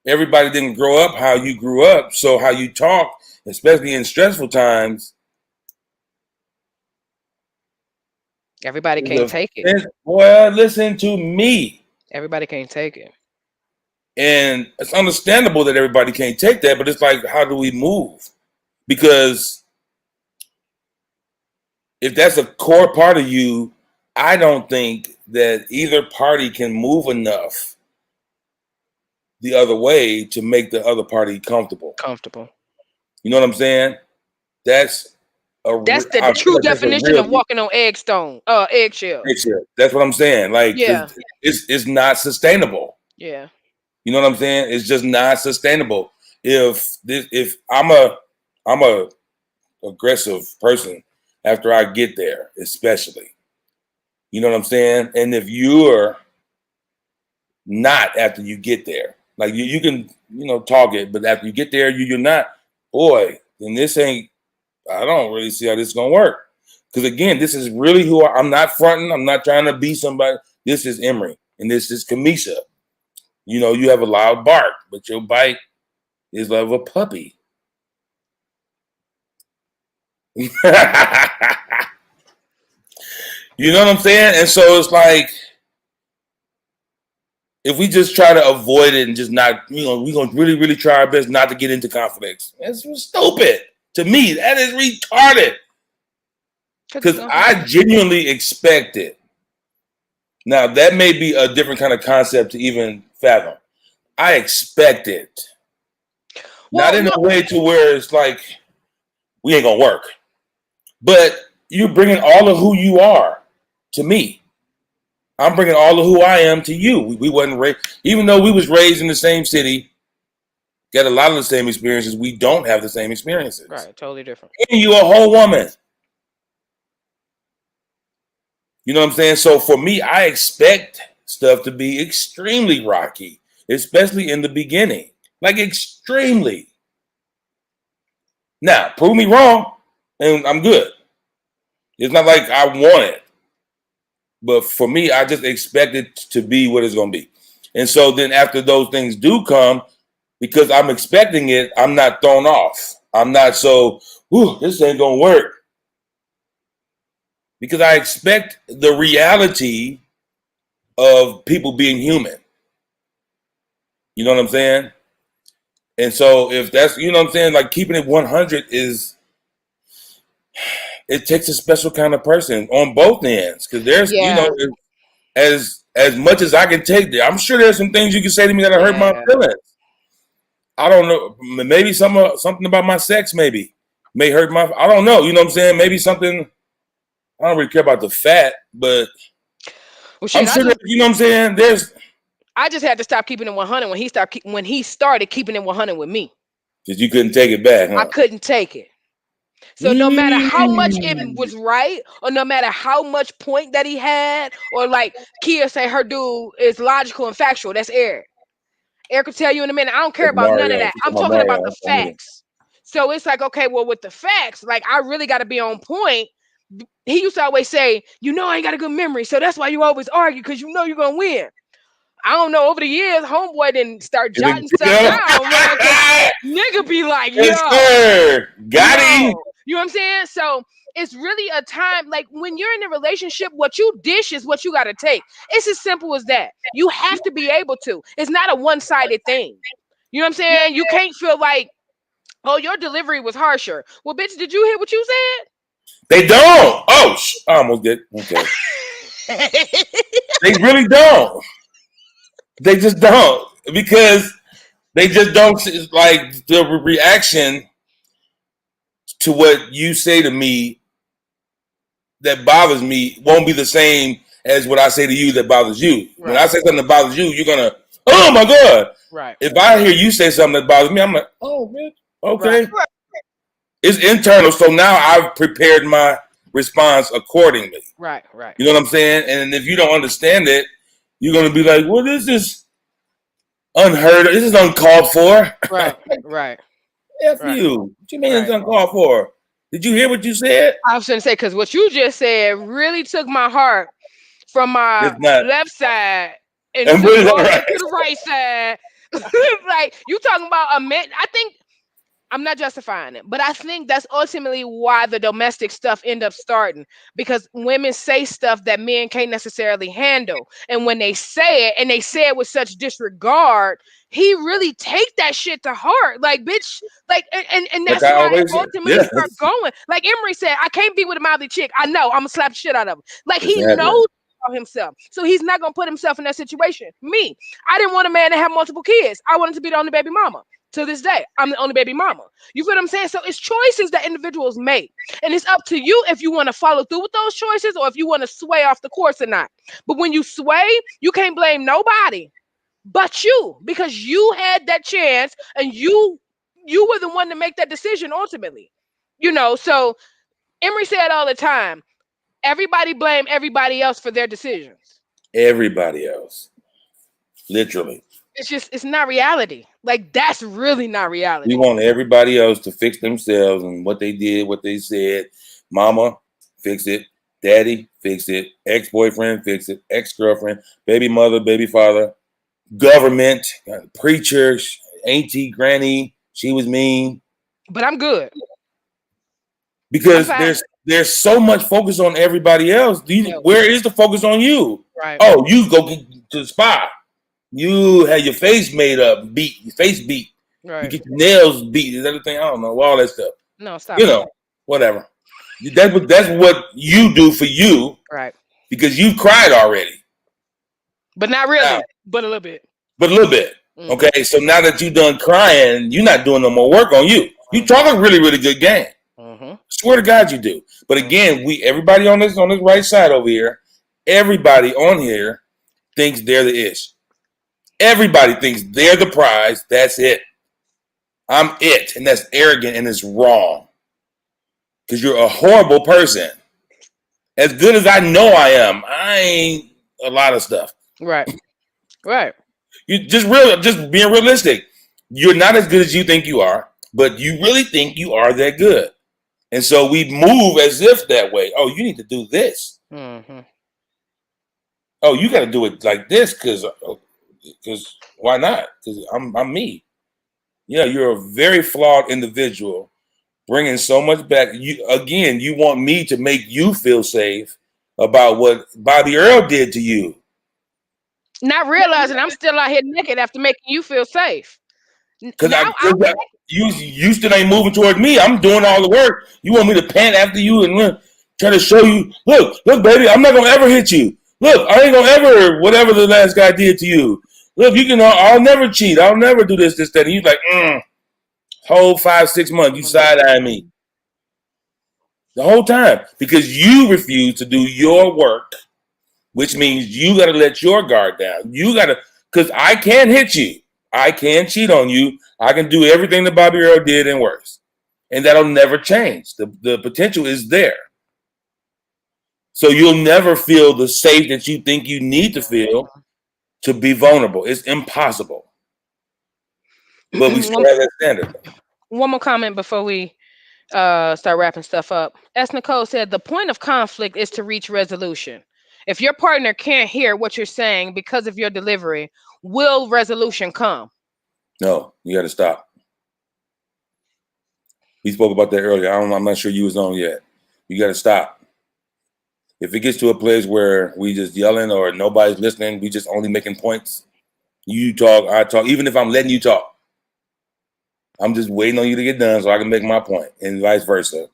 everybody didn't grow up how you grew up. So how you talk, especially in stressful times, everybody can't take it. Well, listen to me. Everybody can't take it. And it's understandable that everybody can't take that, but it's like, how do we move? Because if that's a core part of you, I don't think that either party can move enough the other way to make the other party comfortable. You know what I'm saying? That's the true definition of walking on eggshells. That's what I'm saying. Like, it's not sustainable. Yeah. You know what I'm saying? It's just not sustainable. if I'm a aggressive person after I get there, especially, you know what I'm saying? And if you're not after you get there, like you can, talk it, but after you get there, you're not, boy, then this ain't, I don't really see how this is going to work. Because again, this is really who I'm not fronting. I'm not trying to be somebody. This is Emery and this is Kamisha. You have a loud bark, but your bite is like a puppy. You know what I'm saying? And so it's like, if we just try to avoid it and just not, we're going to really, really try our best not to get into conflicts. That's stupid. To me, that is retarded. Because I genuinely expect it. Now, that may be a different kind of concept to even fathom. I expect it. Not in a way to where it's like, we ain't going to work. But you're bringing all of who you are to me. I'm bringing all of who I am to you. We wasn't raised, even though we was raised in the same city, got a lot of the same experiences, we don't have the same experiences. Right, totally different. And you a whole woman. You know what I'm saying? So for me, I expect stuff to be extremely rocky, especially in the beginning. Like extremely. Now, prove me wrong, and I'm good. It's not like I want it. But for me, I just expect it to be what it's going to be. And so then after those things do come, because I'm expecting it, I'm not thrown off. I'm not so, this ain't going to work. Because I expect the reality of people being human. You know what I'm saying? And so if that's, you know what I'm saying, like keeping it 100 it takes a special kind of person on both ends. Because there's, as much as I can take there, I'm sure there's some things you can say to me that hurt my feelings. I don't know. Maybe something about my sex may hurt I don't know. You know what I'm saying? Maybe something, I don't really care about the fat, but I'm sure you know what I'm saying? I just had to stop keeping it 100 when he started keeping it 100 with me. Because you couldn't take it back, huh? I couldn't take it. So no matter how much it was right, or no matter how much point that he had, or like Kia say her dude is logical and factual, that's Eric. Eric will tell you in a minute, I don't care about none of that. I'm talking about the facts. So it's like, okay, well, with the facts, like I really got to be on point. He used to always say, I ain't got a good memory, so that's why you always argue, because you're going to win. I don't know, over the years, homeboy didn't start jotting stuff down, man. Nigga be like, got him. You know what I'm saying? So it's really a time, like when you're in a relationship, what you dish is what you got to take. It's as simple as that. You have to be able to. It's not a one-sided thing. You know what I'm saying? You can't feel like, oh, your delivery was harsher. Well, bitch, did you hear what you said? They don't. Oh, I almost did. Okay. They really don't. They just don't. Because they just don't, like, the reaction to what you say to me that bothers me won't be the same as what I say to you that bothers you. Right. When I say something that bothers you, you're going to, oh my God. Right. If I hear you say something that bothers me, I'm like, oh, man, okay. Right. It's internal. So now I've prepared my response accordingly. Right. You know what I'm saying? And if you don't understand it, you're going to be like, well, this is unheard of. This is uncalled for. Right. F you. What you mean it's uncalled for? Did you hear what you said? I was going to say, because what you just said really took my heart from my left side and took it all to the right side. Like, you talking about a man. I think, I'm not justifying it, but I think that's ultimately why the domestic stuff end up starting, because women say stuff that men can't necessarily handle. And when they say it, and they say it with such disregard, he really take that shit to heart. Like, bitch, like, and that's why I ultimately start going. Like Emery said, I can't be with a mouthy chick. I know, I'm gonna slap the shit out of him. Like, he knows about himself. So he's not gonna put himself in that situation. Me, I didn't want a man to have multiple kids. I wanted to be the only baby mama. To this day, I'm the only baby mama. You feel what I'm saying? So it's choices that individuals make. And it's up to you if you want to follow through with those choices or if you want to sway off the course or not. But when you sway, you can't blame nobody but you, because you had that chance and you you were the one to make that decision ultimately. So Emery said all the time, everybody blame everybody else for their decisions. Everybody else. Literally. It's not reality. Like, that's really not reality. We want everybody else to fix themselves and what they did, what they said. Mama, fix it. Daddy, fix it. Ex-boyfriend, fix it. Ex-girlfriend, baby mother, baby father, government, preacher, auntie, granny, she was mean. But I'm good. Because there's so much focus on everybody else. Where is the focus on you? Right. Oh, you go to the spa. You had your face made up, beat, your face beat. Right. You get your nails beat. Is that the thing? I don't know. All that stuff. No, stop. Whatever. That's what you do for you. Right. Because you cried already. But not really. But a little bit. Mm-hmm. Okay. So now that you done crying, you're not doing no more work on you. You talking really, really good game. Mm-hmm. Swear to God you do. But again, everybody on this right side over here, everybody on here thinks they're the ish. Everybody thinks they're the prize. That's it. I'm it. And that's arrogant and it's wrong. Because you're a horrible person. As good as I know I am, I ain't a lot of stuff. Right. Right. You just being realistic. You're not as good as you think you are, but you really think you are that good. And so we move as if that way. Oh, you need to do this. Mm-hmm. Oh, you got to do it like this because why not? Because I'm me. Yeah, you're a very flawed individual, bringing so much back. You want me to make you feel safe about what Bobby Earl did to you. Not realizing I'm still out here naked after making you feel safe. Because you still ain't moving towards me. I'm doing all the work. You want me to pant after you and try to show you, look, baby, I'm not going to ever hit you. Look, I ain't going to ever, whatever the last guy did to you. Look, I'll never cheat. I'll never do this, that. And you like, whole 5-6 months, you side-eyeing me. The whole time. Because you refuse to do your work, which means you got to let your guard down. You got to, because I can't hit you. I can cheat on you. I can do everything that Bobby Earl did and worse. And that'll never change. The potential is there. So you'll never feel the safe that you think you need to feel to be vulnerable. It's impossible. But we still have that standard. One more comment before we start wrapping stuff up. As Nicole said, the point of conflict is to reach resolution. If your partner can't hear what you're saying because of your delivery, will resolution come? No, you got to stop. We spoke about that earlier. I'm not sure you was on yet. You got to stop. If it gets to a place where we just yelling or nobody's listening, we just only making points. You talk, I talk. Even if I'm letting you talk, I'm just waiting on you to get done so I can make my point, and vice versa.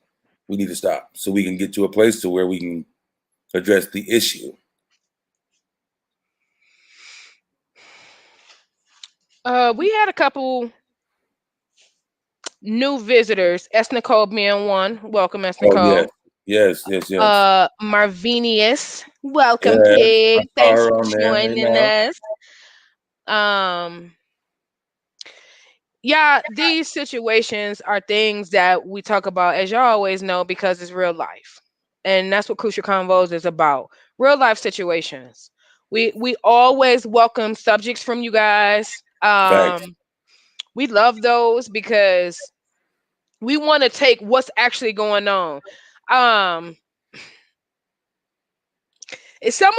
We need to stop so we can get to a place to where we can address the issue. We had a couple new visitors. S. Nicole being one. Welcome, S. Nicole. Oh, yes. Marvinius. Welcome, Pig. Thanks for joining us. Yeah, these situations are things that we talk about, as y'all always know, because it's real life. And that's what Crucial Convos is about. Real life situations. We always welcome subjects from you guys. We love those because we want to take what's actually going on. It's a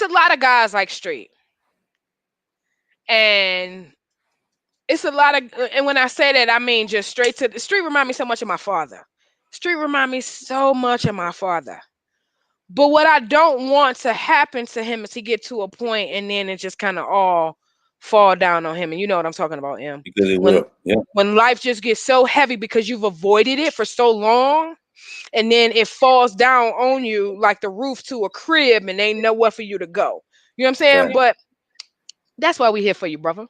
lot of guys like Street. And it's a lot of, and when I say that, I mean just straight to the Street. Remind me so much of my father. Street remind me so much of my father. But what I don't want to happen to him is he get to a point and then it just kind of all fall down on him. And you know what I'm talking about, Em. Because it will. Yeah. When life just gets so heavy because you've avoided it for so long, and then it falls down on you like the roof to a crib and ain't nowhere for you to go. You know what I'm saying? Right. But that's why we here for you, brother.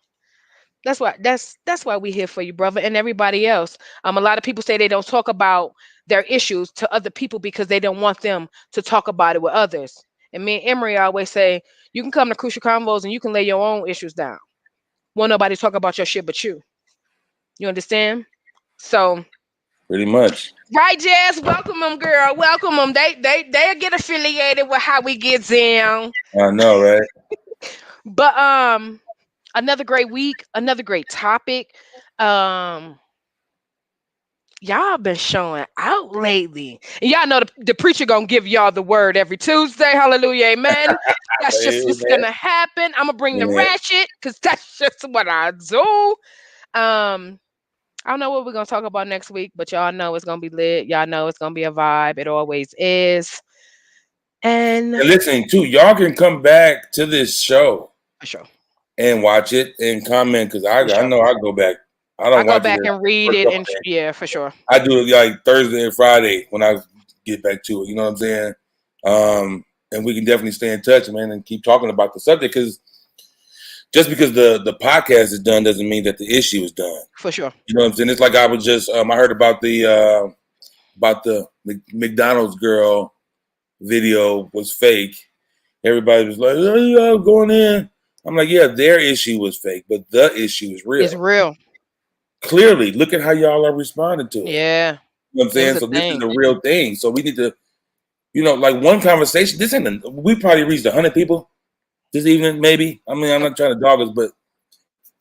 That's why we here for you, brother, and everybody else. A lot of people say they don't talk about their issues to other people because they don't want them to talk about it with others. And me and Emery always say, you can come to Crucial Convos and you can lay your own issues down. Won't nobody talk about your shit but you. You understand? So Pretty much. right, Jazz, welcome them, girl. Welcome them. They'll get affiliated with how we get down. I know, right? But another great week, another great topic. Um Y'all been showing out lately. And y'all know the preacher gonna give y'all the word every Tuesday. Hallelujah, amen. That's just what's Amen. gonna happen. I'm gonna bring the Amen. ratchet because that's just what I do. I don't know what we're gonna talk about next week, but y'all know it's gonna be lit. Y'all know it's gonna be a vibe. It always is. And And listen, too, y'all can come back to this show for sure, and watch it and comment because I know I go back. I I don't go watch back it and read first it, couple and days. yeah, for sure. I do it like Thursday and Friday when I get back to it. You know what I'm saying? And we can definitely stay in touch, man, and keep talking about the subject because just because the podcast is done doesn't mean that the issue is done. For sure. You know what I'm saying? It's like I was just I heard about the McDonald's girl video was fake. Everybody was like, "Oh, yeah, going in." I'm like, "Yeah, their issue was fake, but the issue is real." It's real. Clearly, look at how y'all are responding to it. Yeah. You know what I'm It saying? was a So this is thing. a real thing. So we need to, like one conversation. This ain't. We probably reached 100 people this evening, maybe. I mean, I'm not trying to dog us, but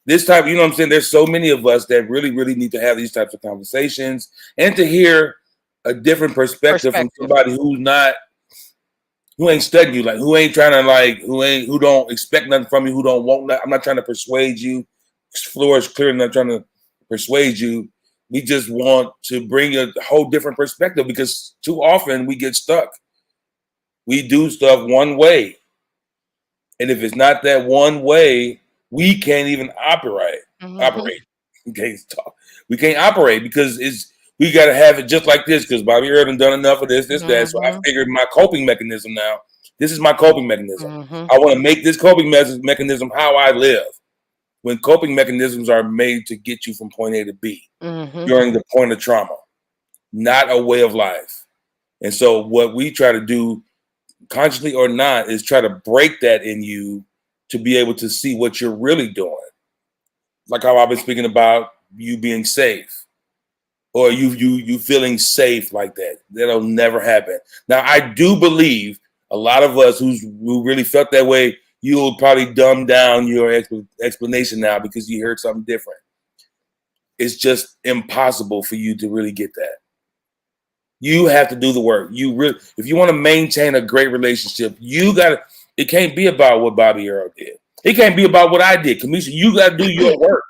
this type, you know what I'm saying? There's so many of us that really, really need to have these types of conversations and to hear a different perspective from somebody who ain't studying you, like who ain't trying to who don't expect nothing from you, who don't want nothing. I'm not trying to persuade you. F.l.o.r is clearly not trying to persuade you. We just want to bring a whole different perspective because too often we get stuck. We do stuff one way. And if it's not that one way, we can't even operate. We can't talk. We can't operate because we got to have it just like this because Bobby Earl done enough of this, that. So I figured my coping mechanism now. This is my coping mechanism. I want to make this coping mechanism how I live. When coping mechanisms are made to get you from point A to B during the point of trauma, not a way of life. And so what we try to do, consciously or not, is try to break that in you to be able to see what you're really doing. Like how I've been speaking about you being safe or you feeling safe like that. That'll never happen. Now, I do believe a lot of us who really felt that way, you'll probably dumb down your explanation now because you heard something different. It's just impossible for you to really get that. You have to do the work. If you want to maintain a great relationship, it can't be about what Bobby Earl did. It can't be about what I did. Kamisha, you got to do your work.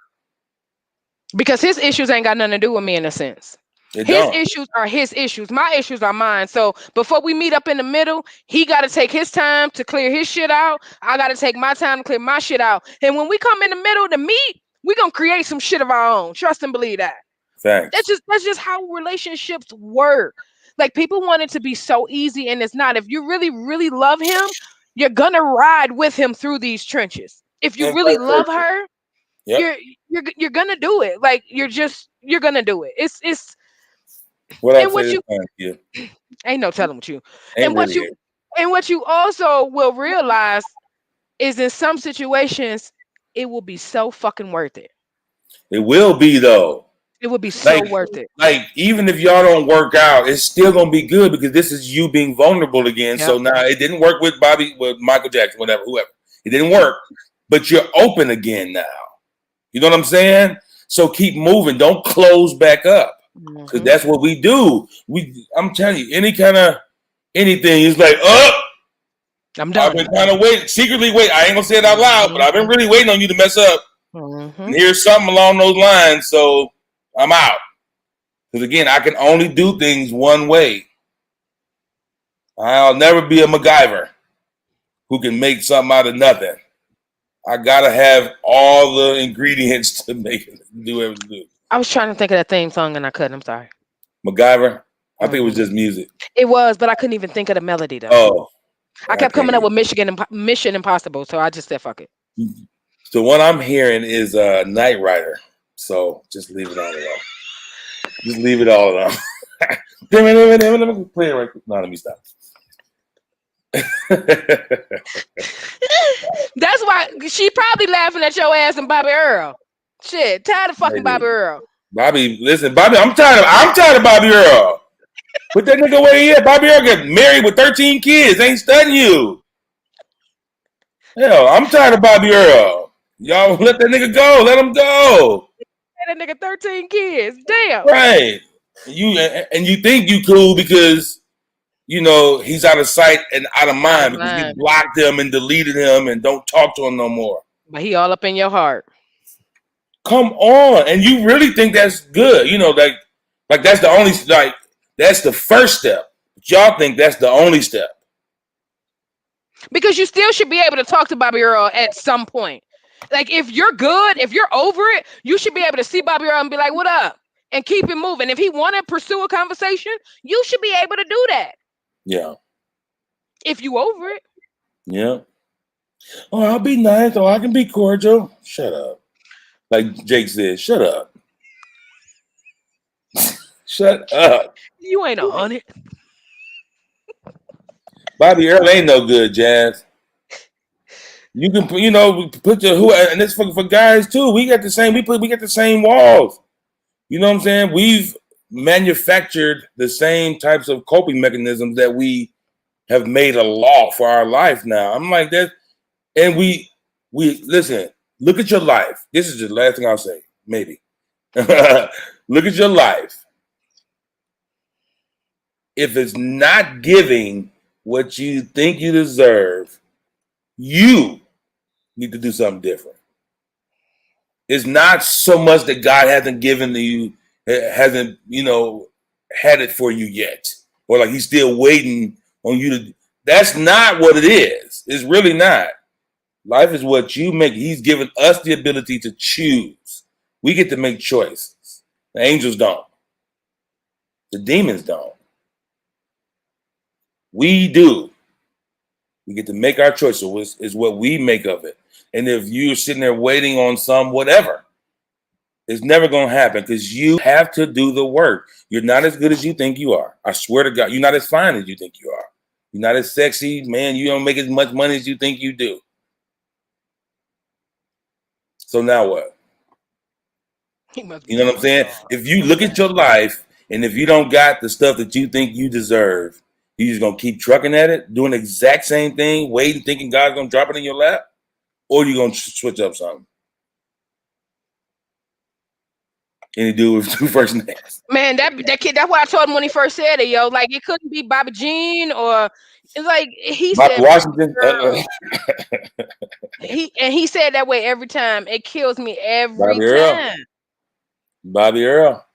Because his issues ain't got nothing to do with me in a sense. Issues are his issues. My issues are mine. So before we meet up in the middle, he got to take his time to clear his shit out. I got to take my time to clear my shit out. And when we come in the middle to meet, we're going to create some shit of our own. Trust and believe that. Thanks. That's just how relationships work. Like people want it to be so easy and it's not. If you really, really love him, you're going to ride with him through these trenches. If you really love her, you're going to do it. Like you're going to do it. It's what I say this time, yeah. Ain't no telling with you. And what you also will realize is in some situations it will be so fucking worth it. It will be though. It would be so worth it. Like even if y'all don't work out, it's still gonna be good because this is you being vulnerable again. Yep. So now it didn't work with Michael Jackson, whoever. It didn't work, but you're open again now. You know what I'm saying? So keep moving. Don't close back up because that's what we do. I'm telling you, anything is like, I'm done. I've been kind of secretly waiting. I ain't gonna say it out loud, but I've been really waiting on you to mess up. And here's something along those lines. So I'm out. Because again, I can only do things one way. I'll never be a MacGyver who can make something out of nothing. I gotta have all the ingredients to make it do everything. I was trying to think of that theme song and I couldn't. I'm sorry. MacGyver? I think it was just music. It was, but I couldn't even think of the melody though. Oh. I kept coming up with Mission Impossible, so I just said fuck it. So what I'm hearing is Knight Rider. So just leave it all alone. Just leave it all alone. Let me play it right quick. No, let me stop. That's why she probably laughing at your ass and Bobby Earl. Shit, tired of fucking Bobby Earl. Bobby, listen, Bobby, I'm tired of Bobby Earl. Put that nigga where he at. Bobby Earl got married with 13 kids. Ain't studying you. Hell, I'm tired of Bobby Earl. Y'all let that nigga go. Let him go. That nigga 13 kids. Damn. Right. You think you cool because you know he's out of sight and out of mind because you blocked him and deleted him and don't talk to him no more. But he all up in your heart. Come on. And you really think that's good. You know, like that's the only that's the first step. But y'all think that's the only step. Because you still should be able to talk to Bobby Earl at some point. Like if you're good, if you're over it, you should be able to see Bobby Earl and be like, what up? And keep it moving. If he want to pursue a conversation, you should be able to do that. Yeah. If you over it. Yeah. Oh, I'll be nice. Oh, I can be cordial. Shut up. Like Jake said, shut up. Shut up. You ain't on it. Bobby Earl ain't no good, Jazz. You can, you know, put your and it's for guys too. We got the same. We got the same walls. You know what I'm saying? We've manufactured the same types of coping mechanisms that we have made a law for our life now. I'm like that, and we listen. Look at your life. This is the last thing I'll say. Maybe look at your life. If it's not giving what you think you deserve, you need to do something different. It's not so much that God hasn't given to you, hasn't, you know, had it for you yet. Or like he's still waiting on you to. That's not what it is. It's really not. Life is what you make. He's given us the ability to choose. We get to make choices. The angels don't. The demons don't. We do. We get to make our choice. So it's what we make of it. And if you're sitting there waiting on some whatever, it's never going to happen because you have to do the work. You're not as good as you think you are. I swear to God, you're not as fine as you think you are. You're not as sexy, man. You don't make as much money as you think you do. So now what? You know what I'm saying? If you look at your life and if you don't got the stuff that you think you deserve, you just going to keep trucking at it, doing the exact same thing, waiting, thinking God's going to drop it in your lap? Or you going to switch up something? Any dude with two first names. Man, that kid, that's why I told him when he first said it, yo. Like, it couldn't be Bobby Jean or it's like he Bobby said Washington. He said that way every time. It kills me every Bobby time. Earl. Bobby Earl.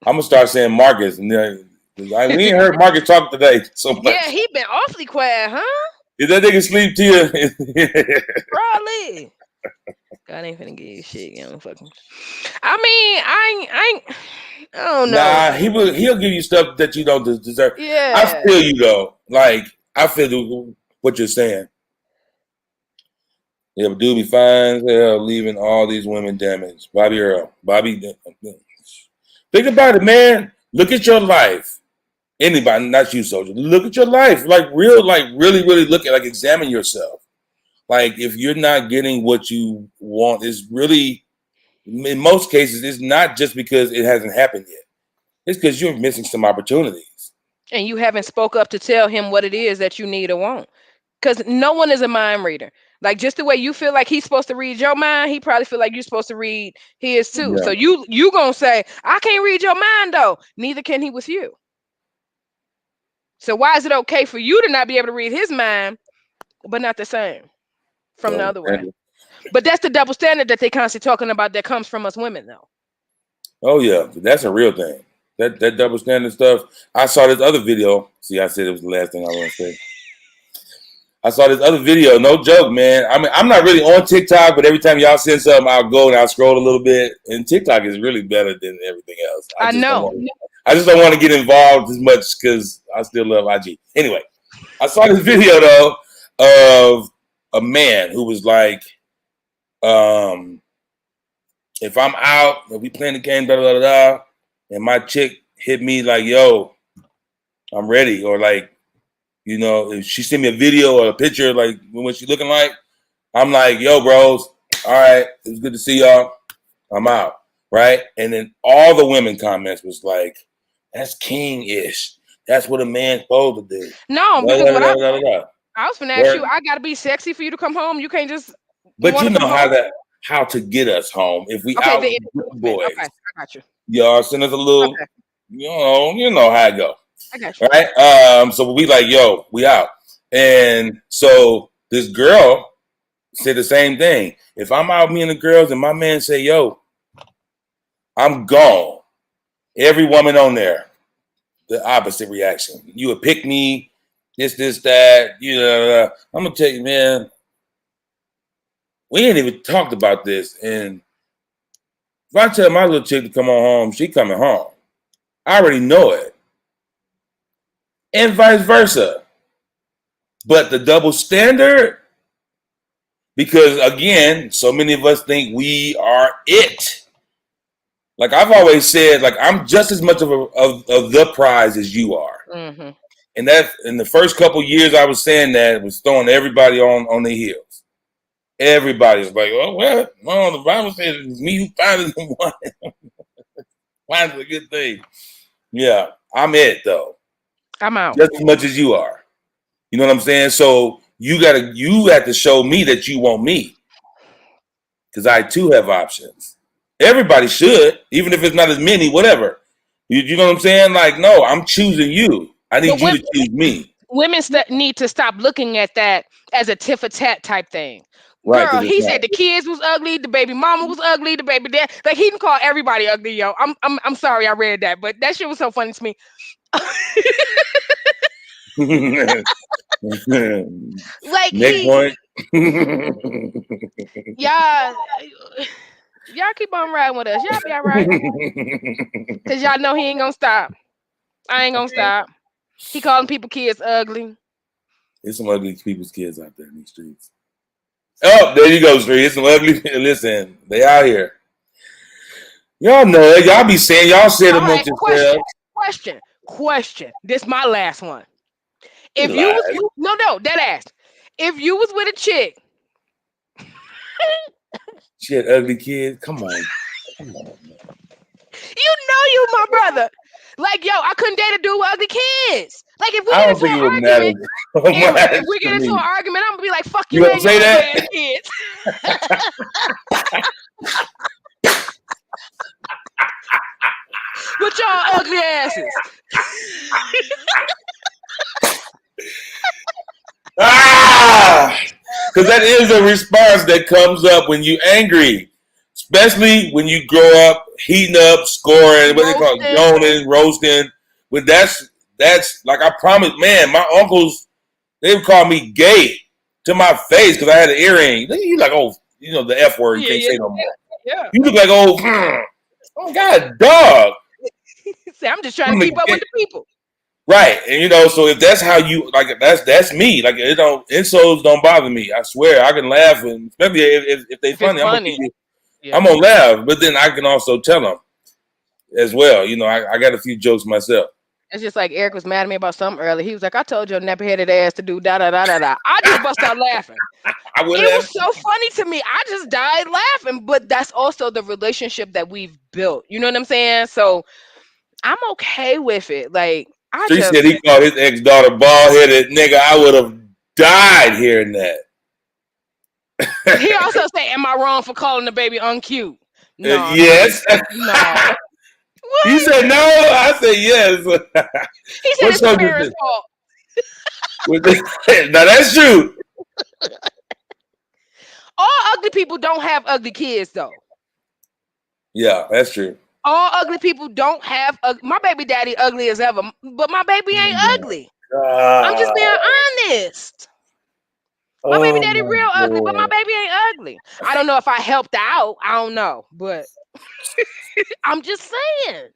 I'm gonna start saying Marcus. We ain't heard Marcus talk today so much. Yeah, he been awfully quiet, huh? Is that nigga sleep to you? Probably. God ain't finna give you shit, you know. Fucking. I mean, I don't know. Nah, he'll give you stuff that you don't deserve. Yeah, I feel you though. Like I feel what you're saying. Yeah, but dude be fine as hell, leaving all these women damaged. Bobby Earl, think about it, man. Look at your life. Anybody, not you, soldier. Look at your life, really look at, examine yourself. Like if you're not getting what you want, it's really, in most cases, it's not just because it hasn't happened yet. It's because you're missing some opportunities. And you haven't spoke up to tell him what it is that you need or want. Because no one is a mind reader. Like just the way you feel like he's supposed to read your mind, he probably feel like you're supposed to read his too. Yeah. So you gonna say, I can't read your mind though. Neither can he with you. So why is it okay for you to not be able to read his mind, but not the same from the other way? But that's the double standard that they constantly talking about that comes from us women though. Oh yeah, that's a real thing. That double standard stuff. I saw this other video. See, I said it was the last thing I want to say. I saw this other video, no joke, man. I mean, I'm not really on TikTok, but every time y'all send something, I'll go and I'll scroll a little bit. And TikTok is really better than everything else. I know. I just don't want to get involved as much because I still love IG. Anyway, I saw this video though of a man who was like, if I'm out, if we playing the game, blah, blah, blah, blah, and my chick hit me like, yo, I'm ready. Or like, you know, if she sent me a video or a picture, like what she looking like, I'm like, yo, bros, all right, it was good to see y'all. I'm out. right? And then all the women comments was like, that's king-ish. That's what a man's supposed to do. No, Blah, because blah, blah, blah, blah. I was finna ask you, I gotta be sexy for you to come home. You can't just. But you know how to get us home if we out with the boys. Okay, I got you. Y'all send us a little, you know how it go. I got you. Right? So we like, yo, we out. And so this girl said the same thing. If I'm out me and the girls and my man say, yo, I'm gone. Every woman on there, the opposite reaction. You would pick me, this, that, I'm gonna tell you, man, we ain't even talked about this. And if I tell my little chick to come on home, she coming home. I already know it. And vice versa. But the double standard, because again, so many of us think we are it. Like I've always said, like I'm just as much of the prize as you are. Mm-hmm. And that in the first couple years I was saying that, it was throwing everybody on their heels. Everybody's like, oh well, no, the Bible says it's me who finds the one. Finds a good thing. Yeah, I'm it though. I'm out. Just as much as you are. You know what I'm saying? So you have to show me that you want me. Because I too have options. Everybody should, even if it's not as many, whatever. You know what I'm saying? Like, no, I'm choosing you. I need you to choose me. Women need to stop looking at that as a tit for tat type thing. Right, girl, he said the kids was ugly, the baby mama was ugly, the baby dad. Like he didn't call everybody ugly, yo. I'm sorry I read that, but that shit was so funny to me. Like next point. Y'all keep on riding with us. Y'all be all right. Cause y'all know he ain't gonna stop. I ain't gonna stop. He calling people kids ugly. There's some ugly people's kids out there in these streets. Oh, there you go, street. It's some ugly. Listen, they out here. Y'all know it. Y'all be saying, y'all said it amongst yourselves. Question. This my last one. If you was dead ass. If you was with a chick. She had ugly kids. Come on. You know you my brother. Like, yo, I couldn't date a dude with ugly kids. Like, if we get into an argument, if we get into an argument, I'm gonna be like, fuck you, and your ugly kids. With y'all ugly asses. Because that is a response that comes up when you angry. Especially when you grow up heating up, scoring, what they call it, joning, roasting. But that's like, I promise, man, my uncles, they would call me gay to my face because I had an earring. You like, oh, you know, the F word, you can't say no more. Yeah. You look like, oh God, dog. See, I'm just trying to keep up with the people. Right. And you know, so if that's how you like, that's me. Like, insults don't bother me. I swear I can laugh, and especially if they funny. I'm gonna laugh, but then I can also tell them as well. You know, I got a few jokes myself. It's just like Eric was mad at me about something earlier. He was like, I told your nappy-headed ass to do da da da da da. I just bust out laughing. It was so funny to me. I just died laughing. But that's also the relationship that we've built. You know what I'm saying? So I'm okay with it. Like, He said he called his ex-daughter bald-headed nigga. I would have died hearing that. He also said, am I wrong for calling the baby uncute? No. Yes. No. He said no. I said yes. He said it's the parents' fault. Now that's true. All ugly people don't have ugly kids, though. Yeah, that's true. All ugly people don't have my baby daddy ugly as ever, but my baby ain't ugly. I'm just being honest. My baby daddy real ugly, but my baby ain't ugly. I don't know if I helped out. I don't know, but I'm just saying.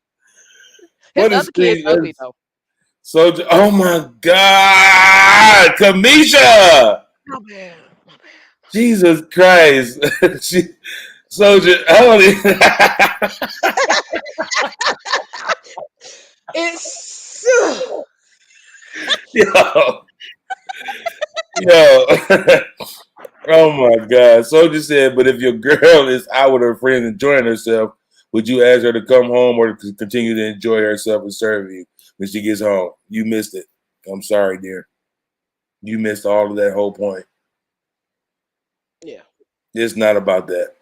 His other kid's ugly though. So, oh my God, Kamisha! My bad. Jesus Christ, Soldier. It's yo. Oh my God. Soldier said, but if your girl is out with her friends enjoying herself, Would you ask her to come home or to continue to enjoy herself and serve you when she gets home? You missed it. I'm sorry, dear. You missed all of that whole point. Yeah. It's not about that.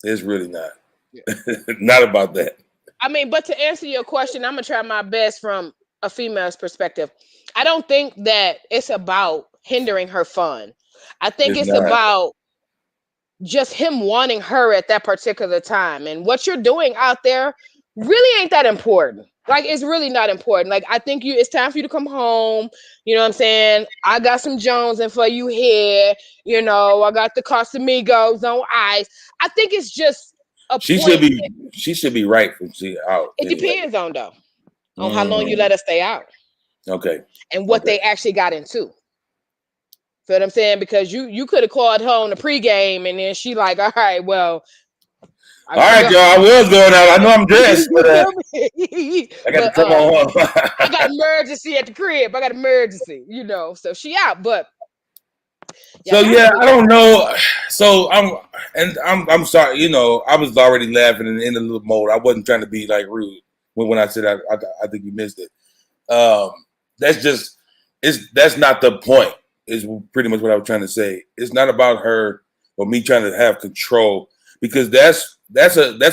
It's really not. Yeah. Not about that. I mean, but to answer your question, I'm going to try my best from a female's perspective. I don't think that it's about hindering her fun. I think it's about just him wanting her at that particular time. And what you're doing out there really ain't that important. Like, it's really not important. Like, I think it's time for you to come home. You know what I'm saying? I got some Jones and for you here. You know, I got the Casamigos on ice. I think it's just a she should be right when she out. It depends on how long you let her stay out. Okay. And what they actually got into. Feel what I'm saying? Because you could have called her on the pregame and then she like, all right, well. All right, y'all. I was going out. I know I'm dressed, but I got to come on. I got emergency at the crib. I got emergency, you know. So she out, but. So yeah, I don't know. So I'm sorry. You know, I was already laughing in a little mode. I wasn't trying to be like rude when I said I think you missed it. That's not the point. Is pretty much what I was trying to say. It's not about her or me trying to have control, because that's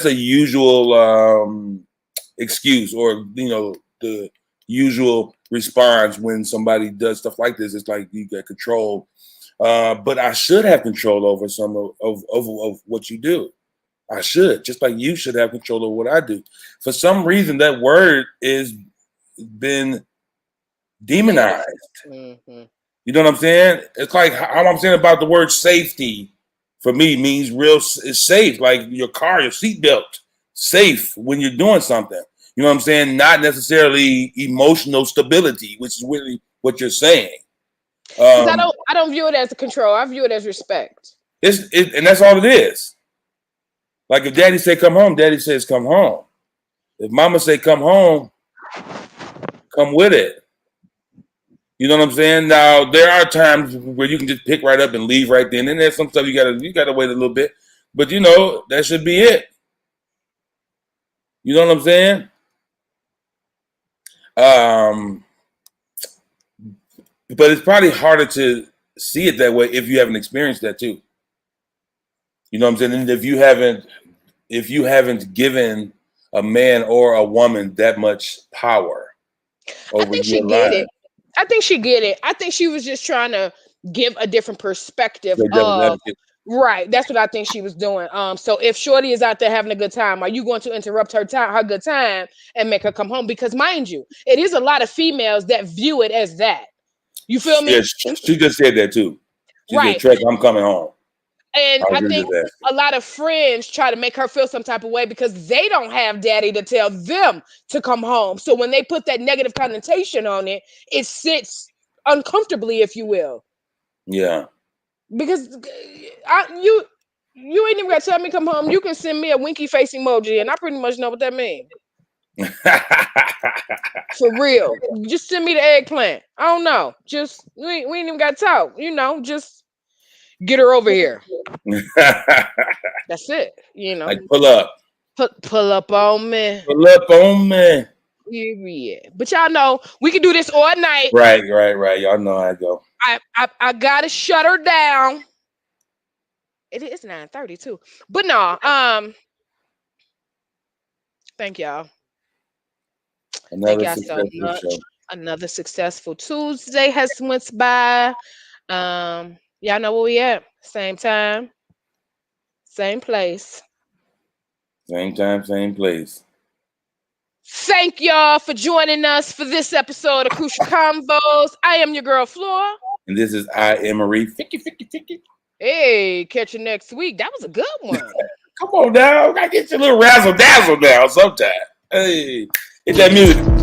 a usual excuse, or you know, the usual response when somebody does stuff like this. It's like you get control, but I should have control over some of what you do. I should, just like you should have control over what I do. For some reason, that word is been demonized. Mm-hmm. You know what I'm saying? It's like how I'm saying about the word safety. For me, means it's safe, like your car, your seatbelt, safe when you're doing something. You know what I'm saying? Not necessarily emotional stability, which is really what you're saying. I don't view it as a control. I view it as respect. And that's all it is. Like if Daddy say come home, Daddy says come home. If Mama say come home, come with it. You know what I'm saying? Now there are times where you can just pick right up and leave right then, and there's some stuff you gotta wait a little bit. But you know, that should be it. You know what I'm saying? But it's probably harder to see it that way if you haven't experienced that too. You know what I'm saying? And if you haven't given a man or a woman that much power over I think your she get life. it. I think she get it. I think she was just trying to give a different perspective of right. That's what I think she was doing. So if Shorty is out there having a good time, are you going to interrupt her good time, and make her come home? Because mind you, it is a lot of females that view it as that. You feel me? Yes, she just said that too. She right. said, Trek, I'm coming home. And I think a lot of friends try to make her feel some type of way because they don't have daddy to tell them to come home. So when they put that negative connotation on it, it sits uncomfortably, if you will. Yeah. Because you ain't even got to tell me come home. You can send me a winky face emoji, and I pretty much know what that means. For real. Just send me the eggplant. I don't know. Just we ain't even got to talk. You know, just get her over here. That's it. You know. Like pull up. Pull up on me. Pull up on me. Yeah. But y'all know we can do this all night. Right. Y'all know how I go. I gotta shut her down. It is 9:30 too. But no, thank y'all. Thank y'all so much. Show. Another successful Tuesday has went by. Y'all know where we at. Same time, same place. Same time, same place. Thank y'all for joining us for this episode of Crucial Convos. I am your girl F.l.o.r. And this is Emery. Hey, catch you next week. That was a good one. Come on now. I gotta get you a little razzle dazzle now sometime. Hey, hit that music.